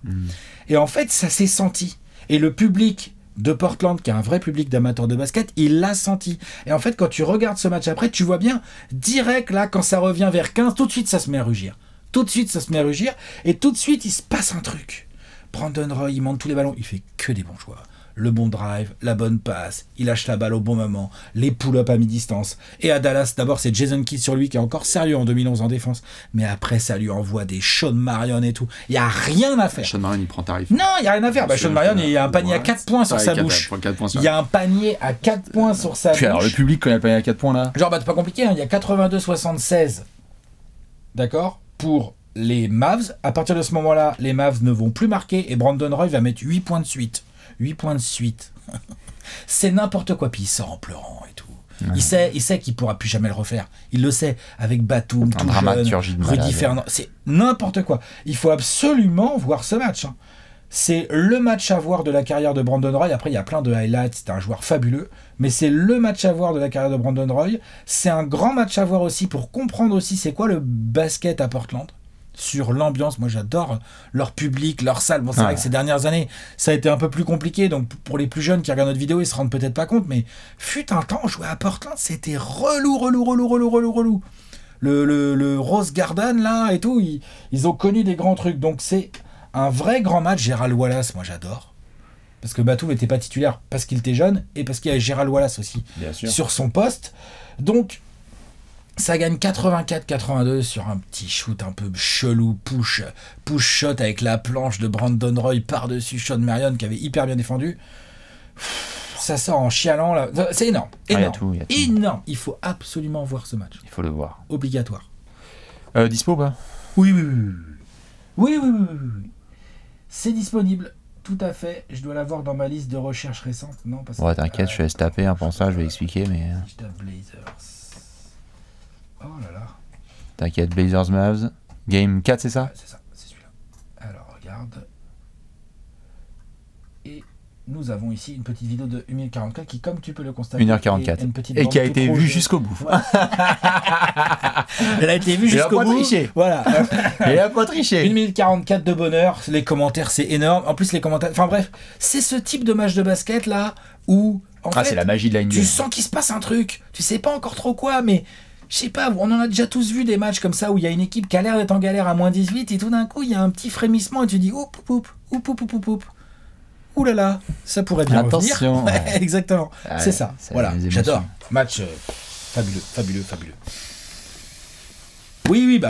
Et en fait, ça s'est senti. Et le public de Portland, qui est un vrai public d'amateurs de basket, il l'a senti. Et en fait, quand tu regardes ce match après, tu vois bien, direct là, quand ça revient vers 15, tout de suite ça se met à rugir. Tout de suite ça se met à rugir, et tout de suite il se passe un truc. Brandon Roy, il monte tous les ballons, il fait que des bons choix. Le bon drive, la bonne passe, il lâche la balle au bon moment, les pull-ups à mi-distance. Et à Dallas, d'abord c'est Jason Kidd sur lui qui est encore sérieux en 2011 en défense, mais après ça lui envoie des Sean Marion et tout. Il n'y a rien à faire. Sean Marion il prend tarif. Non, il n'y a rien à faire. Sean Marion, il y a un panier à 4 points sur sa bouche. Il y a un panier à 4 points sur sa bouche. Alors le public quand il y a le panier à 4 points là. Genre, c'est pas compliqué, hein. Il y a 82-76. D'accord, pour les Mavs. À partir de ce moment-là, les Mavs ne vont plus marquer et Brandon Roy va mettre 8 points de suite. 8 points de suite. C'est n'importe quoi. Puis il sort en pleurant et tout. Il sait qu'il pourra plus jamais le refaire. Il le sait, avec Batum, tout dramaturgie jeune, de Rudy malade. Fernand. C'est n'importe quoi. Il faut absolument voir ce match. Hein. C'est le match à voir de la carrière de Brandon Roy. Après, il y a plein de highlights. C'est un joueur fabuleux. Mais c'est le match à voir de la carrière de Brandon Roy. C'est un grand match à voir aussi pour comprendre aussi c'est quoi le basket à Portland. Sur l'ambiance, moi j'adore leur public, leur salle. Bon, c'est vrai que ces dernières années, ça a été un peu plus compliqué. Donc pour les plus jeunes qui regardent notre vidéo, ils se rendent peut-être pas compte. Mais fut un temps, jouer à Portland, c'était relou. Le Rose Garden là et tout, ils ont connu des grands trucs. Donc c'est un vrai grand match. Gerald Wallace, moi j'adore. Parce que Batum n'était pas titulaire parce qu'il était jeune et parce qu'il y avait Gerald Wallace aussi sur son poste. Donc ça gagne 84-82 sur un petit shoot un peu chelou, push shot avec la planche de Brandon Roy par-dessus Sean Marion qui avait hyper bien défendu. Ça sort en chialant là. C'est énorme. Il y a Énorme. tout. Énorme. Il faut absolument voir ce match. Il faut le voir. Obligatoire. Dispo ou pas? Oui. C'est disponible. Tout à fait. Je dois l'avoir dans ma liste de recherches récentes. Non, parce Ouais, t'inquiète, je te laisse taper hein, pour ça, je vais expliquer, mais... Je tape Blazers. Oh là là. T'inquiète, Blazers Mavs. Game 4, c'est ça? Ouais, c'est ça, c'est celui-là. Alors, regarde. Et nous avons ici une petite vidéo de 1h44 qui, comme tu peux le constater, 1h44. est une petite Et bande qui a tout été rouge. vue jusqu'au bout. Elle a été vue Il a jusqu'au pas bout. triché. Voilà. Il a pas triché. 1h44 de bonheur. Les commentaires, c'est énorme. En plus, les commentaires... Enfin bref, c'est ce type de match de basket, là, où... En fait, c'est la magie de la NBA. tu sens qu'il se passe un truc. Tu sais pas encore trop quoi, mais... Je sais pas, on en a déjà tous vu des matchs comme ça où il y a une équipe qui a l'air d'être en galère à moins 18 et tout d'un coup il y a un petit frémissement et tu dis oup. Ouh là là, ça pourrait bien Attention. revenir. Ouais, exactement, Ouais, c'est ça. c'est Voilà, les émotions. j'adore. Match fabuleux. Oui.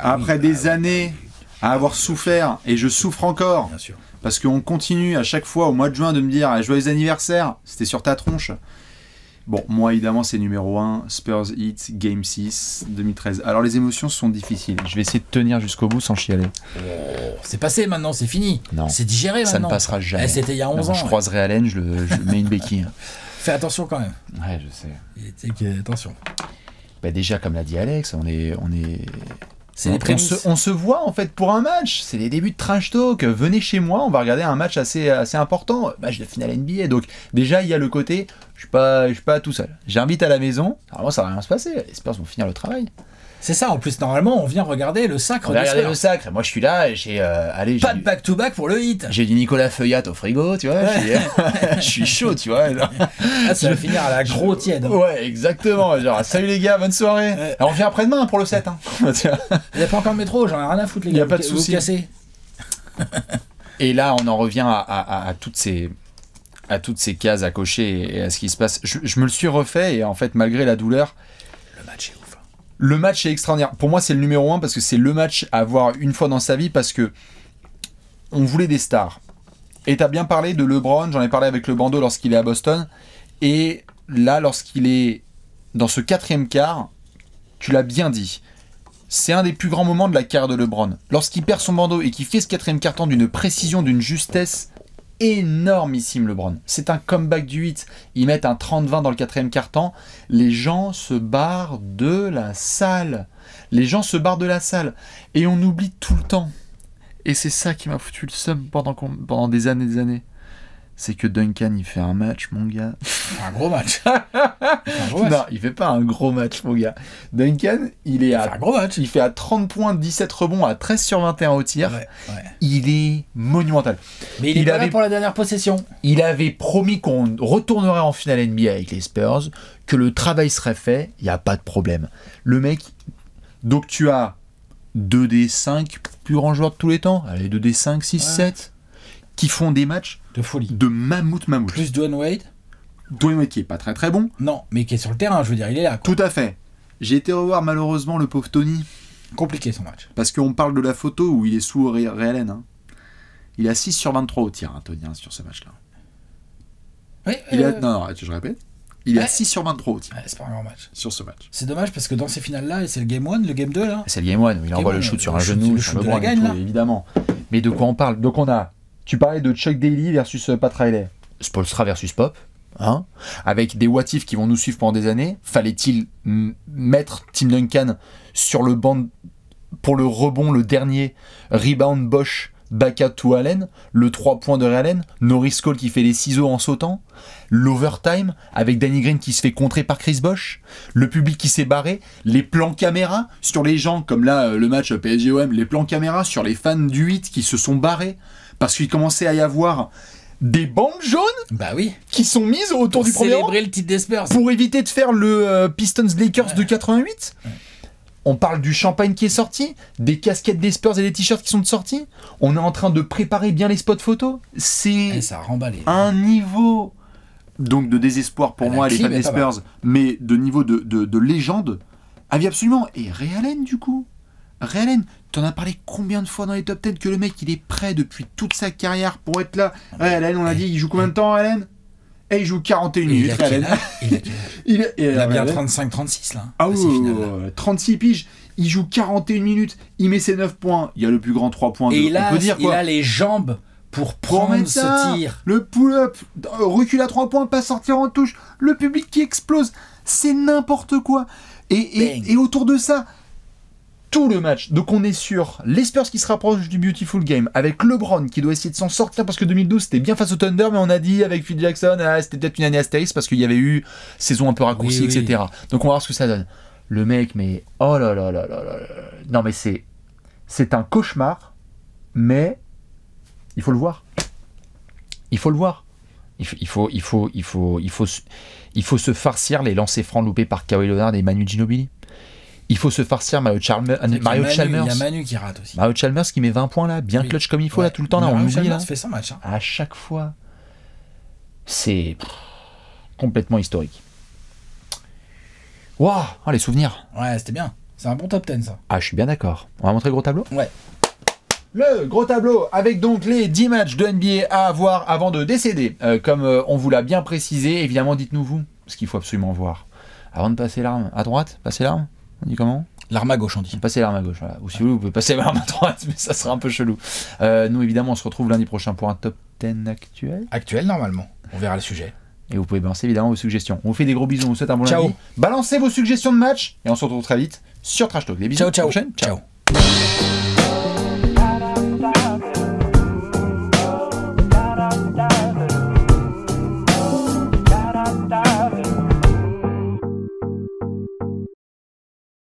Après des années à avoir souffert, et je souffre encore, Bien sûr. parce qu'on continue à chaque fois au mois de juin de me dire ah, joyeux anniversaire, c'était sur ta tronche. Bon, moi évidemment c'est numéro 1, Spurs Heat, Game 6, 2013. Alors les émotions sont difficiles. Je vais essayer de tenir jusqu'au bout sans chialer. C'est passé maintenant, c'est fini. Non. C'est digéré Ça maintenant. ne passera jamais. Eh, c'était il y a 11 ans. Je ouais. croiserai Allen, je mets une béquille. Fais attention quand même. Ouais, je sais. Attention. Bah déjà, comme l'a dit Alex, on est... C'est les prémices. on se voit en fait pour un match. C'est les débuts de Trash Talk. Venez chez moi, on va regarder un match assez important. Match de finale NBA. Donc déjà, il y a le côté, je suis pas tout seul. J'invite à la maison. Normalement, ça va rien se passer. Les Spurs vont finir le travail. C'est ça, en plus, normalement, on vient regarder le sacre On va des regarder Spurs. le sacre. Moi, je suis là. J'ai Pas de back-to-back pour le hit. J'ai du Nicolas Feuillat au frigo, tu vois. Je suis chaud, tu vois. Ah, ça va finir à la gros tiède. Ouais, exactement. Genre, salut les gars, bonne soirée. Ouais. Alors, on vient après-demain pour le 7. Hein. Il n'y a pas encore de métro, j'en ai rien à foutre, les Y gars. a pas de vous souci. cassez. Et là, on en revient à toutes ces cases à cocher et à ce qui se passe. Je me le suis refait et en fait, malgré la douleur, Le match est ouf. le match est extraordinaire. Pour moi, c'est le numéro 1 parce que c'est le match à voir une fois dans sa vie parce que on voulait des stars. Et t'as bien parlé de LeBron, j'en ai parlé avec le bandeau lorsqu'il est à Boston. Et là, lorsqu'il est dans ce 4e quart, tu l'as bien dit. C'est un des plus grands moments de la carrière de LeBron. Lorsqu'il perd son bandeau et qu'il fait ce 4e quart-temps d'une précision, d'une justesse énormissime, LeBron. C'est un comeback du 8. Ils mettent un 30-20 dans le 4e quart-temps. Les gens se barrent de la salle. Et on oublie tout le temps. Et c'est ça qui m'a foutu le seum pendant des années. C'est que Duncan, il fait un match, mon gars. Un gros match. Un gros match. Non, il fait pas un gros match, mon gars. Duncan, il est Un gros match. il fait à 30 points, 17 rebonds, à 13 sur 21 au tir. Ouais. Il est monumental. Mais il est Il pas là avait- pour la dernière possession. Il avait promis qu'on retournerait en finale NBA avec les Spurs, que le travail serait fait, il n'y a pas de problème. Le mec, donc tu as 2 des 5 plus grands joueurs de tous les temps, allez, 2 des 5, 6, 7, qui font des matchs De folie. de mammouth. Plus Dwayne Wade. Dwayne Wade qui est pas très bon. Non, mais qui est sur le terrain, je veux dire, il est là. Quoi. Tout à fait. J'ai été revoir malheureusement le pauvre Tony, Compliqué son match. parce qu'on parle de la photo où il est sous Ray Allen. Hein. Il a 6 sur 23 au tir, hein, Tony, hein, sur ce match-là. Oui, Non, je répète. Il est à Ouais. 6 sur 23 au tir ouais, c'est pas un grand match. sur ce match. C'est dommage parce que dans ces finales-là, et c'est le game 1, le game 2 là. C'est le Game 1, il envoie Game le one, shoot sur le un shoot- genou, le sur shoot de LeBron la et gagne, tout, là. évidemment. Mais de quoi on parle? Donc tu parlais de Chuck Daly versus Pat Riley. Spolstra versus Pop. hein, avec des what if qui vont nous suivre pendant des années. Fallait-il mettre Tim Duncan sur le banc pour le rebond, le dernier rebound Bosch, Baca to Allen, le 3 points de Ray Allen, Norris Cole qui fait les ciseaux en sautant, l'overtime avec Danny Green qui se fait contrer par Chris Bosh, le public qui s'est barré, les plans caméra sur les gens, comme là le match PSG-OM, les plans caméra sur les fans du 8 qui se sont barrés parce qu'il commençait à y avoir des bandes jaunes Bah oui. qui sont mises autour Pour du premier rang célébrer le titre des Spurs. pour éviter de faire le Pistons Lakers de 88. On parle du champagne qui est sorti, des casquettes des Spurs et des t-shirts qui sont sortis. On est en train de préparer bien les spots photos. C'est Ça a remballé. un niveau donc de désespoir pour La moi, les clim fans est des pas mal. Spurs, mais de niveau de légende. Ah oui, absolument. Et Ray Allen, du coup. Ray Allen, t'en as parlé combien de fois dans les top 10 que le mec, il est prêt depuis toute sa carrière pour être là. Ray Allen, on a dit, il joue combien de temps, Ray Allen? Et il joue 41 Et minutes, Ray Allen. Il a bien Ray Allen. 35-36 là. Ah C'est oui, final, là. 36 piges, il joue 41 minutes, il met ses 9 points, il y a le plus grand 3 points Et on peut dire il quoi. a les jambes pour Pour prendre mettre ça, ce tir. le pull-up, recul à 3 points, pas sortir en touche, le public qui explose, c'est n'importe quoi. Et autour de ça, tout le match, donc on est sur les Spurs qui se rapprochent du Beautiful Game, avec LeBron qui doit essayer de s'en sortir parce que 2012 c'était bien face au Thunder, mais on a dit avec Phil Jackson, c'était peut-être une année astérisque parce qu'il y avait eu saison un peu raccourcie, Oui, oui. etc. Donc on va voir ce que ça donne. Le mec, mais oh là là là là là là. Non mais c'est un cauchemar, mais il faut le voir. Il faut le voir. Il faut se farcir les lancers francs loupés par Kawhi Leonard et Manu Ginobili. Il faut se farcir Mario Chalmers. Il y a Manu qui rate aussi. Mario Chalmers qui met 20 points là, bien Oui. clutch comme il faut là, tout le temps là, Mais on Mario oublie là. Chalmers fait 100 matchs. Hein. À chaque fois. C'est complètement historique. Waouh, oh, les souvenirs. Ouais, c'était bien. C'est un bon top 10 ça. Ah, je suis bien d'accord. On va montrer le gros tableau. Ouais. Le gros tableau avec donc les 10 matchs de NBA à avoir avant de décéder. Comme on vous l'a bien précisé, évidemment, dites-nous vous ce qu'il faut absolument voir. Avant de passer l'arme à droite, passer l'arme, on dit comment ? L'arme à gauche, on dit. Passer l'arme à gauche, voilà. Ou si vous pouvez passer l'arme à droite, mais ça sera un peu chelou. Nous, évidemment, on se retrouve lundi prochain pour un top 10 actuel. Actuel, normalement. On verra le sujet. Et vous pouvez balancer évidemment vos suggestions. On vous fait des gros bisous, on vous souhaite un bon Ciao. lundi. Balancez vos suggestions de match et on se retrouve très vite sur Trash Talk. Des bisous. Ciao, ciao. À la prochaine. Ciao.